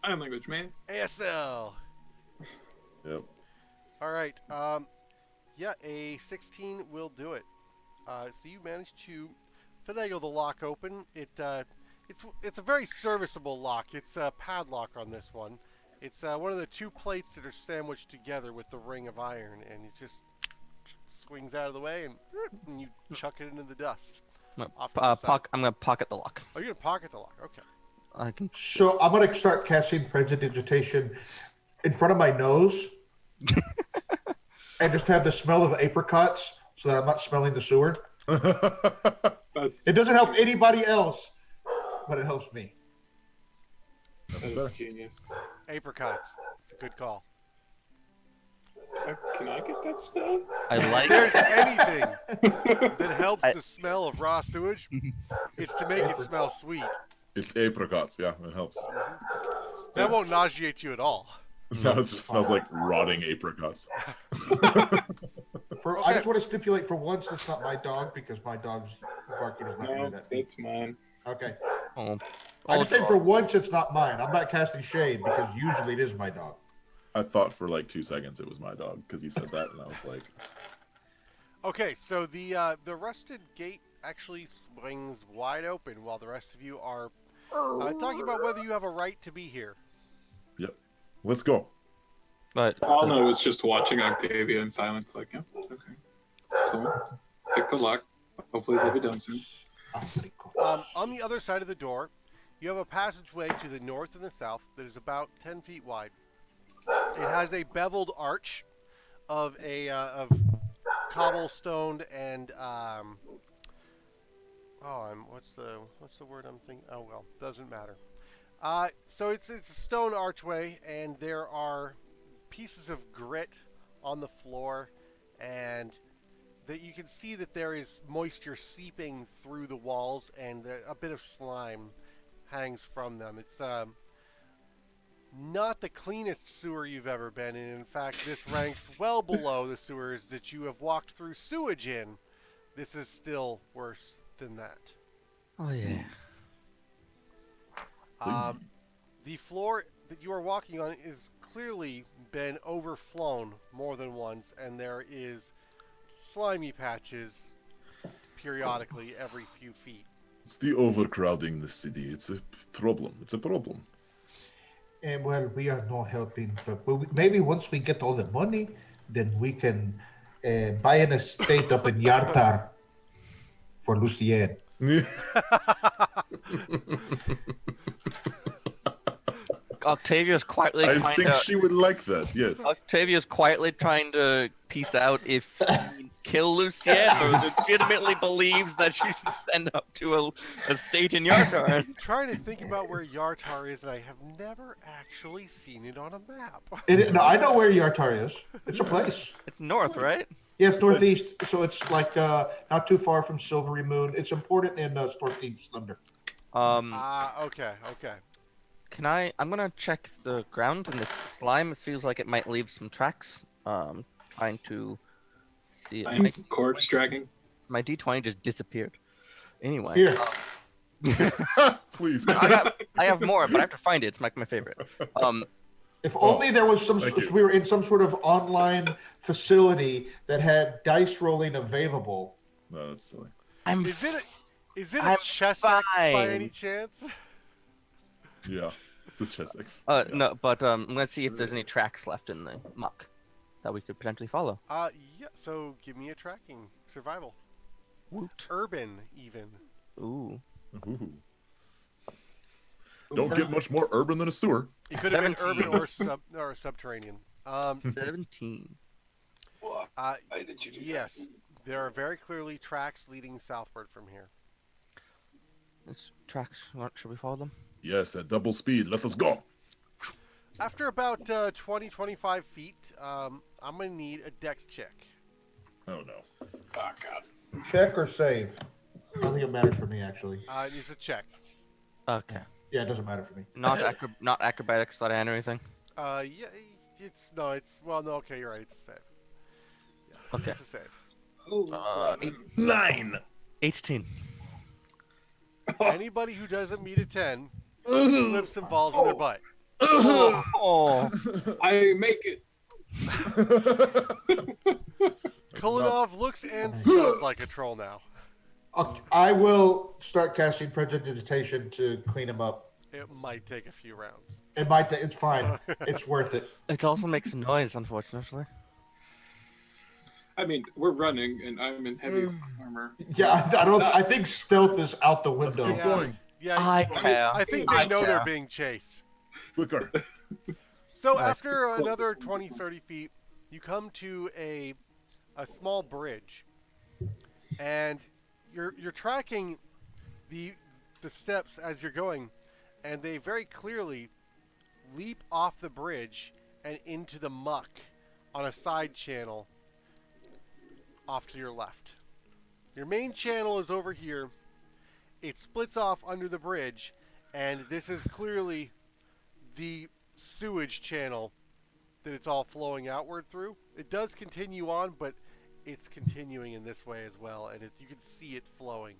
Sign language, man. ASL. Yep. All right. Yeah, a 16 will do it. So you managed to finagle the lock open. It It's a very serviceable lock. It's a padlock on this one. It's one of the two plates that are sandwiched together with the ring of iron, and it just swings out of the way, and you chuck it into the dust. I'm Off gonna, to the side. I'm gonna pocket the lock. Oh, you're gonna pocket the lock. Okay. I can. So I'm gonna start casting prestidigitation in front of my nose, and just have the smell of apricots, so that I'm not smelling the sewer. It doesn't help anybody else, but it helps me. That's genius. Apricots. It's a good call. Can I get that spell? I If like. there's anything that helps the smell of raw sewage, it's to make it smell sweet. It's apricots, yeah, it helps. That won't nauseate you at all. No, it just smells like rotting apricots. I just want to stipulate for once that's not my dog, because my dog's barking is not No, really that. it's mine. Okay. Oh, I just saying for once it's not mine. I'm not casting shade because usually it is my dog. I thought for like 2 seconds it was my dog because you said that, and I was like, Okay, so the rusted gate actually swings wide open while the rest of you are talking about whether you have a right to be here. "Yep, let's go." but Alma was just watching Octavia in silence, like, yeah, okay, cool. Pick the lock. Hopefully they'll be done soon. Oh, pretty cool. On the other side of the door, you have a passageway to the north and the south that is about 10 feet wide. It has a beveled arch of cobblestoned and what's the word I'm thinking? Oh well, doesn't matter. So it's a stone archway, and there are pieces of grit on the floor, and that you can see that there is moisture seeping through the walls, and a bit of slime hangs from them. It's not the cleanest sewer you've ever been in. In fact, this ranks well below the sewers that you have walked through sewage in. This is still worse than that. oh yeah. The floor that you are walking on is clearly been overflown more than once, and there is slimy patches periodically every few feet. It's the overcrowding the city. It's a problem. It's a problem. And well, we are not helping, but maybe once we get all the money, then we can buy an estate up in Yartar for Lucienne. Octavia's quietly I trying think to. she would like that. Yes. Octavia's quietly trying to piece out if he kill Lucienne or legitimately believes that she should send up to a state in Yartar. I'm trying to think about where Yartar is, and I have never actually seen it on a map. No, I know where Yartar is. It's a place. It's north, right? Yeah, it's northeast, so it's like not too far from Silvery Moon. It's important in Northeast Thunder. Okay. I'm gonna check the ground in this slime. It feels like it might leave some tracks. Trying to see it. I'm corpse dragging. My D20 just disappeared. Anyway. Here. Please. I have more, but I have to find it. It's like my favorite. If only there was some. Thank you. We were in some sort of online facility that had dice rolling available. No, that's silly. I'm Is it a I'm chess X by fine. any chance? Yeah, it's a chess X. no, but I'm gonna see if there's any tracks left in the muck that we could potentially follow. Yeah. So give me a tracking survival, Woot. urban even. Ooh. Ooh. Don't get much more urban than a sewer. It could have been 17. urban or subterranean. 17. Why did you do Yes, there are very clearly tracks leading southward from here. It's tracks. Should we follow them? Yes, at double speed. Let us go. After about 20-25 feet, I'm going to need a dex check. Oh no. that? Oh, God. Check or save? I don't think it matters for me, actually. It's a check. Okay. Yeah, it doesn't matter for me. Not acrobatics, sleight of hand or anything. Yeah, okay, you're right, it's a save. Yeah, Okay. it's a save. Oh, 9. 18. Anybody who doesn't meet a 10 slips and falls in their butt. Oh. I make it. Kulinov looks and smells like a troll now. Okay, I will start casting prestidigitation to clean him up. It might take a few rounds. It might. It's fine. It's worth it. It also makes noise, unfortunately. I mean, we're running, and I'm in heavy armor. Yeah, I don't. I think stealth is out the Let's window. keep going. Yeah, I care. I think they I know they're care. being chased. Quicker. So Nice. after another 20, 30 feet, you come to a small bridge, and you're tracking the steps as you're going, and they very clearly leap off the bridge and into the muck on a side channel off to your left. Your main channel is over here. It splits off under the bridge, and this is clearly the sewage channel that it's all flowing outward through. It does continue on, but it's continuing in this way as well, and you can see it flowing.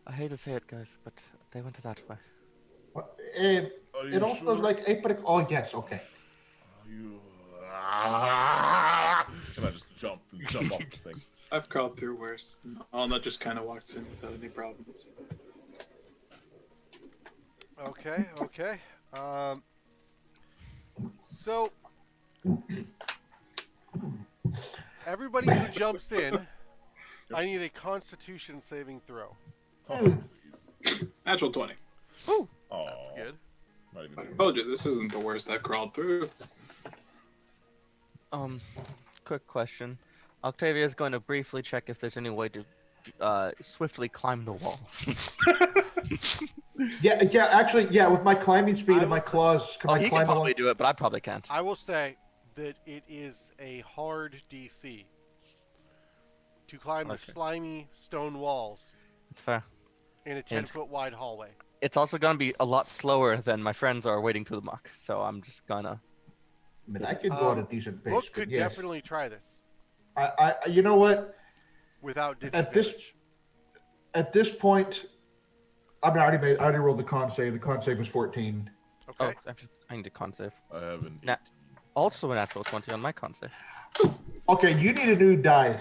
I hate to say it, guys, but they went that way. What? Are It you all smells sure? like apricot. Oh yes, okay. Are you... And I just jump off the thing. I've crawled through worse. Alma just kind of walks in without any problems. Okay. So everybody who jumps in, I need a Constitution saving throw. Oh, please. Natural 20. Oh, Good. not even I doing told you, this isn't the worst I've crawled through. Quick question. Octavia is going to briefly check if there's any way to swiftly climb the walls. Yeah. Actually, yeah. With my climbing speed and my claws, can Oh, I he climb can probably along? do it, but I probably can't. I will say that it is a hard DC to climb the Okay. slimy stone walls It's fair. in a 10-foot wide hallway. It's also going to be a lot slower than my friends are wading through the muck, so I'm just gonna... I mean, I could go at a decent pace. Book but could yes. definitely try this You know what? without At this- disadvantage. At this point, I mean, I already rolled the con save. The con save was 14. Okay. Oh, I need a con save. I haven't. Nah. Also a natural 20 on my con save. Okay, you need a new die.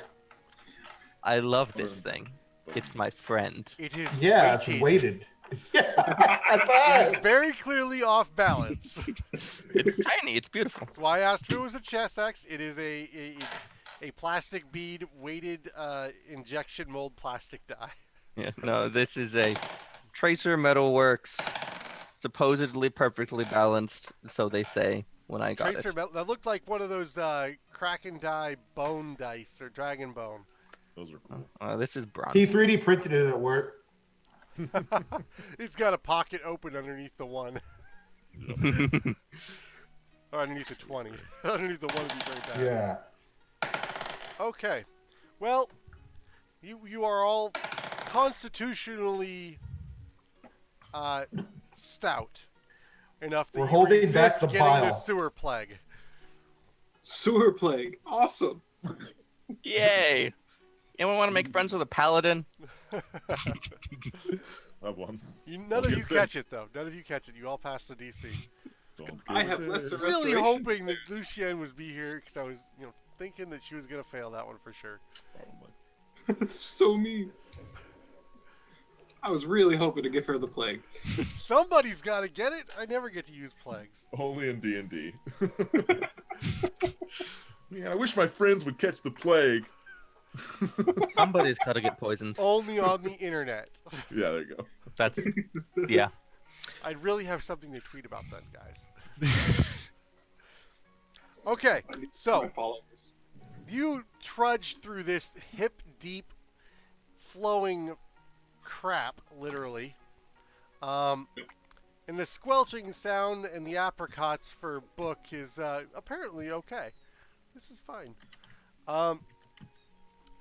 I love this thing. It's my friend. It is Yeah, it's weighted. weighted. Yeah, that's It fine. is very clearly off balance. It's tiny. It's beautiful. That's why I asked if it was a chest X. It is a plastic bead weighted injection mold plastic die. Yeah, no, this is a Tracer Metalworks, supposedly perfectly balanced, so they say when I got Tracer it. that looked like one of those Kraken die bone dice or dragon bone. Those are cool. This is bronze. He 3D printed it at work. It's got a pocket open underneath the one. Or underneath the 20. Underneath the one would be very bad. Yeah. Okay. Well, you are all constitutionally stout enough that We're you holding back resist the getting the bile. sewer plague. Sewer plague. Awesome. Yay! Anyone want to make friends with a paladin? I have one. None of you gets in. catch it though. None of you catch it. You all pass the DC. Don't I give have it. less to Really restoration. hoping that Lucienne was be here because I was, thinking that she was gonna fail that one for sure. Probably. That's so mean. I was really hoping to give her the plague. Somebody's got to get it. I never get to use plagues. Only in D&D. Yeah, I wish my friends would catch the plague. Somebody's got to get poisoned. Only on the internet. Yeah, there you go. That's yeah. I'd really have something to tweet about then, guys. Okay, I need so my followers. you trudge through this hip-deep, flowing crap, literally. And the squelching sound and the apricots for Book is apparently okay. This is fine.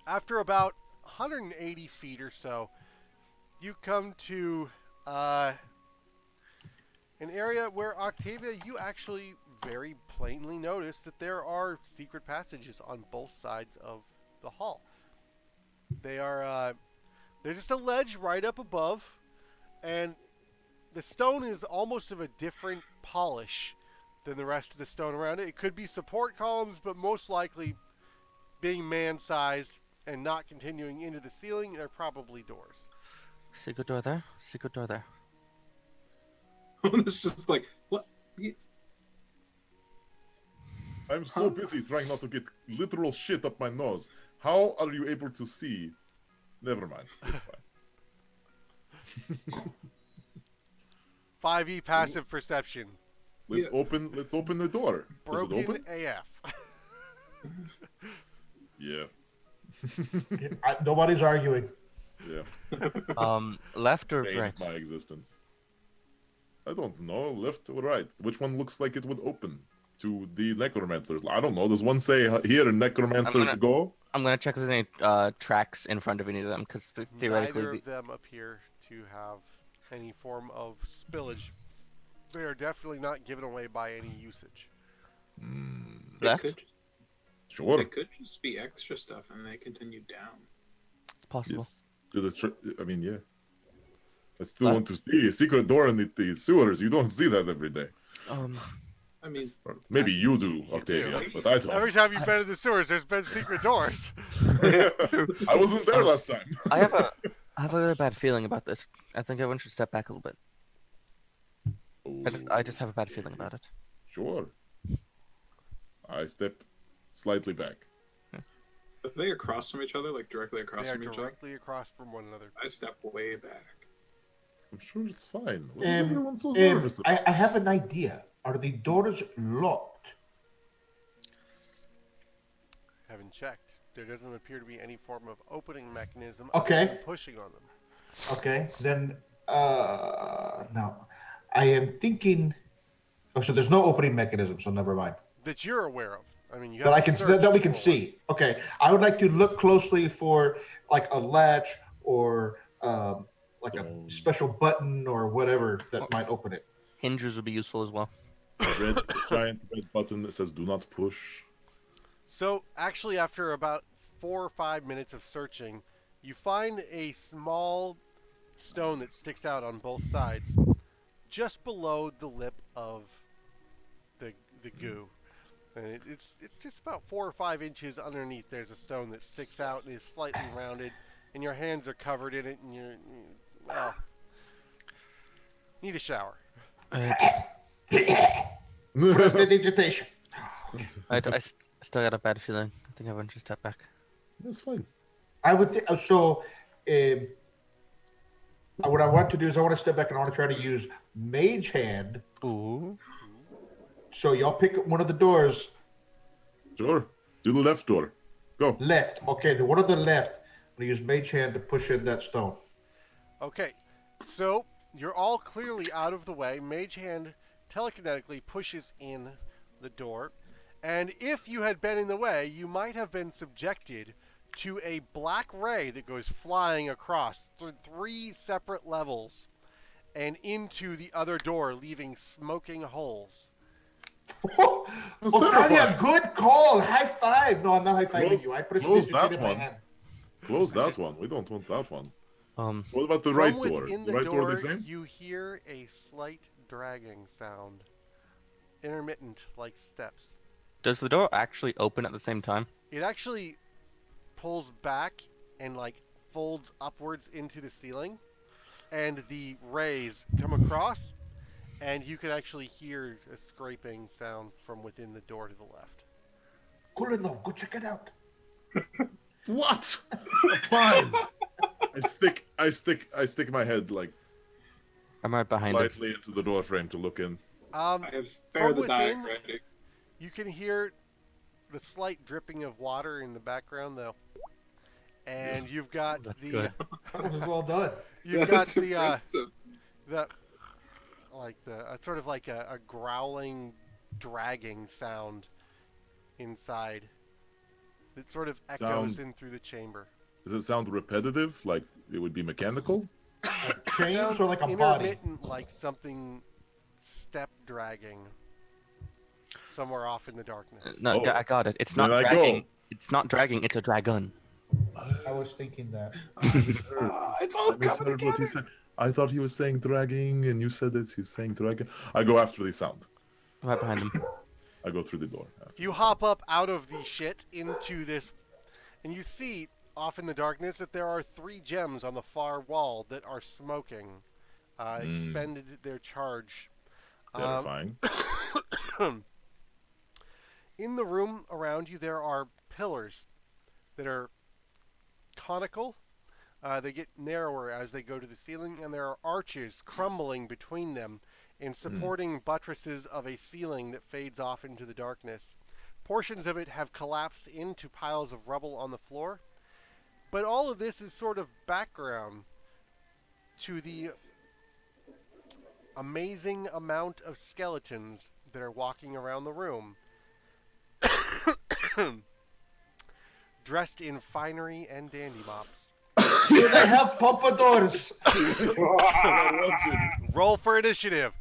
After about 180 feet or so, you come to an area where, Octavia, you actually very plainly notice that there are secret passages on both sides of the hall. They are, they're just a ledge right up above, and the stone is almost of a different polish than the rest of the stone around it. It could be support columns, but most likely, being man-sized, and not continuing into the ceiling, they're probably doors. Secret door there. Secret door there. It's just like, what? I'm so busy trying not to get literal shit up my nose. How are you able to see? Never mind. It's fine. 5e passive perception. Let's open the door. Does it Broken open? AF. Yeah. Nobody's arguing. Yeah. Left or Bane right? of my existence. I don't know, left or right. Which one looks like it would open to the necromancers? I don't know. Does one say here necromancers go? I'm gonna check if there's any tracks in front of any of them, because theoretically. Neither of them appear to have any form of spillage. They are definitely not given away by any usage. It Left? could, Sure. it could just be extra stuff and they continue down. It's possible. Yes. I mean, yeah. I still Left. want to see a secret door in the sewers. You don't see that every day. I mean, Or maybe you do, Octavia, but I don't. Every time you've been in the sewers, there's been secret doors. I wasn't there last time. I have a really bad feeling about this. I think everyone should step back a little bit. I just have a bad feeling about it. Sure. I step slightly back. are they across from each other, like directly across They are from each other? directly across from one another. I step way back. I'm sure it's fine. What is everyone so And nervous about? I have an idea. Are the doors locked? Haven't checked. There doesn't appear to be any form of opening mechanism Okay. other than pushing on them. Okay, then now I am thinking. Oh, so there's no opening mechanism, so never mind. That you're aware of. I mean, you That I haven't can searched that we can for one. see. Okay, I would like to look closely for like a latch or like a special button or whatever that might open it. Hinges would be useful as well. A giant red button that says "Do not push." So, actually, after about 4 or 5 minutes of searching, you find a small stone that sticks out on both sides, just below the lip of the goo. And it's just about 4 or 5 inches underneath. There's a stone that sticks out and is slightly rounded, and your hands are covered in it, and well, need a shower. Prestidigitation. I still got a bad feeling. I think everyone should step back. That's fine. I would think so. What I want to do is I want to step back and I want to try to use Mage Hand. Ooh. So y'all pick one of the doors Sure. Do the left door. Go. left. Okay, the one on the left. I'm gonna use Mage Hand to push in that stone. Okay, so you're all clearly out of the way. Mage Hand telekinetically pushes in the door, and if you had been in the way, you might have been subjected to a black ray that goes flying across through 3 separate levels and into the other door, leaving smoking holes. That's Octavia, terrifying. good call. High five. No, I'm not high fiving Close- you. I close that prestidigitated my one. hand. Close that one. We don't want that one. Um. What about the From right door? within The the right door door, the same? you hear a slight dragging sound, intermittent like steps. Does the door actually open at the same time? It actually pulls back and like folds upwards into the ceiling, and the rays come across, and you can actually hear a scraping sound from within the door to the left. Cool enough. Go check it out. What? Fine. I stick my head like I'm right behind him. slightly into the door frame to look in. I have spare From the die within- ready. You can hear the slight dripping of water in the background, though, and you've got That's the good. That was well done. you've got That's the impressive. sort of like a growling, dragging sound inside. It sort of echoes Sounds- in through the chamber. Does it sound repetitive? Like it would be mechanical? Chains Sounds or like a body? intermittent, like something step dragging somewhere off in the darkness. No, Oh. I got it. It's not Then I dragging. go. It's not dragging. It's a dragon. I was thinking that. It's all I misheard what he said. I thought he was saying dragging, and you said that he's saying dragon. I go after the sound. I'm right behind him. I go through the door. You hop up out of the shit into this, and you see off in the darkness that there are 3 gems on the far wall that are smoking. Expended their charge. Terrifying. In the room around you, there are pillars that are conical. They get narrower as they go to the ceiling, and there are arches crumbling between them and supporting buttresses of a ceiling that fades off into the darkness. Portions of it have collapsed into piles of rubble on the floor, but all of this is sort of background to the amazing amount of skeletons that are walking around the room. Dressed in finery and dandy mops. Do they have pompadours? Roll for initiative.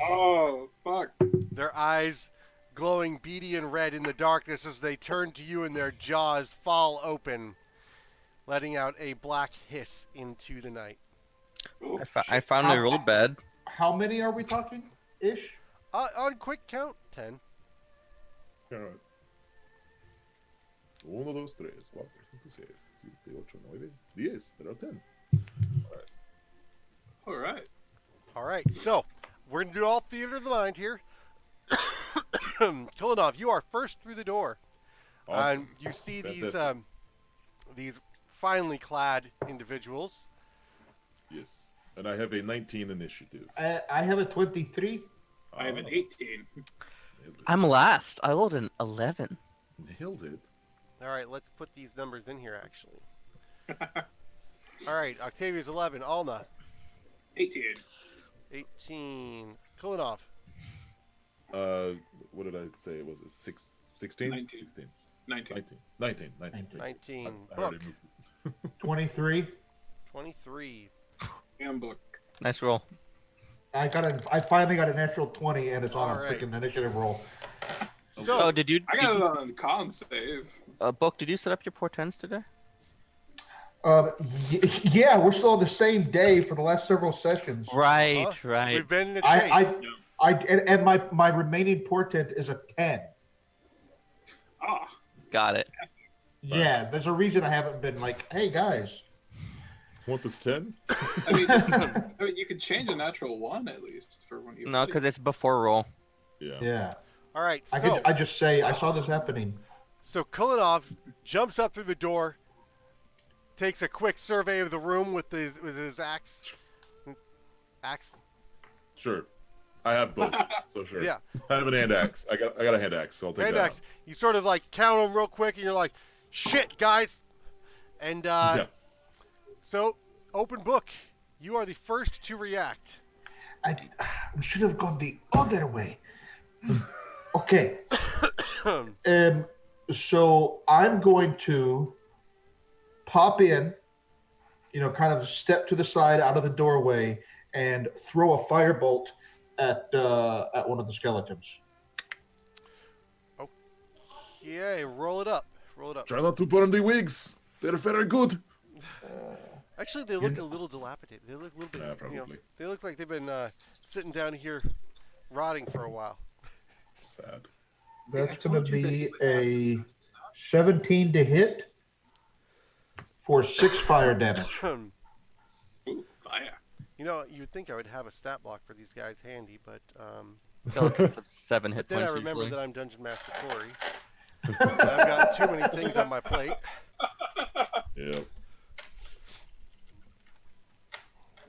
Oh, fuck. Their eyes glowing beady and red in the darkness as they turn to you and their jaws fall open, letting out a black hiss into the night. Oh, I found I rolled bad. How many are we talking? Ish? On quick count, 10. Alright. 1, 2, 3, 4, 5, 6, 7, 8, 9, 10. There are 10. all right. All right, so we're going to do all theater of the mind here. Kulinov, you are first through the door. Awesome. You see Fantastic. these finely clad individuals. Yes. And I have a 19 initiative. I have a 23. I have an 18. Nailed it. I'm last. I rolled an 11. Nailed it. All right, let's put these numbers in here, actually. All right, Octavia's 11. Alna, 18. 18. Kulinov, What did I say? Was it 16? 19. 16. 19. 19. 19. I already Book, moved. 23. 23. Handbook. Nice roll. I finally got a natural 20, and it's on All a right. freaking initiative roll. So, Oh, did you? I got it on con save. Book, did you set up your portents today? Yeah, we're still on the same day for the last several sessions. Right, Huh? right. we've been in a chase. And my remaining portent is a 10. Ah, Got it. Yeah, there's a reason I haven't been like, hey guys. Want this 10? I mean, you could change a natural 1 at least for when you. No, because it's before roll. Yeah. Yeah, All right, I just say I saw this happening. So Kulinov jumps up through the door, takes a quick survey of the room with his axe. Axe? Sure. I have both, so sure. Yeah. I have an hand axe. I got a hand axe, so I'll take Hand that. axe. You sort of like count them real quick, and you're like, "Shit, guys!" And Yeah. so, open book. You are the first to react. We should have gone the other way. Okay. So I'm going to pop in, kind of step to the side out of the doorway and throw a firebolt at one of the skeletons. Yeah, roll it up. Roll it up. Try not to burn the wigs. They're very good. Actually, they look a little dilapidated. They look a little bit. Yeah, probably. They look like they've been sitting down here, rotting for a while. Sad. That's going to be a 17 to hit for 6 fire damage. Ooh, fire. You'd think I would have a stat block for these guys handy, but Skeletons have 7 hit then I points remember usually. that I'm Dungeon Master Corey. I've got too many things on my plate. Yeah.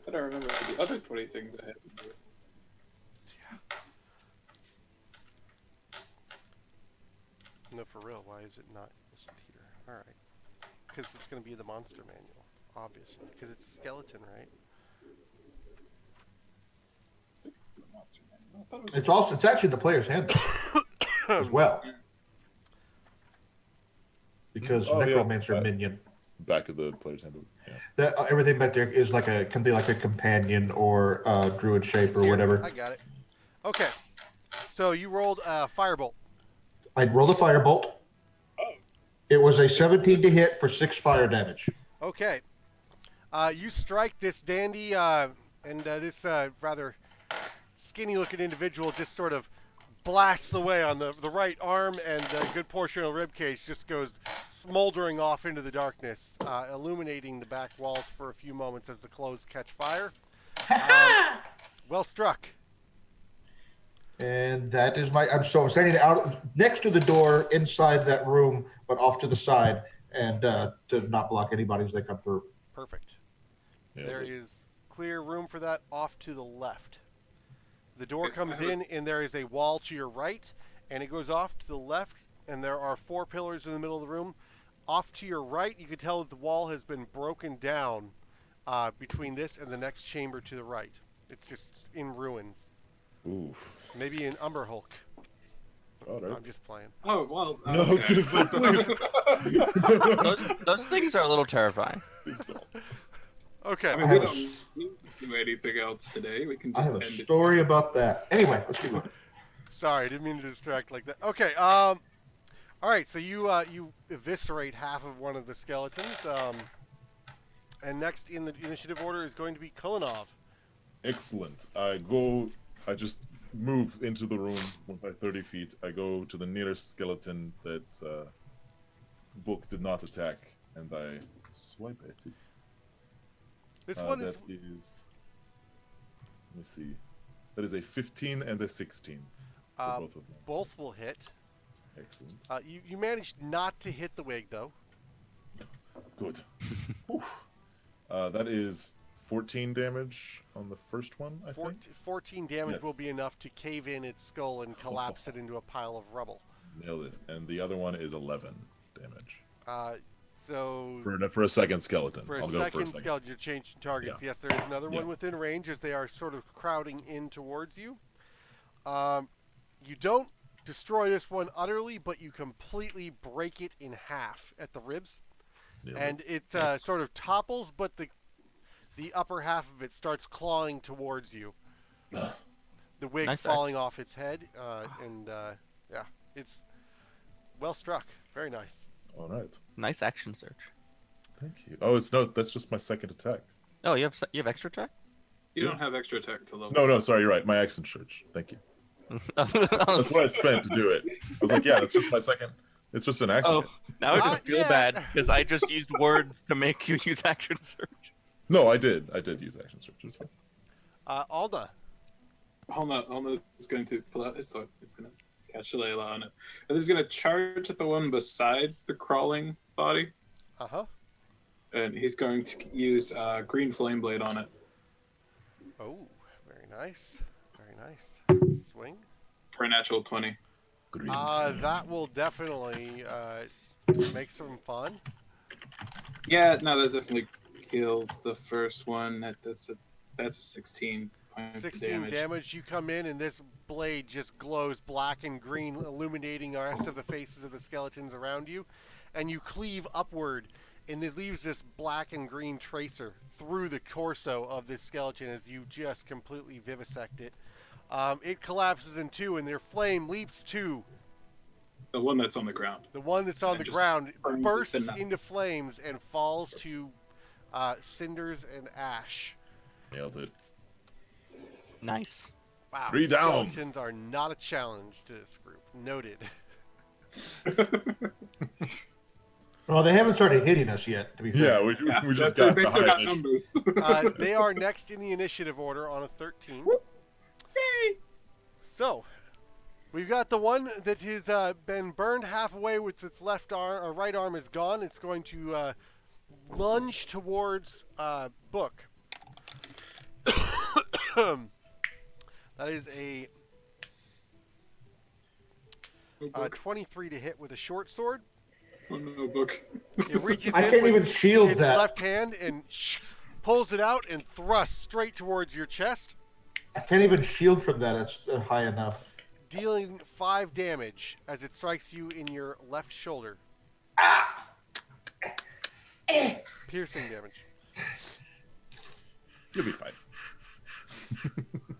I don't remember the other 20 things I had to do. No, for real. Why is it not listed here? All right, because it's going to be the monster manual, obviously, because it's a skeleton, right? I thought it was It's actually the player's handbook as well, because Oh, yeah. necromancer minion. Back of the player's handbook. Yeah. That everything back there is can be like a companion or druid shape or Here, whatever. I got it. Okay, so you rolled a firebolt. I rolled a firebolt. It was a 17 to hit for 6 fire damage. Okay, you strike this dandy and this rather skinny-looking individual just sort of blasts away on the right arm, and a good portion of the rib cage just goes smoldering off into the darkness, illuminating the back walls for a few moments as the clothes catch fire. Well struck. And that is I'm standing out next to the door inside that room, but off to the side, and to not block anybody as they come through. Perfect. Yeah, There but- is clear room for that off to the left. The door comes in, and there is a wall to your right, and it goes off to the left, and there are 4 pillars in the middle of the room. Off to your right, you can tell that the wall has been broken down between this and the next chamber to the right. It's just in ruins. Oof. Maybe an Umber Hulk. All right. I'm just playing. Oh well. No, I was gonna say, please. Those things are a little terrifying. Please don't. Okay. I mean, we don't need to do anything else today. We can I just have a end it. story about that. Anyway, let's keep moving. Sorry, didn't mean to distract like that. Okay. All right. So you eviscerate half of one of the skeletons. And next in the initiative order is going to be Kulinov. Excellent. I just move into the room by 30 feet. I go to the nearest skeleton that Book did not attack, and I swipe at it. This one is That is. Let me see. That is a 15 and a 16 for both of them. both will hit. Excellent. You managed not to hit the wig though. Good. Whew. That is 14 damage on the first one, I think. 14 damage Yes. will be enough to cave in its skull and collapse it into a pile of rubble. Nailed it. And the other one is 11 damage. So For a second skeleton. for a I'll go for a second second. skeleton, you're changing targets. Yeah. Yes, there is another one Yeah. within range as they are sort of crowding in towards you. You don't destroy this one utterly, but you completely break it in half at the ribs. Nailed And it. it sort of topples, but the upper half of it starts clawing towards you. Ugh. The wig Nice falling off its head, yeah, it's well struck. Very nice. All right. Nice action search. Thank you. Oh, that's just my second attack. Oh, you have extra attack? You don't have extra attack to level. No, sorry, you're right. My action search. Thank you. That's what I spent to do it. I was like, yeah, that's just my second. It's just an action. Oh, now I Not just feel yet. bad because I just used words to make you use action search. No, I did use action search. It's fine. Alda. Alma is going to pull out his sword. He's going to catch Layla on it. And he's going to charge at the one beside the crawling body. Uh-huh. And he's going to use green flame blade on it. Oh, very nice. Very nice. Swing. For a natural 20. Green. That will definitely make some fun. Yeah, no, that definitely kills the first one. That's a 16 points of 16 damage. You come in, and this blade just glows black and green, illuminating the rest of the faces of the skeletons around you. And you cleave upward, and it leaves this black and green tracer through the torso of this skeleton as you just completely vivisect it. It collapses in two, and their flame leaps to The one that's on the ground. the one that's on And the just ground, burns bursts the nut. into flames and falls to cinders and ash. Nailed it. Nice. Wow, 3 down. Skeletons are not a challenge to this group. Noted. Well, they haven't started hitting us yet, to be fair. Yeah, we just they got still got behind it. numbers. They are next in the initiative order on a 13. So, we've got the one that has been burned half away with its left arm, or right arm is gone. It's going to lunge towards Book. That is a 23 to hit with a short sword. Oh no, book. It reaches I in can't with even shield its that. left hand and pulls it out and thrusts straight towards your chest, I can't even shield from that. It's high enough. dealing 5 damage as it strikes you in your left shoulder. Piercing damage. You'll be fine.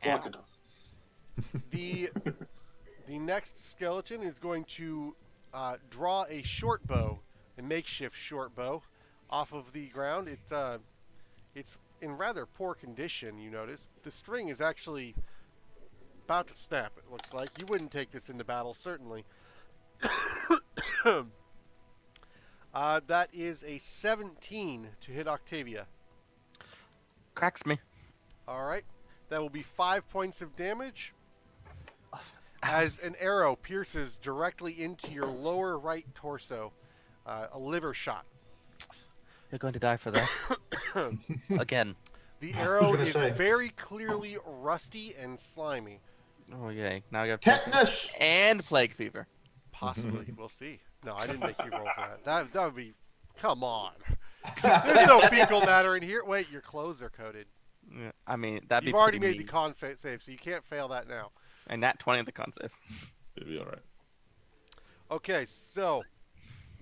Block it off. The next skeleton is going to draw a short bow, a makeshift short bow, off of the ground. It's in rather poor condition. You notice the string is actually about to snap, it looks like. You wouldn't take this into battle, certainly. That is a 17 to hit Octavia. Cracks me. All right. That will be 5 points of damage as an arrow pierces directly into your lower right torso. A liver shot. You're going to die for that. Again. The arrow gonna is say. very clearly rusty and slimy. Oh, yay. Now you have Tetanus! and plague fever. Possibly. We'll see. No, I didn't make you roll for that. That would be... Come on. There's no fecal matter in here. Wait, your clothes are coated. Yeah, I mean, that'd You've be already pretty made the mean. con save, so you can't fail that now. And that 20 of the con save. It'll be all right. Okay, so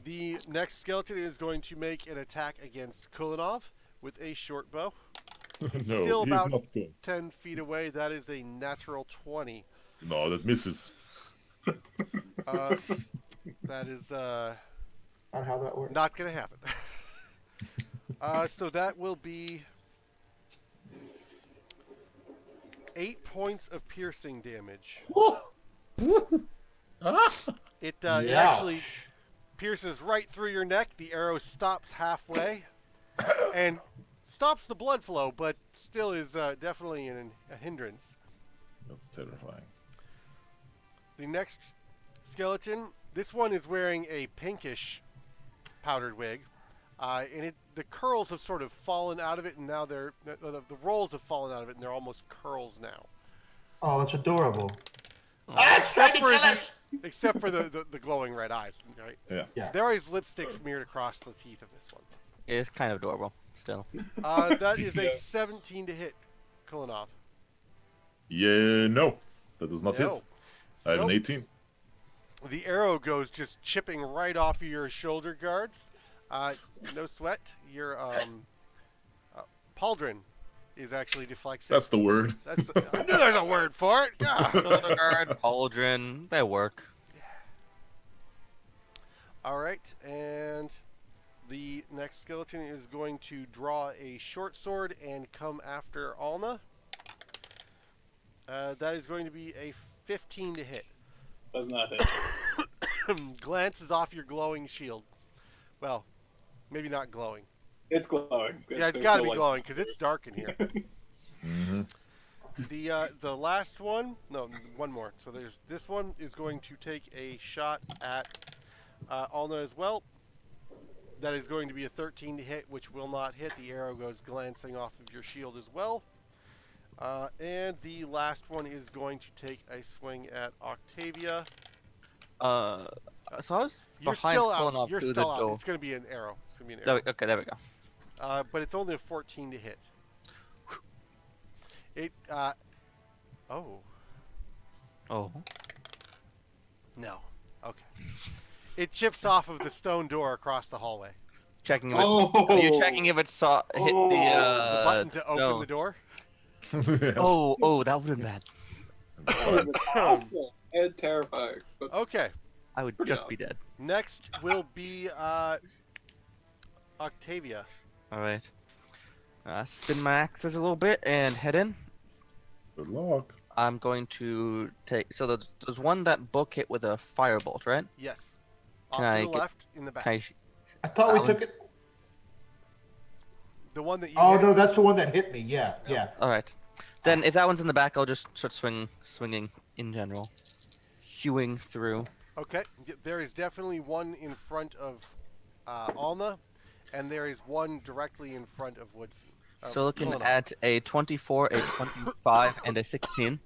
the next skeleton is going to make an attack against Kulinov with a short bow. No, Still he's about- not good. 10 feet away. That is a natural 20. No, that misses. That is Not how that works. not going to happen. So that will be 8 points of piercing damage. It actually pierces right through your neck. The arrow stops halfway and stops the blood flow, but still is definitely a hindrance. That's terrifying. The next skeleton, this one is wearing a pinkish powdered wig, and the curls have sort of fallen out of it, and now the rolls have fallen out of it, and they're almost curls now. Oh, that's adorable. Except for the glowing red eyes, right? Yeah. Yeah. There is lipstick smeared across the teeth of this one. It's kind of adorable, still. That is Yeah. a 17 to hit, Kulinov. Yeah, no. That does not hit. No. I have an So, 18. the arrow goes just chipping right off of your shoulder guards. No sweat. Your pauldron is actually deflexive. That's the word. I knew there's a word for it. God. Shoulder guard, pauldron, they work. All right, and the next skeleton is going to draw a short sword and come after Alna. That is going to be a 15 to hit. Does not hit. Glances off your glowing shield. Well, maybe not glowing. It's glowing. Yeah, it's There's got to no be lights glowing because it's upstairs. dark in here. Mm-hmm. The last one, no, one more. So there's this one is going to take a shot at Alna as well. That is going to be a 13 to hit, which will not hit. The arrow goes glancing off of your shield as well. And the last one is going to take a swing at Octavia. So I was You're behind still pulling out. off You're through still the out. door. It's going to be an arrow. It's going to be an There arrow. okay, there we go. But it's only a 14 to hit. It, oh, Oh. no. Okay. It chips off of the stone door across the hallway. Checking if it's, Oh. are you checking if it saw hit Oh. the The button to open no. the door? Yes. Oh, that would have been bad. That was awesome and terrifying. But Okay. I would Pretty just be awesome. dead. Next will be Octavia. All right. Spin my axes a little bit and head in. Good luck. I'm going to take. So there's one that Book hit with a firebolt, right? Yes. Off Can to I the get- left in the back. Can I, I thought we That took it. The one that you Oh hit? no, that's the one that hit me. Yeah, yeah. all right. Then if that one's in the back, I'll just start swinging in general, hewing through. Okay. There is definitely one in front of Alna, and there is one directly in front of Woodson. So looking Kulinov. at a 24, a 25, and a 16.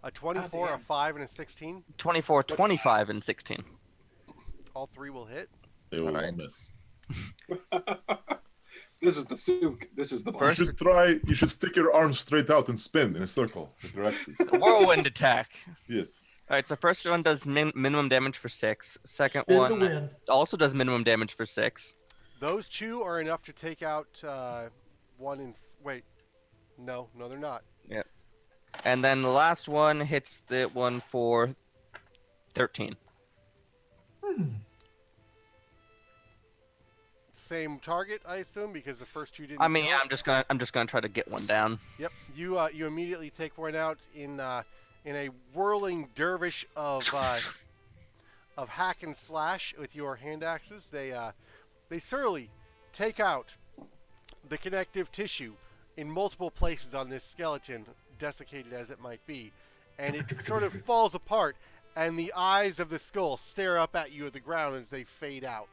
A 24, a damn. 5, and a 16. 24, 25, and 16. All three will hit. They will Alright. miss. this is the souk. This is the You First- should try. You should stick your arms straight out and spin in a circle with your axes. Whirlwind attack. Yes. All right, so first one does minimum damage for 6. Second Spin the one wind. also does minimum damage for 6. Those two are enough to take out one in. Wait. No, they're not. And then the last one hits the one for 13. same target, I assume, because the first two didn't. I mean, kill yeah, it? I'm just gonna try to get one down. Yep. You immediately take one out in a whirling dervish of hack and slash with your hand axes. They thoroughly take out the connective tissue in multiple places on this skeleton, desiccated as it might be, and it sort of falls apart. And the eyes of the skull stare up at you at the ground as they fade out,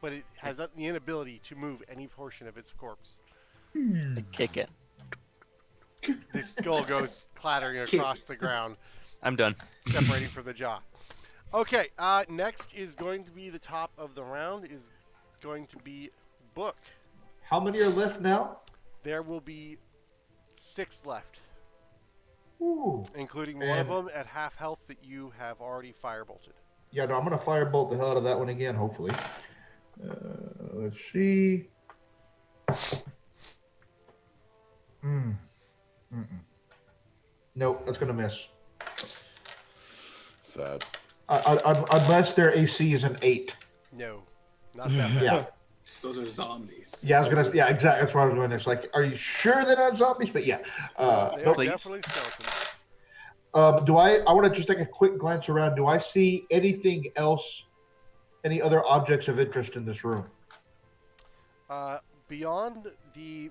but it has the inability to move any portion of its corpse. I kick it. The skull goes clattering across the ground, I'm done. separating from the jaw. Okay, next is going to be the top of the round, is going to be Book. How many are left now? There will be 6 left, Ooh. including one of them at half health that you have already firebolted. Yeah, no, I'm gonna firebolt the hell out of that one again. Hopefully. Let's see. Nope, that's gonna miss. Sad. Unless their AC is an 8. No, not that. Yeah. Those are zombies. Yeah, I was gonna. Yeah, exactly. That's where I was going next. Like, are you sure they're not zombies? But yeah. They are Nope. definitely skeletons. I want to just take a quick glance around. Do I see anything else? Any other objects of interest in this room? Beyond the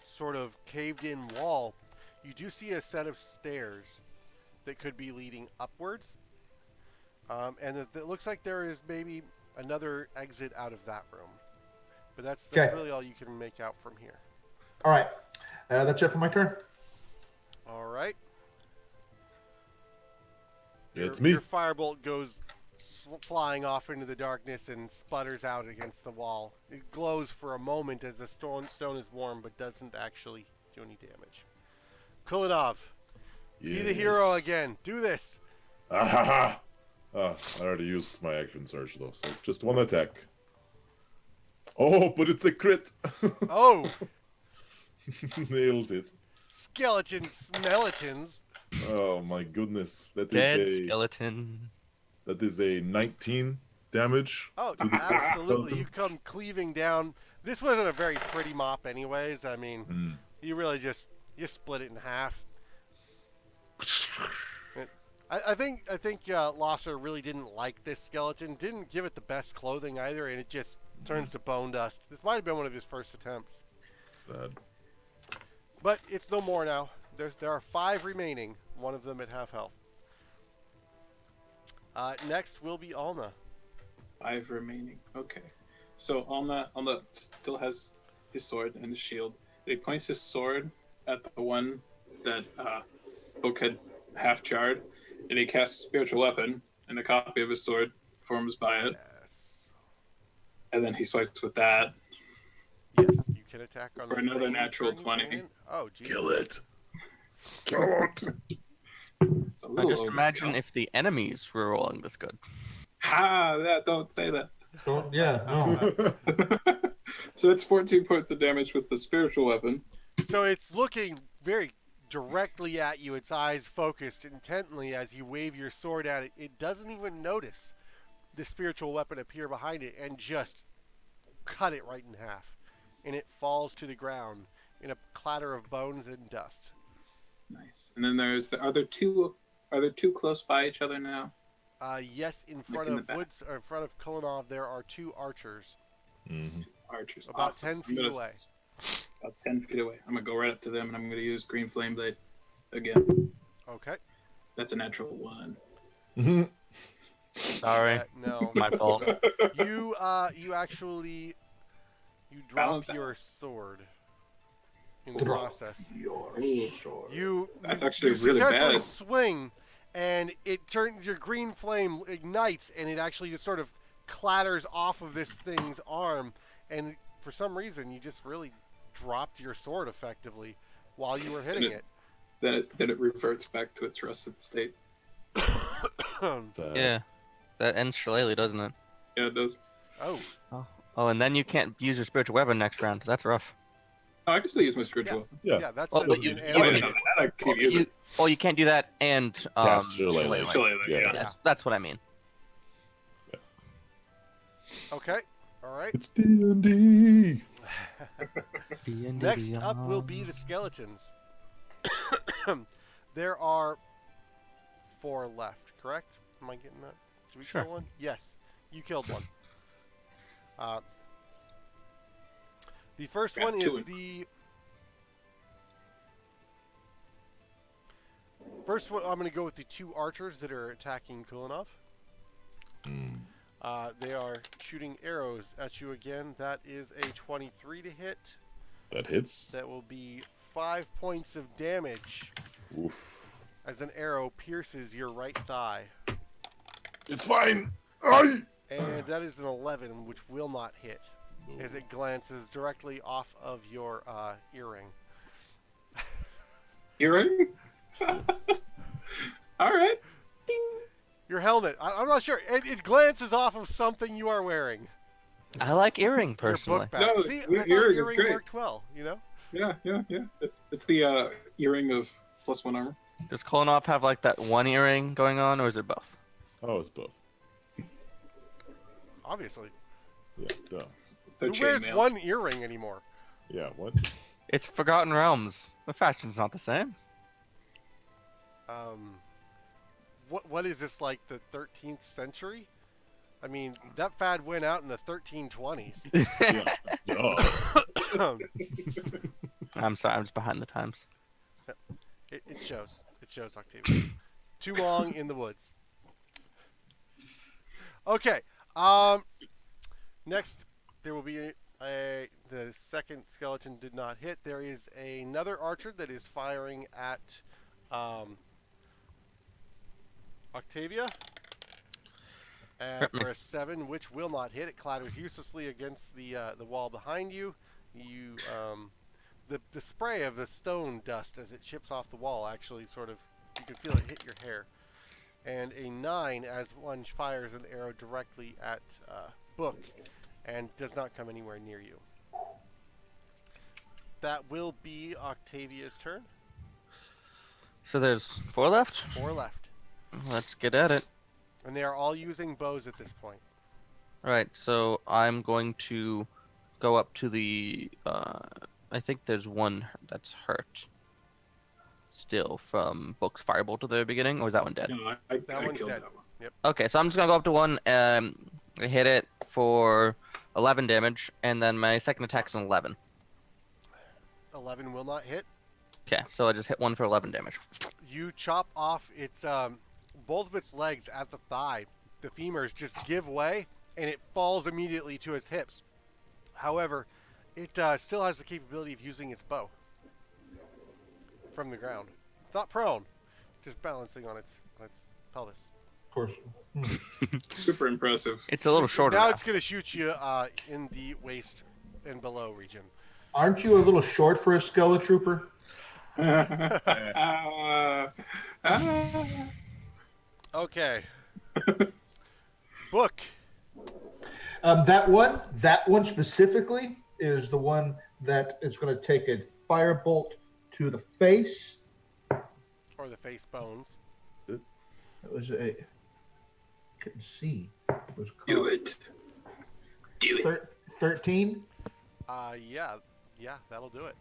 sort of caved-in wall, you do see a set of stairs that could be leading upwards, and it looks like there is maybe another exit out of that room. But that's Okay. really all you can make out from here. All right. That's it for my turn. All right. It's me. Your firebolt goes flying off into the darkness and sputters out against the wall. It glows for a moment as the stone is warm, but doesn't actually do any damage. Kulinov, be the hero Yes. again. Do this. Ah, ha, ha. I already used my action surge though, so it's just one attack. Oh, but it's a crit. Oh, Nailed it. skeleton skeletons. Oh my goodness. Dead skeleton. That is a 19 damage. Oh, to the absolutely. skeleton. You come cleaving down. This wasn't a very pretty mop anyways. I mean, you really you split it in half. I think Losser really didn't like this skeleton. Didn't give it the best clothing either, and it just turns to bone dust. This might have been one of his first attempts. Sad. But it's no more now. There are 5 remaining, one of them at half health. Next will be Alna. 5 remaining. Okay. So Alna still has his sword and his shield. He points his sword at the one that Book had half charred, and he casts Spiritual Weapon, and a copy of his sword forms by it. Yes. And then he swipes with that. Yes, you can attack on For the another same natural turn 20. again. Oh, geez. Kill it. Kill it. It's a I little just overkill. imagine if the enemies were rolling this good. Don't say that. Yeah, no. So that's 14 points of damage with the Spiritual Weapon. So it's looking very directly at you, its eyes focused intently as you wave your sword at it. It doesn't even notice the spiritual weapon appear behind it and just cut it right in half. And it falls to the ground in a clatter of bones and dust. Nice. And then are there two close by each other now? Yes, in front in the of back. Woods, or in front of Kulinov, there are 2 archers. Archers. About Awesome. 10 feet away. About 10 feet away. I'm going to go right up to them, and I'm going to use Green Flame Blade again. Okay. That's a natural 1. Sorry, No. my fault. You actually drop Balance out. your sword in the Drop. process. Your sword. That's actually you really successfully bad. swing, and it turns, your green flame ignites, and it actually just sort of clatters off of this thing's arm, and for some reason you just really dropped your sword effectively while you were hitting it. Then it reverts back to its rusted state. Yeah, that ends Shillelagh, doesn't it? Yeah, it does. Oh, Oh, and then you can't use your spiritual weapon next round. That's rough. Oh, I can still use my Spiritual Weapon. yeah, that's Well, that's you- an you- Oh, answer. yeah, that I keep using. You can't do that and Shillelagh. Shillelagh. Shillelagh, Yeah. yeah. That's what I mean. Okay, All right. It's D&D. Next up will be the skeletons. There are 4 left, correct? Am I getting that? Did we Sure. kill one? Yes, you killed one. The first Got one is 2. the first one. I'm going to go with the 2 archers that are attacking Kulinov. They are shooting arrows at you again. That is a 23 to hit. That hits. That will be 5 points of damage Oof. as an arrow pierces your right thigh. It's fine. Aye. And that is an 11, which will not hit, as it glances directly off of your earring. Earring? All right. Ding! Your helmet. I'm not sure. It glances off of something you are wearing. I like earring Your personally. book bag. No, See, I your thought earring is earring great. worked well, you know? Yeah. It's the earring of +1 armor. Does Kolonov have like that one earring going on, or is it both? Oh, it's both. Obviously. Yeah, duh. The Who wears chainmail. one earring anymore? Yeah, what? It's Forgotten Realms. The fashion's not the same. What is this, like the 13th century? I mean, that fad went out in the 1320s. Yeah, duh. I'm sorry, I'm just behind the times. It shows. It shows, Octavia. Too long in the woods. Okay. Next, there will be the second skeleton did not hit. There is another archer that is firing at Octavia. Hit me. For a 7, which will not hit. It clatters uselessly against the wall behind you. You the spray of the stone dust as it chips off the wall actually sort of, you can feel it hit your hair. And a 9 as one fires an arrow directly at Book and does not come anywhere near you. That will be Octavia's turn. So there's 4 left? 4 left. Let's get at it. And they are all using bows at this point. Alright, so I'm going to go up to the... I think there's one that's hurt. Still from Book's firebolt at the very beginning, or was that one dead? No, I That one's killed dead. that one. Yep. Okay, so I'm just gonna go up to one. I hit it for 11 damage, and then my second attack's an 11. 11 will not hit. Okay, so I just hit one for 11 damage. You chop off its both of its legs at the thigh. The femurs just give way, and it falls immediately to its hips. However, it still has the capability of using its bow from the ground. It's not prone, just balancing on its pelvis. Of course. Super impressive. It's a little shorter Now now. it's going to shoot you in the waist and below region. Aren't you a little short for a skeletrooper? Okay. Book. That one specifically is the one that is going to take a firebolt to the face. Or the face bones. It was a. Couldn't see. It was Do it. Do it. 13. Yeah, that'll do it.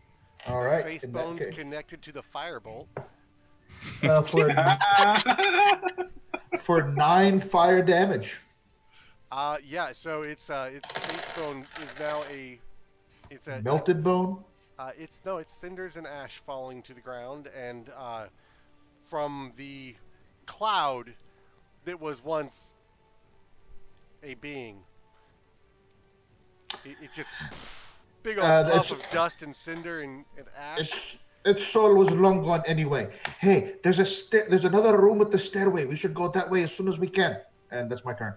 All right. Face in that bones case. connected to the firebolt. For 9 fire damage. Yeah, so its face bone is now it's a Melted bone. it's cinders and ash falling to the ground, and from the cloud that was once a being, it just big old puff of dust and cinder and ash. Its soul was long gone anyway. Hey, there's another room with the stairway. We should go that way as soon as we can. And that's my turn.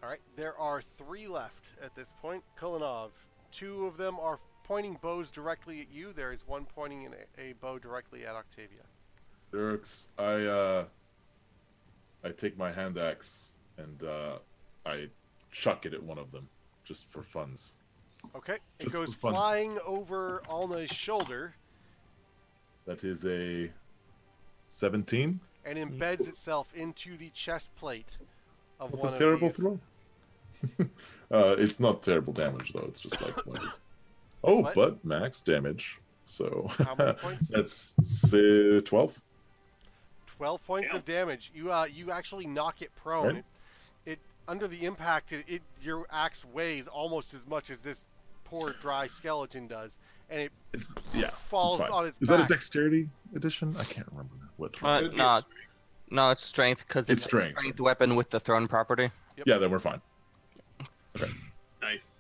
All right, there are 3 left at this point. Kulinov, 2 of them are pointing bows directly at you. There is one pointing a bow directly at Octavia. Dirks, I take my hand axe and I chuck it at one of them, just for funs. Okay, it Just goes for funsies. flying over Alna's shoulder That is a 17. and embeds itself into the chest plate of What one a of terrible these. throw. It's not terrible damage though. It's just like oh, What? but max damage. So How many points? that's 12. 12 points Damn. of damage. You actually knock it prone. Right. It under the impact, your axe weighs almost as much as this poor dry skeleton does, and it Yeah, falls it's fine. on its Is back. that a dexterity edition? I can't remember what. It'd be No, a strength. no, it's strength because It's it's a strength. strength weapon with the thrown property. Yeah, then we're fine. Nice.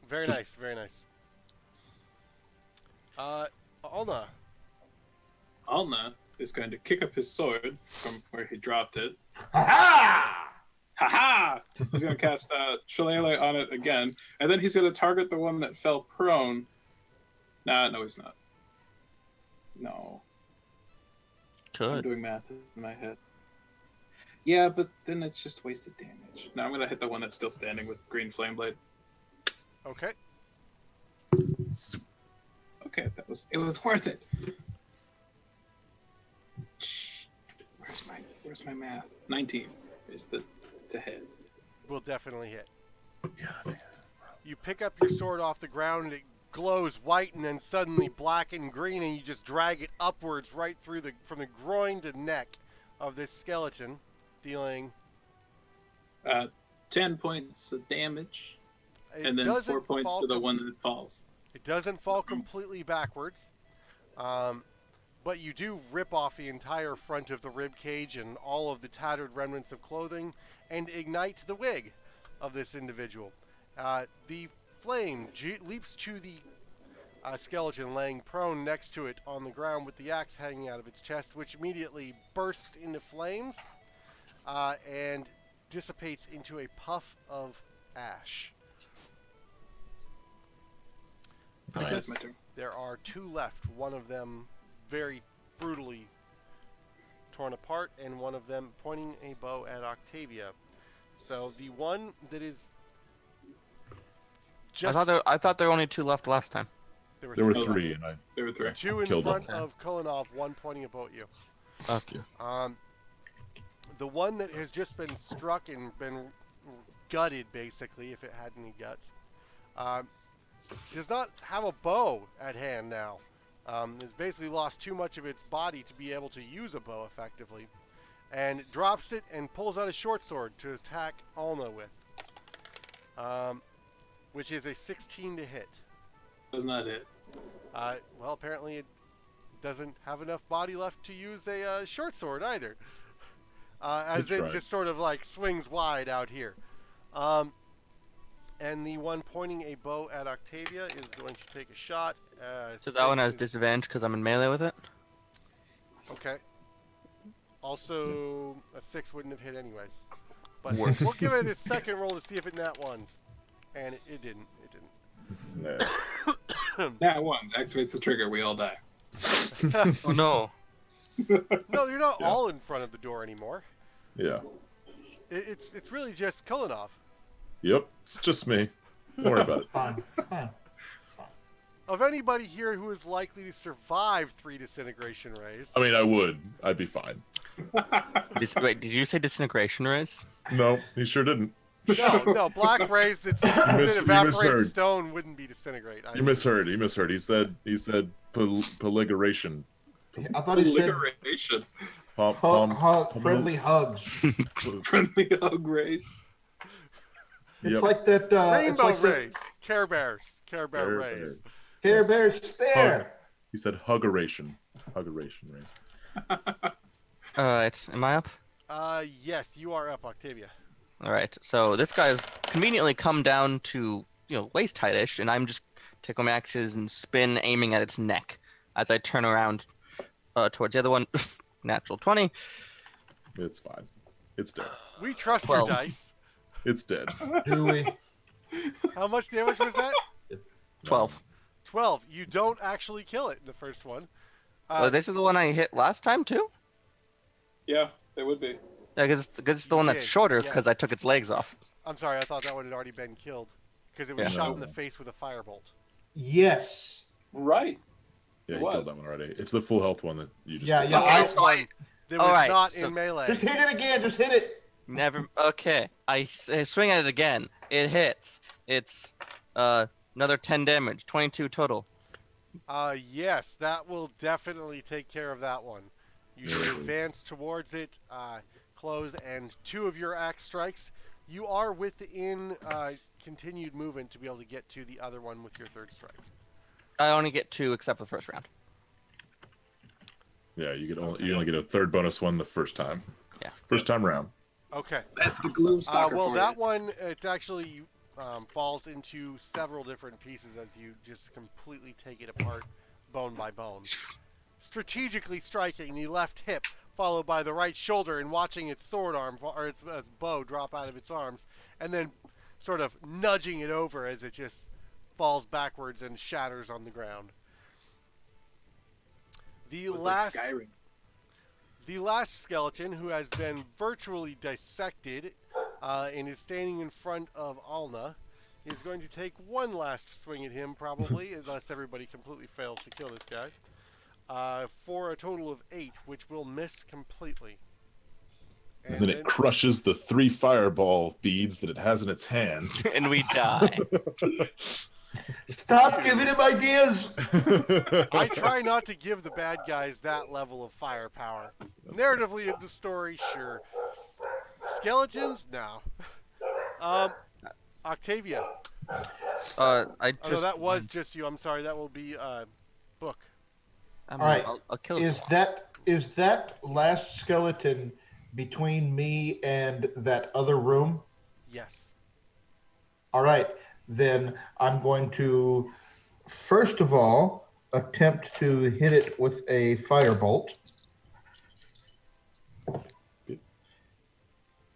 Very Just- nice, very nice. Alna. Alna is going to kick up his sword from where he dropped it. Ha Ha! He's going to cast Shillelagh on it again, and then he's going to target the one that fell prone. No, he's not. No. I'm Good. doing math in my head. Yeah, but then it's just wasted damage. Now I'm going to hit the one that's still standing with green flame blade. Okay. Okay, it was worth it. Shh. Where's my math? 19 is the to hit. Will definitely hit. Yeah, I think You pick up your sword off the ground and it glows white and then suddenly black and green, and you just drag it upwards right through from the groin to neck of this skeleton, dealing 10 points of damage, it and then 4 doesn't points fall to the one that falls. It doesn't fall completely backwards, but you do rip off the entire front of the rib cage and all of the tattered remnants of clothing and ignite the wig of this individual. The flame leaps to the skeleton laying prone next to it on the ground with the axe hanging out of its chest, which immediately bursts into flames and dissipates into a puff of ash. I think Nice. that's my turn. There are 2 left, one of them very brutally torn apart, and one of them pointing a bow at Octavia. So the one that is just I thought there were only 2 left last time. there There were three left. 3, and I There were 3. 2 in Killed front them. of Kulinov, one pointing a bow at you. Okay. The one that has just been struck and been gutted, basically, if it had any guts, does not have a bow at hand now. Has basically lost too much of its body to be able to use a bow effectively, and drops it and pulls out a short sword to attack Alna with, which is a 16 to hit. Does not hit. Well, apparently it doesn't have enough body left to use a short sword either, as Good it try. just sort of like swings wide out here. And the one pointing a bow at Octavia is going to take a shot. So that one has 6 disadvantage because I'm in melee with it. Okay. Also, a 6 wouldn't have hit anyways. But Worse. we'll give it its second roll to see if it nat ones. And it didn't. It didn't. nah. Nat ones activates the trigger. We all die. Oh no. No, you're not Yeah. all in front of the door anymore. Yeah. It's really just Kulinov. Yep. It's just me. Don't worry about it. Fine. Fine. Of anybody here who is likely to survive 3 disintegration rays, I mean, I would. I'd be fine. Wait, did you say disintegration rays? No, he sure didn't. no, black rays that you evaporate misheard. stone wouldn't be disintegrate. You misheard. He misheard. He said polygoration. I thought he said Liberation. friendly hugs. Friendly hug race. It's Yep. like that. It's Rainbow like the rays, Care Bears, Care Bear Care rays. Care Bears there. He said huggeration. Huggeration race. Alright, am I up? Yes, you are up, Octavia. Alright, so this guy's conveniently come down to, waist height-ish, and I'm just taking my axes and spin, aiming at its neck as I turn around towards the other one. Natural 20. It's fine. It's dead. We trust 12. your dice. It's dead. Do we? How much damage was that? 12. 12. You don't actually kill it in the first one. Well, this is the one I hit last time, too? Yeah, they would be. Yeah, because it's the one that's did, shorter because I yes. took its legs off. I'm sorry, I thought that one had already been killed because it was Yeah. shot No. in the face with a firebolt. Yes. Right. Yeah, It you was. killed that one already. It's the full health one that you just Yeah, did. yeah. Okay, I, so I That was Alright, not so- in melee. just hit it again. Just hit it. never. Okay, I swing at it again, It hits. It's another 10 damage, 22 total. Yes, that will definitely take care of that one. You advance towards it, close, and 2 of your axe strikes. You are within continued movement to be able to get to the other one with your 3rd strike. I only get 2 except for the first round. Yeah, you only get a 3rd bonus one the first time. Yeah. First time round. Okay. That's the gloom stalker Well, for that you. one, it actually falls into several different pieces as you just completely take it apart bone by bone. Strategically striking the left hip, followed by the right shoulder, and watching its sword arm or its bow drop out of its arms, and then sort of nudging it over as it just falls backwards and shatters on the ground. It was like Skyrim. The last skeleton, who has been virtually dissected and is standing in front of Alna, is going to take one last swing at him, probably, unless everybody completely fails to kill this guy, for a total of 8, which will miss completely. And then it crushes the 3 fireball beads that it has in its hand. And we die. Stop giving him ideas. I try not to give the bad guys that level of firepower. Narratively in the story, sure. Skeletons? No. Octavia. I just. Oh, no, that was just you. I'm sorry. That will be Book. All right. I'll kill Is that last skeleton between me and that other room? Yes. All right. Then I'm going to, first of all, attempt to hit it with a firebolt.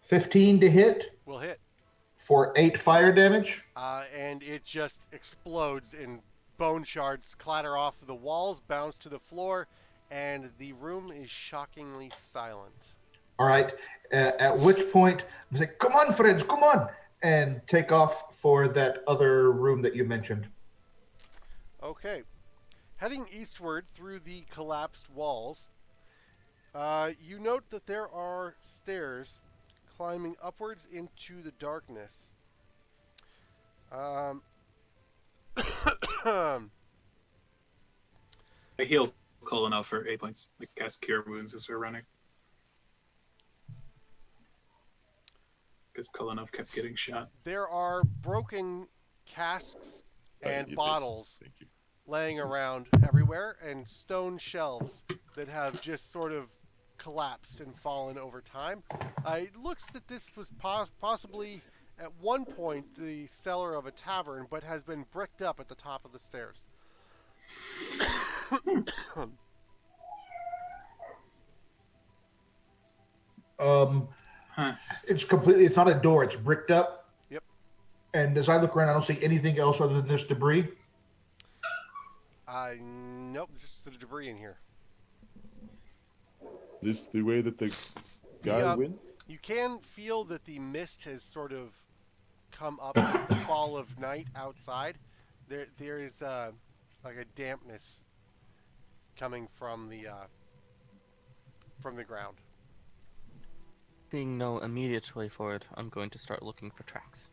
15 to hit Will hit. for 8 fire damage. And it just explodes and bone shards clatter off the walls, bounce to the floor, and the room is shockingly silent. All right. At which point, I'm like, come on, friends, come on, and take off for that other room that you mentioned. Okay. Heading eastward through the collapsed walls, you note that there are stairs climbing upwards into the darkness. I healed Colonel for 8 points. I cast Cure Wounds as we're running. Because Kolonov kept getting shot. There are broken casks and bottles laying around everywhere, and stone shelves that have just sort of collapsed and fallen over time. It looks that this was possibly at one point the cellar of a tavern, but has been bricked up at the top of the stairs. It's not a door, it's bricked up. Yep. And as I look around, I don't see anything else other than this debris. Nope, just the debris in here. This the way that the guy went? You can feel that the mist has sort of come up with the fall of night outside. There is like a dampness coming from the ground. Seeing no immediate way forward, I'm going to start looking for tracks.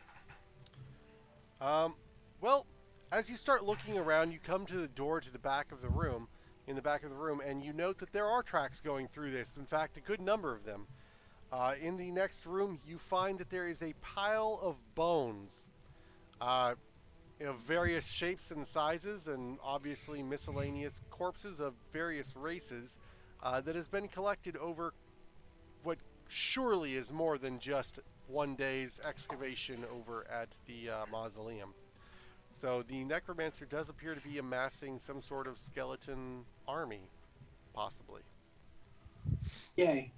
Well, as you start looking around, you come to the door to the back of the room, and you note that there are tracks going through this. In fact, a good number of them. In the next room, you find that there is a pile of bones, of various shapes and sizes, and obviously miscellaneous corpses of various races, that has been collected over what surely is more than just one day's excavation over at the mausoleum. So the necromancer does appear to be amassing some sort of skeleton army, possibly. Yay.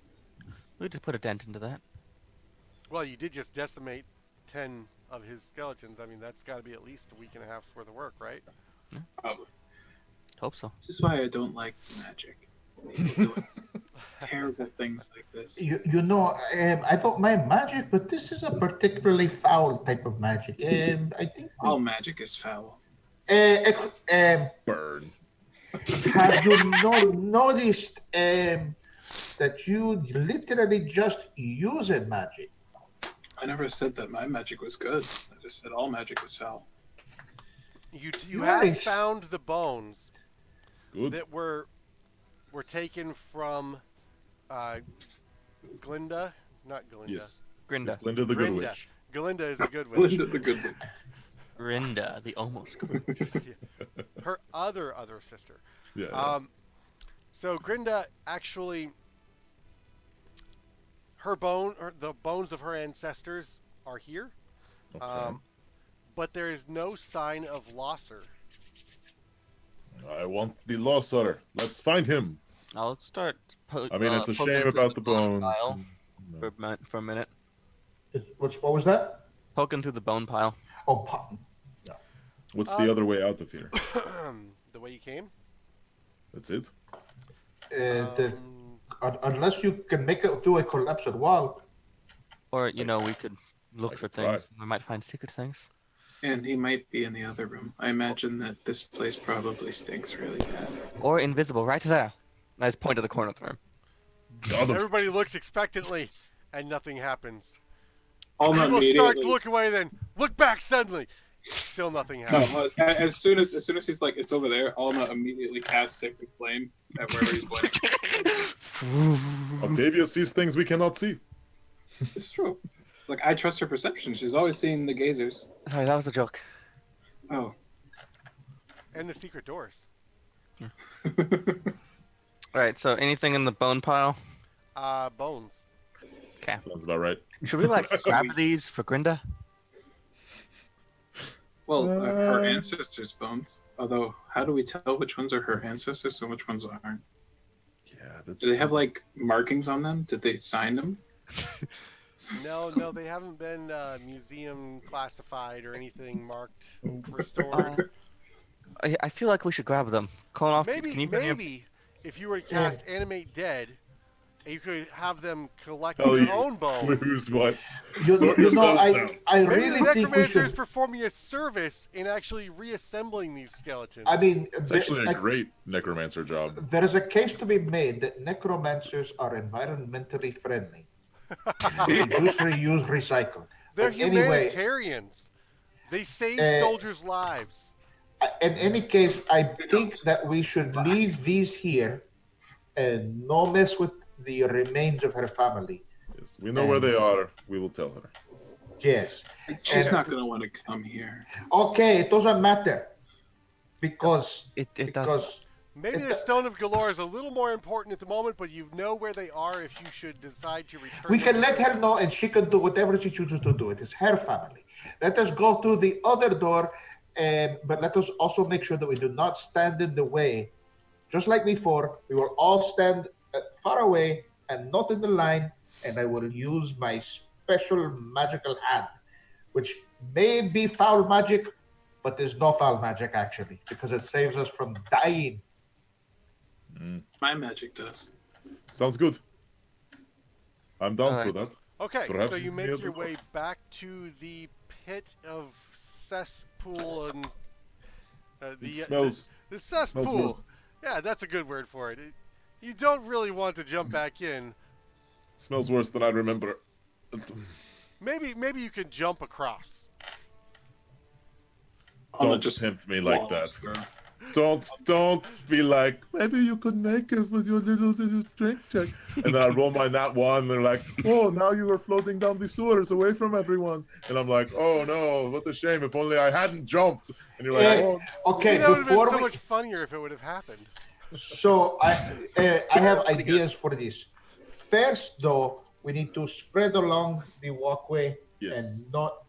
We just put a dent into that. Well, you did just decimate 10 of his skeletons. I mean, that's got to be at least a week and a half's worth of work, right? Probably. Hope so. This is why I don't like magic. People doing terrible things like this. You know, I don't mind magic, but this is a particularly foul type of magic. I think. All magic is foul. Burn. Have you noticed that you literally just use magic? I never said that my magic was good. just said all magic is foul. You have Nice. found the bones Good. that were taken from Glinda, not Glinda. Yes. Grinda. It's Glinda the Good Grinda. Witch. Glinda is the good witch. Glinda the good witch. Grinda, the almost good witch. Her other sister. Yeah. So Grinda actually, the bones of her ancestors are here, Okay. but there is no sign of Losser. I want the Losser. Let's find him. I'll start. I mean, it's a poking shame through about the bone bones. pile No. for a minute. What was that? Poking through the bone pile. Oh, What's the other way out of here? The way you came. That's it. Unless you can make it through a collapsed wall. Or, we could look I for could try. things. We might find secret things. And he might be in the other room. I imagine that this place probably stinks really bad. Or invisible, right there. And I just point to the corner of the room. Got him. Everybody looks expectantly, and nothing happens. Alma People start immediately. to look away, then look back suddenly. Still nothing happens. No, as soon as he's like, it's over there, Alma immediately casts Sacred Flame at wherever he's pointing. Octavia sees things we cannot see. It's true. Like, I trust her perception. She's always seeing the gazers. Sorry, that was a joke. Oh. And the secret doors. Alright, so anything in the bone pile? Bones. Okay. Sounds about right. Should we scrap these for Grinda? Well, her ancestors' bones. Although, how do we tell which ones are her ancestors and which ones aren't? Yeah, that's. Do they have, markings on them? Did they sign them? No, they haven't been museum classified or anything marked, restored. I feel like we should grab them. Call off. Maybe, if you were to cast Animate Dead, you could have them collect Oh, their you- own bones. Who's what? You know, yourself I down. I Maybe really the think we necromancer is should. performing a service in actually reassembling these skeletons. I mean, It's actually a great necromancer job. there is a case to be made that necromancers are environmentally friendly. Use, reuse, recycle. They're But anyway, humanitarians. They save Uh, soldiers' lives. in any case, I think that we should leave these here and no mess with the remains of her family. Yes, we know where they are. We will tell her. Yes. She's And- not going to want to come here. Okay, it doesn't matter. Because It does. because Maybe the Stone of Golorr is a little more important at the moment, but you know where they are if you should decide to return. we can them. let her know and she can do whatever she chooses to do. It is her family. Let us go through the other door, but let us also make sure that we do not stand in the way. Just like before, we will all stand far away and not in the line, and I will use my special magical hand, which may be foul magic, but there's no foul magic actually, because it saves us from dying. My magic does. Sounds good. I'm down Alright. for that. Okay, Perhaps so you it's make near your the way back to the pit of cesspool and It smells. the cesspool. worse. Yeah, that's a good word for it. You don't really want to jump back in. Smells worse than I remember. Maybe you can jump across. Alma Don't tempt me like wallows, that. girl. Don't be like, maybe you could make it with your little strength check. And I roll my nat one. They're like, oh, now you are floating down the sewers away from everyone. And I'm like, oh no, what a shame. If only I hadn't jumped. And you're like, oh, Okay, that would have been before so we much funnier if it would have happened. So I have ideas for this. First, though, we need to spread along the walkway yes, and not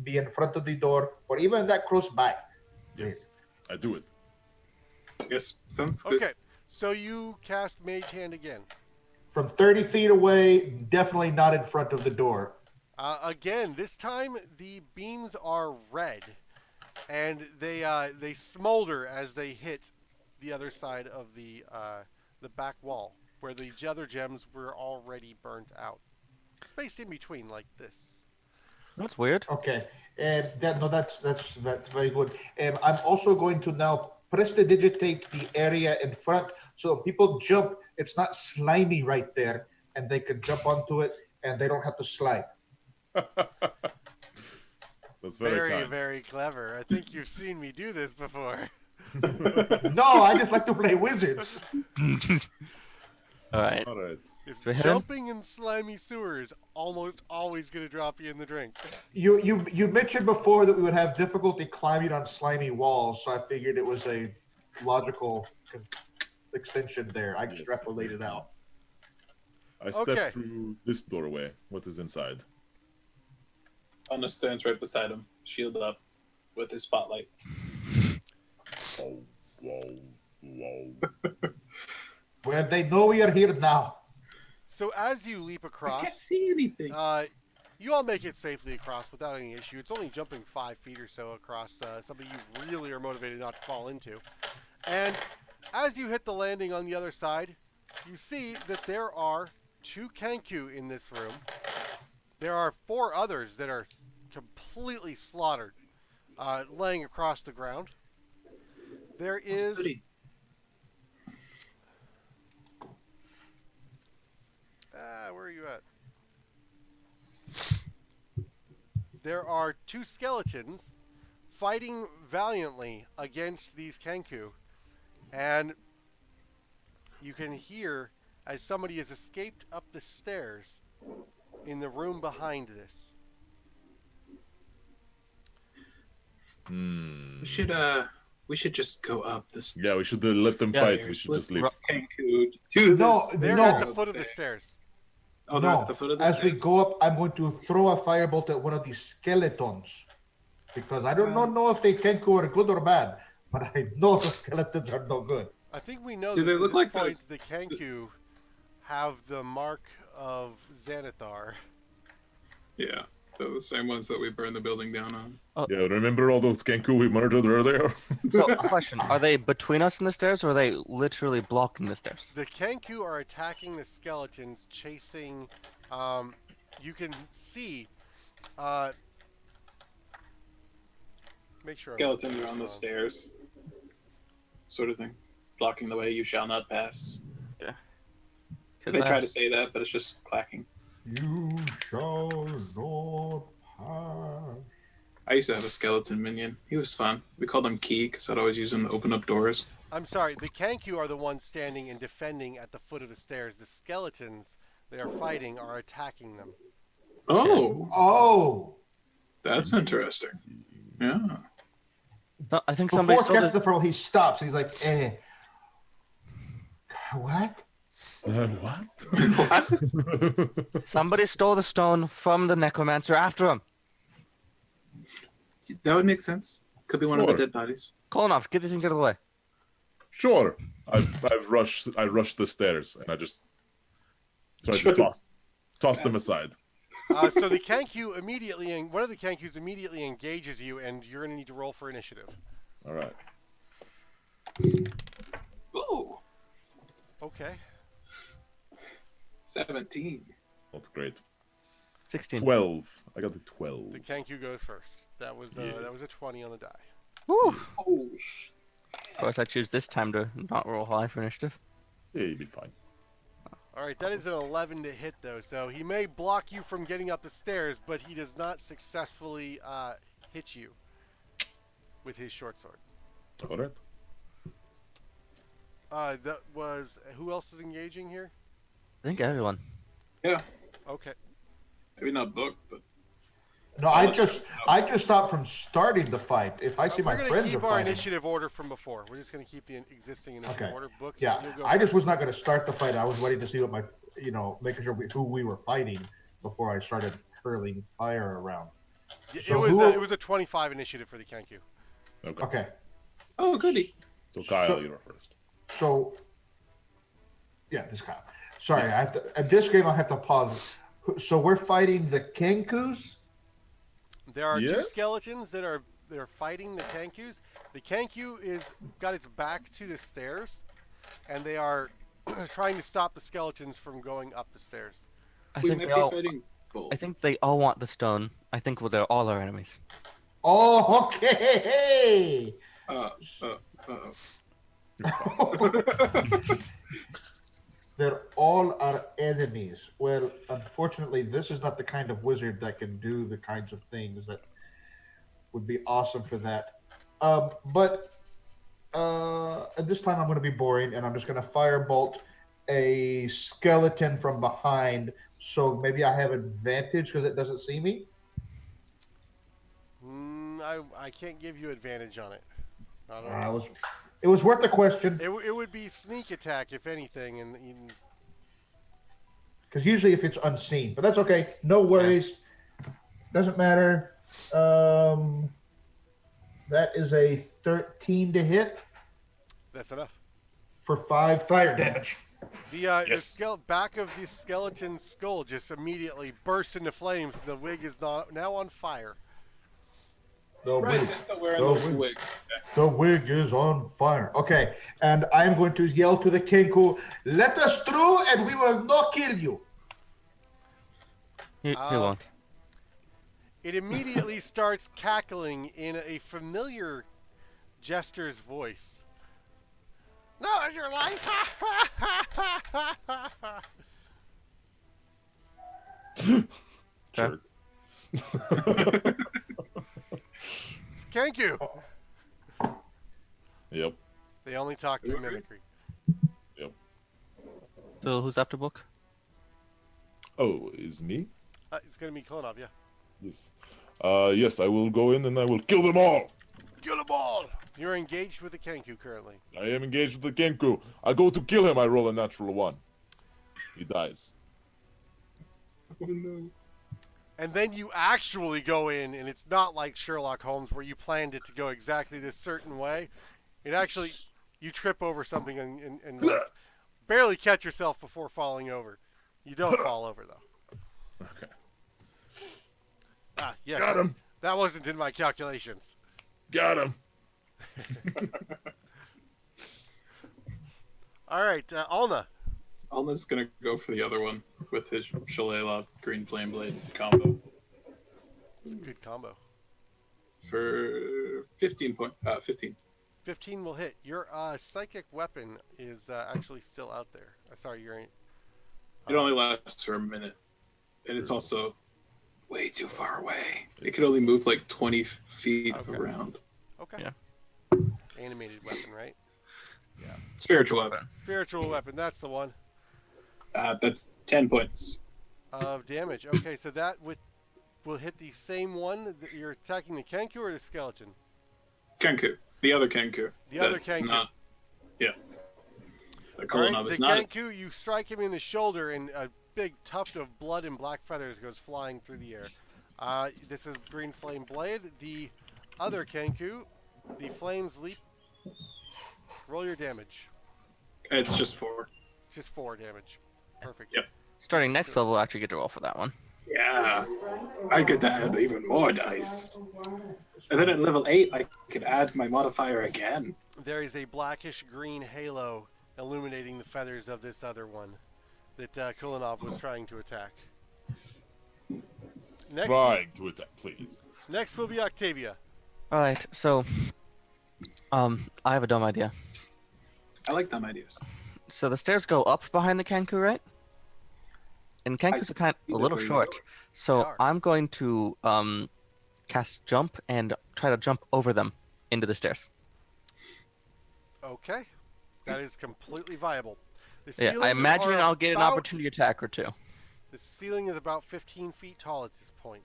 be in front of the door or even that close by. yes, I do it. Yes, sounds good. Okay, so you cast Mage Hand again. From 30 feet away, definitely not in front of the door. Again, this time the beams are red, and they smolder as they hit the other side of the back wall, where the other gems were already burnt out, spaced in between like this. That's weird. Okay, and that's very good. I'm also going to now prestidigitate the area in front so when people jump, it's not slimy right there, and they can jump onto it and they don't have to slide. That's very kind. Very clever. I think you've seen me do this before. No, I just like to play wizards. All right. All right. Is Should we head in? jumping in slimy sewers almost always going to drop you in the drink? You mentioned before that we would have difficulty climbing on slimy walls, so I figured it was a logical extension there. I extrapolated out. I step Okay. through this doorway. What is inside? Anna stands right beside him, shield up, with his spotlight. Whoa, whoa, whoa. Well, they know we are here now. So as you leap I across, can't see anything. you all make it safely across without any issue. It's only jumping 5 feet or so across something you really are motivated not to fall into. And as you hit the landing on the other side, you see that there are 2 Kenku in this room. There are 4 others that are completely slaughtered, laying across the ground. There is... Goody. where are you at? There are 2 skeletons fighting valiantly against these Kenku, and you can hear as somebody has escaped up the stairs in the room behind this. We should just go up this. Yeah, we should let them Yeah, fight. We should just leave. Kenku to No, They're no. at the foot of the stairs. Oh, they're No, at the foot of the as we stairs. go up, I'm going to throw a firebolt at one of these skeletons. Because I don't know if they Kenku are good or bad, but I know the skeletons are no good. I think we know Do that they at look this like point this? the Kenku have the mark of Xanathar. Yeah, they're the same ones that we burned the building down on. Yeah, remember all those Kenku we murdered earlier? So, a question: are they between us and the stairs, or are they literally blocking the stairs? The Kenku are attacking the skeletons, chasing. You can see. Make sure. Skeletons are on the stairs, sort of thing, blocking the way. You shall not pass. 'Cause They I- try to say that, but it's just clacking. You shall not pass. I used to have a skeleton minion. He was fun. We called him Key because I'd always use him to open up doors. I'm sorry. The Kenku are the ones standing and defending at the foot of the stairs. The skeletons they are fighting are attacking them. Oh, Oh! that's interesting. Yeah. No, I think somebody Before stole catch the... the furl, he stops. He's like, what? What? Somebody stole the stone from the necromancer. After him. That would make sense. Could be one of the Sure. dead bodies. Kolonov, get these things out of the way. Sure. I rushed the stairs and I just tried to toss them aside. So the Kenku immediately, one of the Kenkus immediately engages you, and you're going to need to roll for initiative. All right. Ooh, Okay. 17. Not great. 16. 12. I got the 12. The Kenku goes first. That was a 20 on the die. Woo! Oh, Of course, I choose this time to not roll high for initiative. Yeah, you'll be fine. All right, that is an 11 to hit, though. So he may block you from getting up the stairs, but he does not successfully hit you with his short sword. All right. That was... Who else is engaging here? I think everyone. yeah. Okay. Maybe not book, but No, I just stopped from starting the fight. If I see my We're going friends to are keep our fighting. initiative order from before. We're just going to keep the existing initiative Okay. order. Book, Yeah, you'll go I just first. was not going to start the fight. I was waiting to see what making sure who we were fighting before I started hurling fire around. So It was a 25 initiative for the Kenku. Okay. Okay, oh, goody. So Kyle, So- you're first. so yeah, this guy. Sorry, I have to. At this game, I have to pause. So we're fighting the Kenkus. There are 2 Yes? skeletons that are fighting the Kenkus. The Kenku is got its back to the stairs, and they are trying to stop the skeletons from going up the stairs. I We think might they be all. fighting both. I think they all want the stone. I think they're all our enemies. Oh, okay. They're all our enemies. Well, unfortunately, this is not the kind of wizard that can do the kinds of things that would be awesome for that. But at this time, I'm going to be boring, and I'm just going to firebolt a skeleton from behind. So maybe I have advantage because it doesn't see me. I can't give you advantage on it. I don't Uh, it know. was it was worth the question It would be sneak attack if anything, and because usually if it's unseen, but that's okay. No worries. Doesn't matter. That is a 13 to hit that's enough. for 5 fire damage. Yes. Back of the skeleton's skull just immediately bursts into flames, and the wig is now on fire. The Right, wig, they're still wearing the the wig. wig. the wig is on fire. Okay, and I'm going to yell to the Kenku, "Let us through, and we will not kill you." He won't. It immediately starts cackling in a familiar jester's voice. Not your life! Sure. Kenku! Yep. They only talk through mimicry. So who's after book? Oh, is me? It's gonna be Klonov, yeah. Yes. Yes, I will go in and I will kill them all. Kill them all! You're engaged with the Kenku currently. I am engaged with the Kenku. I go to kill him. I roll a natural 1. He dies. Oh no. And then you actually go in, and it's not like Sherlock Holmes where you planned it to go exactly this certain way. It actually, you trip over something and like, barely catch yourself before falling over. You don't fall over, though. Okay. Ah, yes. Got him. That wasn't in my calculations. Got him. All right, Alna. Alna's gonna go for the other one with his Shillelagh Green Flame Blade combo It's a good combo. for 15 point. 15. 15 will hit. Your psychic weapon is actually still out there. Sorry, you're. It only lasts for a minute, and it's also way too far away. It can only move like 20 feet Okay. around. Okay. Yeah. Animated weapon, right? Spiritual weapon. Spiritual weapon. That's the one. That's 10 points. Of damage. Okay, so that will hit the same one that you're attacking the Kenku or the skeleton? Kenku. The other Kenku. The other That's Kenku. Not, yeah. The All right, Kolonov the is not. Kenku, you strike him in the shoulder, and a big tuft of blood and black feathers goes flying through the air. This is Green Flame Blade. The other Kenku, the flames leap. Roll your damage. It's just 4. Just 4 damage. Perfect. Yep. Starting next level, I actually get to roll for that one. Yeah. I could add even more dice. And then at level 8, I could add my modifier again. There is a blackish green halo illuminating the feathers of this other one that Kulinov was trying to attack. Trying to attack, please. Next will be Octavia. All right, so I have a dumb idea. I like dumb ideas. So the stairs go up behind the Kenku, right? And Kenkus are kind of a little see that short, They so are. I'm going to cast jump and try to jump over them into the stairs. Okay. That is completely viable. The Yeah, ceilings I imagine are I'll get an about- opportunity attack or two. The ceiling is about 15 feet tall at this point.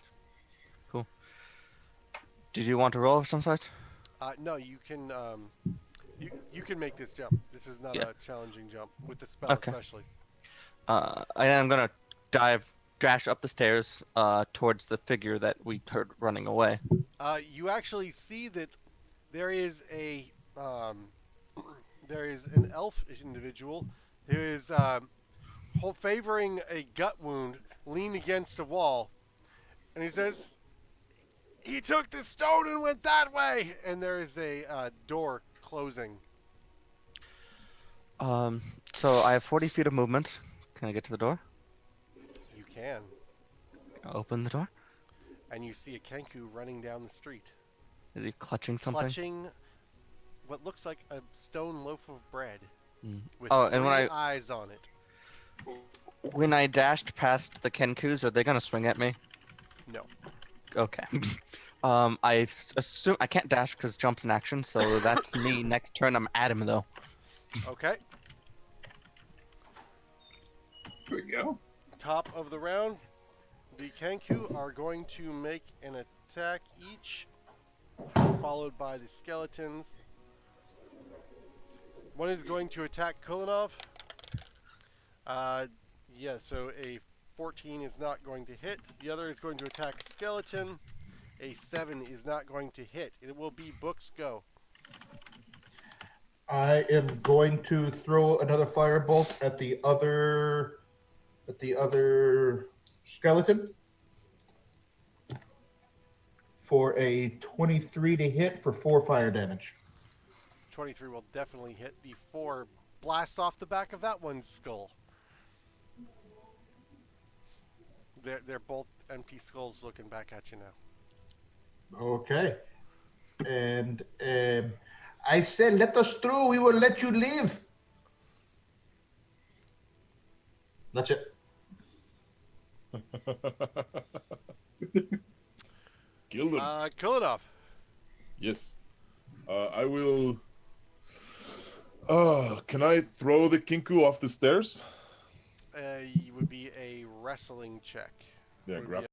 Did you want to roll of some sort? No, you can you can make this jump. This is not Yeah. a challenging jump with the spell, Okay. especially. I'm gonna dash up the stairs towards the figure that we heard running away. You actually see that there is an elf individual who is favoring a gut wound, leaned against a wall, and he says, "He took the stone and went that way." And there is a door closing. So I have 40 feet of movement. Can I get to the door? You can, Open the door. and you see a Kenku running down the street, Is he clutching something? clutching what looks like a stone loaf of bread Mm. with Oh, three and when eyes on it. When I dashed past the Kenkus, are they gonna swing at me? No. Okay. I assume I can't dash because jump's an action, so that's me. Next turn, I'm at him though. Okay. Here we go. Top of the round, the Kenku are going to make an attack each, followed by the skeletons. One is going to attack Kulinov. Yeah, so a 14 is not going to hit. The other is going to attack Skeleton. A 7 is not going to hit. It will be Book's go. I am going to throw another firebolt at the other skeleton for a 23 to hit for 4 fire damage. 23 will definitely hit. The 4 blasts off the back of that one's skull. They're both empty skulls looking back at you now. Okay. And I said, let us through. We will let you live. That's it. Kill them. Kulinov. Yes. I will. Can I throw the Kinku off the stairs? It would be a wrestling check. Yeah, Would be grab